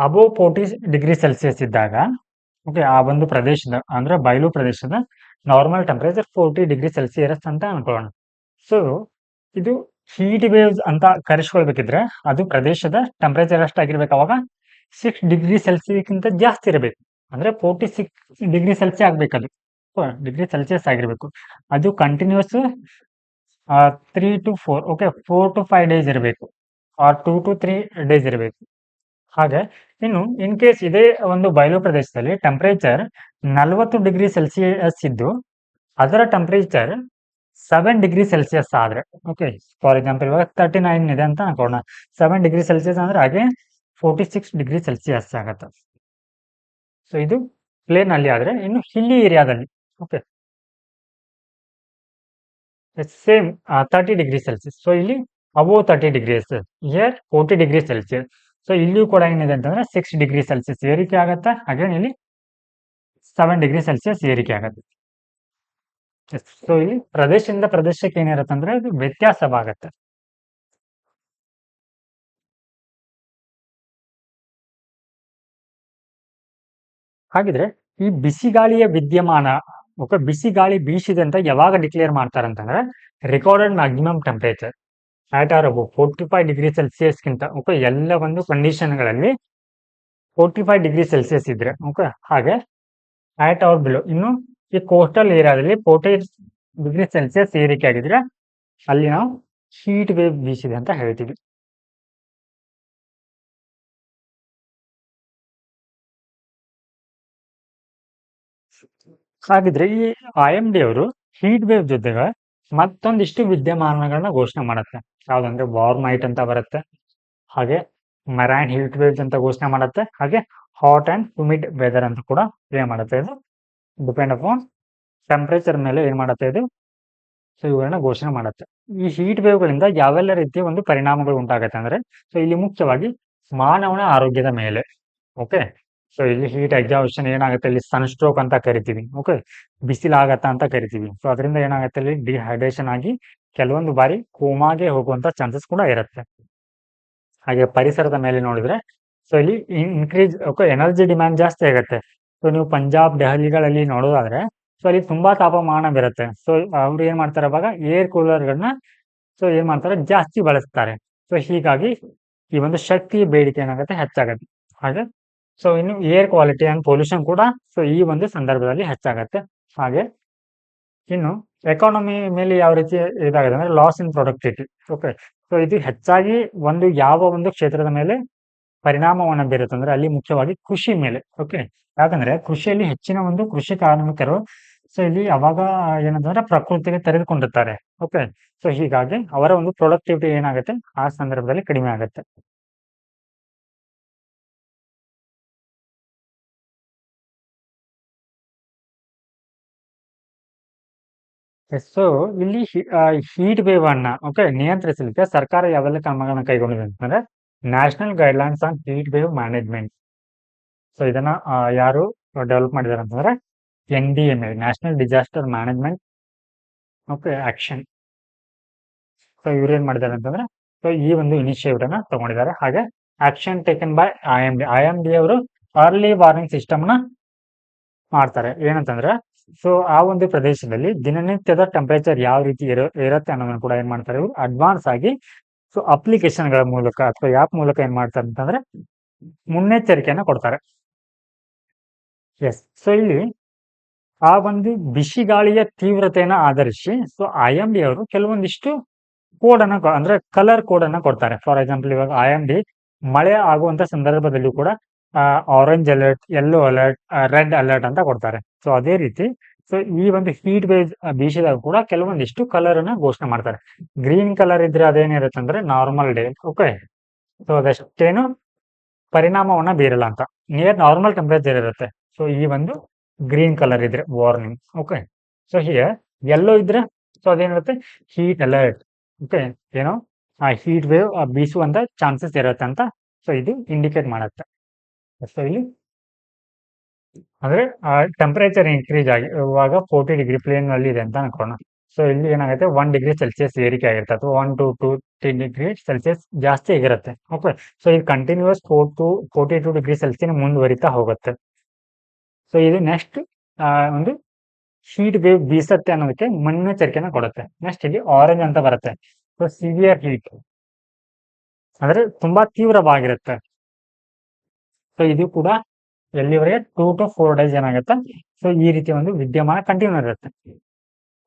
above 40 degree Celsius ಇದ್ದಾಗ ಓಕೆ ಆ ಒಂದು ಪ್ರದೇಶದ ಅಂದ್ರೆ ಬಯಲು ಪ್ರದೇಶದ ನಾರ್ಮಲ್ ಟೆಂಪರೇಚರ್ 40 ಡಿಗ್ರಿ ಸೆಲ್ಸಿಯಸ್ ಅಂತ ಅನ್ಕೊಳ್ಳೋಣ. ಸೊ ಇದು ಹೀಟ್ ವೇವ್ಸ್ ಅಂತ ಕರೆಸ್ಕೊಳ್ಬೇಕಿದ್ರೆ ಅದು ಪ್ರದೇಶದ ಟೆಂಪರೇಚರ್ ಎಷ್ಟಾಗಿರ್ಬೇಕು ಅವಾಗ 6 ಡಿಗ್ರಿ ಸೆಲ್ಸಿಯಸ್ಗಿಂತ ಜಾಸ್ತಿ ಇರಬೇಕು. ಅಂದ್ರೆ 46 ಡಿಗ್ರಿ ಸೆಲ್ಸಿಯಸ್ ಆಗ್ಬೇಕು, ಅದು ಡಿಗ್ರಿ ಸೆಲ್ಸಿಯಸ್ ಆಗಿರ್ಬೇಕು. ಅದು continues 3 to 4 okay 4 to 5 days ಇರಬೇಕು, ಆರ್ 2 to 3 ಡೇಸ್ ಇರಬೇಕು. ಹಾಗೆ ಇನ್ನು ಇನ್ ಕೇಸ್ ಇದೇ ಒಂದು ಬಯಲು ಪ್ರದೇಶದಲ್ಲಿ ಟೆಂಪರೇಚರ್ 40 ಡಿಗ್ರಿ ಸೆಲ್ಸಿಯಸ್ ಇದ್ದು ಅದರ ಟೆಂಪರೇಚರ್ 7 ಡಿಗ್ರಿ ಸೆಲ್ಸಿಯಸ್ ಆದ್ರೆ ಓಕೆ ಫಾರ್ ಎಕ್ಸಾಂಪಲ್ ಇವಾಗ 39 ಇದೆ ಅಂತ ಅನ್ಕೋಣ. 7 ಡಿಗ್ರಿ ಸೆಲ್ಸಿಯಸ್ ಅಂದ್ರೆ ಹಾಗೆ 46 ಡಿಗ್ರಿ ಸೆಲ್ಸಿಯಸ್ ಆಗತ್ತೆ. ಸೊ ಇದು ಪ್ಲೇನ್ ಅಲ್ಲಿ ಆದ್ರೆ ಇನ್ನು ಹಿಲ್ಲಿ ಏರಿಯಾದಲ್ಲಿ okay same 30 degree Celsius. So ಇಲ್ಲಿ above 30 degrees, here 40 degree Celsius. So ಇಲ್ಲಿಯೂ ಕೂಡ ಏನಿದೆ ಅಂತಂದ್ರೆ 6 ಡಿಗ್ರಿ ಸೆಲ್ಸಿಯಸ್ ಏರಿಕೆ ಆಗತ್ತೆ, ಹಾಗೇನೆ ಇಲ್ಲಿ 7 ಡಿಗ್ರಿ ಸೆಲ್ಸಿಯಸ್ ಏರಿಕೆ ಆಗತ್ತೆ. ಸೊ ಇಲ್ಲಿ ಪ್ರದೇಶದಿಂದ ಪ್ರದೇಶಕ್ಕೆ ಏನಿರುತ್ತೆ ಅಂದ್ರೆ ಅದು ವ್ಯತ್ಯಾಸವಾಗತ್ತೆ. ಹಾಗಿದ್ರೆ ಈ ಬಿಸಿ ಗಾಳಿಯ ವಿದ್ಯಮಾನ ಓಕೆ ಬಿಸಿ ಗಾಳಿ ಬೀಸಿದೆ ಅಂತ ಯಾವಾಗ ಡಿಕ್ಲೇರ್ ಮಾಡ್ತಾರೆ ಅಂತಂದ್ರೆ ರೆಕಾರ್ಡೆಡ್ ಮ್ಯಾಕ್ಸಿಮಮ್ ಟೆಂಪರೇಚರ್ ಆಟ್ ಆರ್ ಅಬೌವ್ 45 ಡಿಗ್ರಿ ಸೆಲ್ಸಿಯಸ್ಗಿಂತ ಓಕೆ ಎಲ್ಲ ಒಂದು ಕಂಡೀಷನ್ಗಳಲ್ಲಿ 45 ಡಿಗ್ರಿ ಸೆಲ್ಸಿಯಸ್ ಇದ್ರೆ ಓಕೆ ಹಾಗೆ ಆಟ್ ಆರ್ ಬಿಲೋ ಇನ್ನು ಈ ಕೋಸ್ಟಲ್ ಏರಿಯಾದಲ್ಲಿ 40 ಡಿಗ್ರಿ ಸೆಲ್ಸಿಯಸ್ ಏರಿಕೆ ಆಗಿದ್ರೆ ಅಲ್ಲಿ ನಾವು ಹೀಟ್ ವೇವ್ ಬೀಸಿದೆ ಅಂತ ಹೇಳ್ತೀವಿ. ಹಾಗಿದ್ರೆ ಈ IMD ಅವರು ಹೀಟ್ ವೇವ್ ಜೊತೆಗೆ ಮತ್ತೊಂದಿಷ್ಟು ವಿದ್ಯಮಾನಗಳನ್ನ ಘೋಷಣೆ ಮಾಡುತ್ತೆ. ಯಾವ್ದಂದ್ರೆ ವಾರ್ಮ್ ಹೈಟ್ ಅಂತ ಬರುತ್ತೆ, ಹಾಗೆ ಮರೈನ್ ಹೀಟ್ ವೇವ್ಸ್ ಅಂತ ಘೋಷಣೆ ಮಾಡುತ್ತೆ, ಹಾಗೆ ಹಾಟ್ ಅಂಡ್ ಹ್ಯೂಮಿಡ್ ವೆದರ್ ಅಂತ ಕೂಡ ಏನ್ ಮಾಡುತ್ತೆ ಇದು ಡಿಪೆಂಡ್ ಅಪಾನ್ ಟೆಂಪರೇಚರ್ ಮೇಲೆ ಏನ್ ಮಾಡುತ್ತೆ ಇದು ಸೊ ಇವುಗಳನ್ನ ಘೋಷಣೆ ಮಾಡುತ್ತೆ. ಈ ಹೀಟ್ ವೇವ್ಗಳಿಂದ ಯಾವೆಲ್ಲ ರೀತಿಯ ಒಂದು ಪರಿಣಾಮಗಳು ಉಂಟಾಗತ್ತೆ ಅಂದ್ರೆ ಸೊ ಇಲ್ಲಿ ಮುಖ್ಯವಾಗಿ ಮಾನವನ ಆರೋಗ್ಯದ ಮೇಲೆ ಓಕೆ. ಸೊ ಇಲ್ಲಿ ಹೀಟ್ ಎಕ್ಸಾಷನ್ ಏನಾಗುತ್ತೆ, ಇಲ್ಲಿ ಸನ್ ಸ್ಟ್ರೋಕ್ ಅಂತ ಕರಿತೀವಿ ಓಕೆ, ಬಿಸಿಲಾಗತ್ತ ಅಂತ ಕರಿತೀವಿ. ಸೊ ಅದರಿಂದ ಏನಾಗುತ್ತೆ ಇಲ್ಲಿ ಡಿಹೈಡ್ರೇಷನ್ ಆಗಿ ಕೆಲವೊಂದು ಬಾರಿ ಕೋಮಾಗೆ ಹೋಗುವಂತ ಚಾನ್ಸಸ್ ಕೂಡ ಇರುತ್ತೆ. ಹಾಗೆ ಪರಿಸರದ ಮೇಲೆ ನೋಡಿದ್ರೆ ಸೊ ಇಲ್ಲಿ ಇನ್ಕ್ರೀಸ್ ಓಕೆ ಎನರ್ಜಿ ಡಿಮ್ಯಾಂಡ್ ಜಾಸ್ತಿ ಆಗುತ್ತೆ. ಸೊ ನೀವು ಪಂಜಾಬ್ ದೆಹಲಿಗಳಲ್ಲಿ ನೋಡೋದಾದ್ರೆ ಸೊ ಅಲ್ಲಿ ತುಂಬಾ ತಾಪಮಾನ ಬರುತ್ತೆ. ಸೊ ಅವ್ರು ಏನ್ ಮಾಡ್ತಾರೆ ಅವಾಗ ಏರ್ ಕೂಲರ್ಗಳನ್ನ ಸೊ ಏನ್ ಮಾಡ್ತಾರೆ ಜಾಸ್ತಿ ಬಳಸ್ತಾರೆ. ಸೊ ಹೀಗಾಗಿ ಈ ಒಂದು ಶಕ್ತಿ ಬೇಡಿಕೆ ಏನಾಗುತ್ತೆ ಹೆಚ್ಚಾಗುತ್ತೆ. ಹಾಗೆ ಸೊ ಇನ್ನು ಏರ್ ಕ್ವಾಲಿಟಿ ಅಂಡ್ ಪೊಲ್ಯೂಷನ್ ಕೂಡ ಸೊ ಈ ಒಂದು ಸಂದರ್ಭದಲ್ಲಿ ಹೆಚ್ಚಾಗತ್ತೆ. ಹಾಗೆ ಇನ್ನು ಎಕಾನಮಿ ಮೇಲೆ ಯಾವ ರೀತಿ ಇದಾಗಿದೆ ಅಂದ್ರೆ loss in productivity okay. So ಇದು ಹೆಚ್ಚಾಗಿ ಒಂದು ಯಾವ ಒಂದು ಕ್ಷೇತ್ರದ ಮೇಲೆ ಪರಿಣಾಮವನ್ನು ಬೀರುತ್ತೆ ಅಂದ್ರೆ ಅಲ್ಲಿ ಮುಖ್ಯವಾಗಿ ಕೃಷಿ ಮೇಲೆ ಓಕೆ. ಯಾಕಂದ್ರೆ ಕೃಷಿಯಲ್ಲಿ ಹೆಚ್ಚಿನ ಒಂದು ಕೃಷಿ ಕಾರ್ಮಿಕರು ಸೊ ಇಲ್ಲಿ ಅವಾಗ ಏನಂತಂದ್ರೆ ಪ್ರಕೃತಿಗೆ ತೆರೆದುಕೊಂಡಿರ್ತಾರೆ ಓಕೆ. ಸೊ ಹೀಗಾಗಿ ಅವರ ಒಂದು ಪ್ರೊಡಕ್ಟಿವಿಟಿ ಏನಾಗುತ್ತೆ ಆ ಸಂದರ್ಭದಲ್ಲಿ ಕಡಿಮೆ ಆಗುತ್ತೆ. ಸೊ ಇಲ್ಲಿ ಹೀಟ್ ವೇವ್ ಅನ್ನ ಓಕೆ ನಿಯಂತ್ರಿಸಲಿಕ್ಕೆ ಸರ್ಕಾರ ಯಾವೆಲ್ಲ ಕ್ರಮಗಳನ್ನ ಕೈಗೊಂಡಿದೆ ಅಂತಂದ್ರೆ national guidelines on heat wave management. So ಇದನ್ನ ಯಾರು ಡೆವಲಪ್ ಮಾಡಿದ್ದಾರೆ ಅಂತಂದ್ರೆ NDMA national disaster management okay action. So ಇವ್ರು ಏನ್ ಮಾಡಿದ್ದಾರೆ ಅಂತಂದ್ರೆ ಸೊ ಈ ಒಂದು ಇನಿಷಿಯೇಟಿವ್ ಅನ್ನ ತಗೊಂಡಿದ್ದಾರೆ. ಹಾಗೆ ಆಕ್ಷನ್ ಟೇಕನ್ ಬೈ IMD ಅವರು ಅರ್ಲಿ ವಾರ್ನಿಂಗ್ ಸಿಸ್ಟಮ್ ನ ಮಾಡ್ತಾರೆ. ಏನಂತಂದ್ರೆ ಸೊ ಆ ಒಂದು ಪ್ರದೇಶದಲ್ಲಿ ದಿನನಿತ್ಯದ ಟೆಂಪರೇಚರ್ ಯಾವ ರೀತಿ ಇರುತ್ತೆ ಅನ್ನೋದನ್ನ ಕೂಡ ಏನ್ ಮಾಡ್ತಾರೆ ಇವರು ಅಡ್ವಾನ್ಸ್ ಆಗಿ ಸೊ ಅಪ್ಲಿಕೇಶನ್ಗಳ ಮೂಲಕ ಅಥವಾ ಆ್ಯಪ್ ಮೂಲಕ ಏನ್ ಮಾಡ್ತಾರೆ ಅಂತಂದ್ರೆ ಮುನ್ನೆಚ್ಚರಿಕೆಯನ್ನ ಕೊಡ್ತಾರೆ. ಎಸ್ ಸೊ ಇಲ್ಲಿ ಆ ಒಂದು ಬಿಸಿ ಗಾಳಿಯ ತೀವ್ರತೆಯನ್ನ ಆಧರಿಸಿ ಸೊ IMD ಅವರು ಕೆಲವೊಂದಿಷ್ಟು ಕೋಡ್ ಅನ್ನ ಅಂದ್ರೆ ಕಲರ್ ಕೋಡ್ ಅನ್ನ ಕೊಡ್ತಾರೆ. ಫಾರ್ ಎಕ್ಸಾಂಪಲ್ ಇವಾಗ IMD ಮಳೆ ಆಗುವಂತ ಸಂದರ್ಭದಲ್ಲೂ ಕೂಡ orange alert, yellow alert, red alert ಅಂತ ಕೊಡ್ತಾರೆ. ಸೊ ಅದೇ ರೀತಿ ಸೊ ಈ ಒಂದು ಹೀಟ್ ವೇವ್ ಬೀಸಿದಾಗ ಕೂಡ ಕೆಲವೊಂದಿಷ್ಟು ಕಲರ್ ಅನ್ನ ಘೋಷಣೆ ಮಾಡ್ತಾರೆ. ಗ್ರೀನ್ ಕಲರ್ ಇದ್ರೆ ಅದೇನಿರುತ್ತೆ ಅಂದ್ರೆ ನಾರ್ಮಲ್ ಡೇ ಓಕೆ. ಸೊ ಅದಷ್ಟೇನು ಪರಿಣಾಮವನ್ನ ಬೀರಲ್ಲ ಅಂತ, ನಿಯರ್ ನಾರ್ಮಲ್ ಟೆಂಪರೇಚರ್ ಇರುತ್ತೆ. ಸೊ ಈ ಒಂದು ಗ್ರೀನ್ ಕಲರ್ ಇದ್ರೆ warning okay. So here yellow ಇದ್ರೆ ಸೊ ಅದೇನಿರುತ್ತೆ ಹೀಟ್ ಅಲರ್ಟ್ ಓಕೆ, ಏನೋ ಆ ಹೀಟ್ ವೇವ್ ಬೀಸುವಂತ ಚಾನ್ಸಸ್ ಇರುತ್ತೆ ಅಂತ ಸೊ ಇದು ಇಂಡಿಕೇಟ್ ಮಾಡುತ್ತೆ. ಸೊ ಇಲ್ಲಿ ಅಂದ್ರೆ ಟೆಂಪರೇಚರ್ ಇನ್ಕ್ರೀಸ್ ಆಗಿ ಇವಾಗ 40 ಡಿಗ್ರಿ ಪ್ಲೇನ್ ನಲ್ಲಿ ಇದೆ ಅಂತ ಅನ್ಕೋಣ. ಸೊ ಇಲ್ಲಿ ಏನಾಗುತ್ತೆ 1 ಡಿಗ್ರಿ ಸೆಲ್ಸಿಯಸ್ ಏರಿಕೆ ಆಗಿರುತ್ತೆ ಅಥವಾ 1 to 2 3 ಡಿಗ್ರಿ ಸೆಲ್ಸಿಯಸ್ ಜಾಸ್ತಿ ಆಗಿರುತ್ತೆ. ಓಕೆ, ಸೊ ಇದು ಕಂಟಿನ್ಯೂಸ್ 42 ಡಿಗ್ರಿ ಸೆಲ್ಸಿಯಸ್ ಮುಂದುವರಿತಾ ಹೋಗುತ್ತೆ. ಸೊ ಇದು ನೆಕ್ಸ್ಟ್ ಒಂದು ಹೀಟ್ ವೇವ್ ಬೀಸತ್ತೆ ಅನ್ನೋದಕ್ಕೆ ಮುನ್ನೆಚ್ಚರಿಕೆನ ಕೊಡುತ್ತೆ. ನೆಕ್ಸ್ಟ್ ಇಲ್ಲಿ ಆರೆಂಜ್ ಅಂತ ಬರುತ್ತೆ. ಸೊ ಸಿವಿಯರ್ ಹೀಟ್ ಅಂದ್ರೆ ತುಂಬಾ ತೀವ್ರವಾಗಿರುತ್ತೆ. ಸೊ ಇದು ಕೂಡ ಎಲ್ಲಿವರೆಗೆ 2 to 4 days ಏನಾಗುತ್ತೆ. ಸೊ ಈ ರೀತಿ ಒಂದು ವಿದ್ಯಮಾನ ಕಂಟಿನ್ಯೂ ಇರುತ್ತೆ.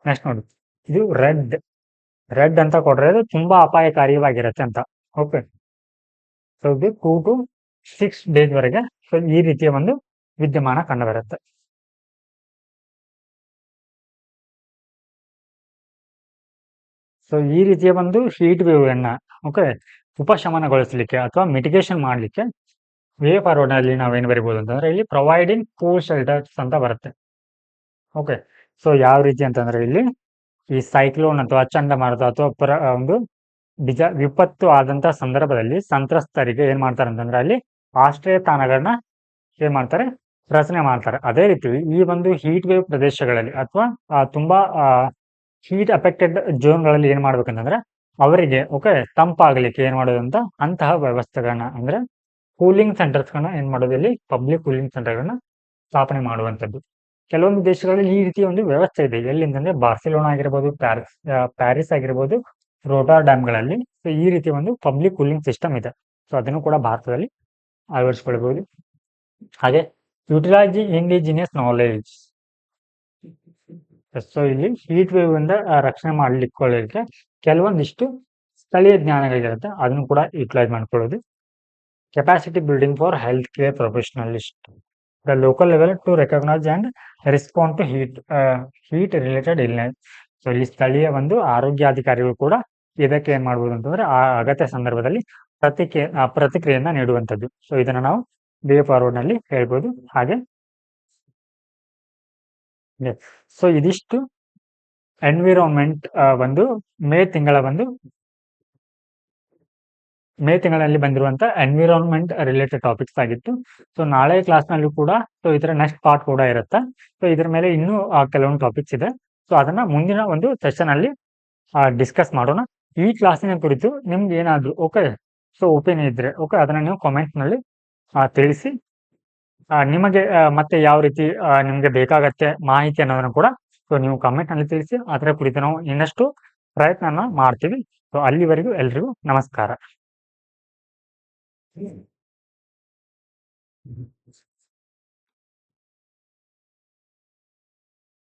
ನೆಕ್ಸ್ಟ್ ನೋಡಿ, ಇದು ರೆಡ್ ಅಂತ ಕೊಟ್ರೆ ಅದು ತುಂಬಾ ಅಪಾಯಕಾರಿಯಾಗಿರುತ್ತೆ ಅಂತ. ಓಕೆ, ಸೊ ಇದು 2 to 6 days ವರೆಗೆ ಸೊ ಈ ರೀತಿಯ ಒಂದು ವಿದ್ಯಮಾನ ಕಂಡು ಬರುತ್ತೆ. ಸೊ ಈ ರೀತಿಯ ಒಂದು ಹೀಟ್ ವೇವ್ ಅನ್ನ ಓಕೆ ಉಪಶಮನಗೊಳಿಸಲಿಕ್ಕೆ ಅಥವಾ ಮಿಟಿಗೇಷನ್ ಮಾಡಲಿಕ್ಕೆ ವೇ ಫಾರ್ವರ್ಡ್ ನಲ್ಲಿ ನಾವೇನು ಬರಿಬಹುದು ಅಂತಂದ್ರೆ ಇಲ್ಲಿ ಪ್ರೊವೈಡಿಂಗ್ ಕೂಲ್ ಶೆಲ್ಟರ್ಸ್ ಅಂತ ಬರುತ್ತೆ. ಓಕೆ, ಸೊ ಯಾವ ರೀತಿ ಅಂತಂದ್ರೆ ಇಲ್ಲಿ ಈ ಸೈಕ್ಲೋನ್ ಅಥವಾ ಚಂಡಮಾರುತ ಅಥವಾ ಒಂದು ವಿಪತ್ತು ಆದಂತಹ ಸಂದರ್ಭದಲ್ಲಿ ಸಂತ್ರಸ್ತರಿಗೆ ಏನ್ ಮಾಡ್ತಾರೆ ಅಂತಂದ್ರೆ ಅಲ್ಲಿ ಆಶ್ರಯ ತಾಣಗಳನ್ನ ಏನ್ ಮಾಡ್ತಾರೆ, ರಚನೆ ಮಾಡ್ತಾರೆ. ಅದೇ ರೀತಿ ಈ ಒಂದು ಹೀಟ್ ವೇವ್ ಪ್ರದೇಶಗಳಲ್ಲಿ ಅಥವಾ ತುಂಬಾ ಹೀಟ್ ಅಫೆಕ್ಟೆಡ್ ಝೋನ್ಗಳಲ್ಲಿ ಏನ್ ಮಾಡ್ಬೇಕಂತಂದ್ರೆ ಅವರಿಗೆ ಓಕೆ ತಂಪಾಗಲಿಕ್ಕೆ ಏನ್ ಮಾಡೋದಂತ ಅಂತಹ ವ್ಯವಸ್ಥೆಗಳನ್ನ ಅಂದ್ರೆ ಕೂಲಿಂಗ್ ಸೆಂಟರ್ಸ್ಗಳನ್ನ ಏನ್ ಮಾಡೋದು, ಇಲ್ಲಿ ಪಬ್ಲಿಕ್ ಕೂಲಿಂಗ್ ಸೆಂಟರ್ಗಳನ್ನ ಸ್ಥಾಪನೆ ಮಾಡುವಂಥದ್ದು. ಕೆಲವೊಂದು ದೇಶಗಳಲ್ಲಿ ಈ ರೀತಿಯ ಒಂದು ವ್ಯವಸ್ಥೆ ಇದೆ. ಎಲ್ಲಿಂತಂದ್ರೆ ಬಾರ್ಸಿಲೋನಾ ಆಗಿರ್ಬೋದು, ಪ್ಯಾರಿಸ್ ಆಗಿರ್ಬೋದು, ರೋಟಾರ್ ಡ್ಯಾಮ್ಗಳಲ್ಲಿ ಸೊ ಈ ರೀತಿಯ ಒಂದು ಪಬ್ಲಿಕ್ ಕೂಲಿಂಗ್ ಸಿಸ್ಟಮ್ ಇದೆ. ಸೊ ಅದನ್ನು ಕೂಡ ಭಾರತದಲ್ಲಿ ಅಳವಡಿಸಿಕೊಳ್ಬಹುದು. ಹಾಗೆ ಯುಟಿಲೈಸಿಂಗ್ ಇಂಡಿಜಿನಿಯಸ್ ನಾಲೆಜ್. ಸೊ ಇಲ್ಲಿ ಹೀಟ್ ವೇವ್ ಇಂದ ರಕ್ಷಣೆ ಮಾಡ್ಲಿಕ್ಕೆ ಕೆಲವೊಂದಿಷ್ಟು ಸ್ಥಳೀಯ ಜ್ಞಾನಗಳಿರುತ್ತೆ, ಅದನ್ನು ಕೂಡ ಯುಟಿಲೈಸ್ ಮಾಡ್ಕೊಳ್ಳೋದು. Capacity building for health care professionals at the local level to recognise and respond to heat related illness. So ಇಲ್ಲಿ ಸ್ಥಳೀಯ ಒಂದು ಆರೋಗ್ಯಾಧಿಕಾರಿಗಳು ಕೂಡ ಇದಕ್ಕೆ ಏನ್ ಮಾಡ್ಬೋದು ಅಂತಂದ್ರೆ ಆ ಅಗತ್ಯ ಸಂದರ್ಭದಲ್ಲಿ ಪ್ರತಿಕ್ರಿಯೆಯನ್ನ ನೀಡುವಂಥದ್ದು. ಸೊ ಇದನ್ನ ನಾವು ವೇ ಫಾರ್ವರ್ಡ್ ನಲ್ಲಿ ಹೇಳ್ಬೋದು. ಹಾಗೆ ಸೊ ಇದಿಷ್ಟು ಎನ್ವಿರಾನ್ಮೆಂಟ್ ಒಂದು ಮೇ ತಿಂಗಳಲ್ಲಿ ಬಂದಿರುವಂತ ಎನ್ವಿರಾನ್ಮೆಂಟ್ ರಿಲೇಟೆಡ್ ಟಾಪಿಕ್ಸ್ ಆಗಿತ್ತು. ಸೊ ನಾಳೆ ಕ್ಲಾಸ್ ನಲ್ಲಿ ಕೂಡ ಸೊ ಇದರ ನೆಕ್ಸ್ಟ್ ಪಾರ್ಟ್ ಕೂಡ ಇರುತ್ತೆ. ಸೊ ಇದ್ರ ಮೇಲೆ ಇನ್ನೂ ಕೆಲವೊಂದು ಟಾಪಿಕ್ಸ್ ಇದೆ. ಸೊ ಅದನ್ನ ಮುಂದಿನ ಒಂದು ಸೆಷನ್ ಅಲ್ಲಿ ಡಿಸ್ಕಸ್ ಮಾಡೋಣ. ಈ ಕ್ಲಾಸಿನ ಕುರಿತು ನಿಮ್ಗೆ ಏನಾದ್ರು ಓಕೆ ಸೊ ಒಪಿನಿಯನ್ ಇದ್ರೆ ಓಕೆ ಅದನ್ನ ನೀವು ಕಾಮೆಂಟ್ ನಲ್ಲಿ ತಿಳಿಸಿ. ನಿಮಗೆ ಮತ್ತೆ ಯಾವ ರೀತಿ ನಿಮ್ಗೆ ಬೇಕಾಗತ್ತೆ ಮಾಹಿತಿ ಅನ್ನೋದನ್ನು ಕೂಡ ಸೊ ನೀವು ಕಾಮೆಂಟ್ ನಲ್ಲಿ ತಿಳಿಸಿ. ಅದರ ಕುರಿತು ನಾವು ಇನ್ನಷ್ಟು ಪ್ರಯತ್ನ ಮಾಡ್ತೀವಿ. ಸೊ ಅಲ್ಲಿವರೆಗೂ ಎಲ್ರಿಗೂ ನಮಸ್ಕಾರ.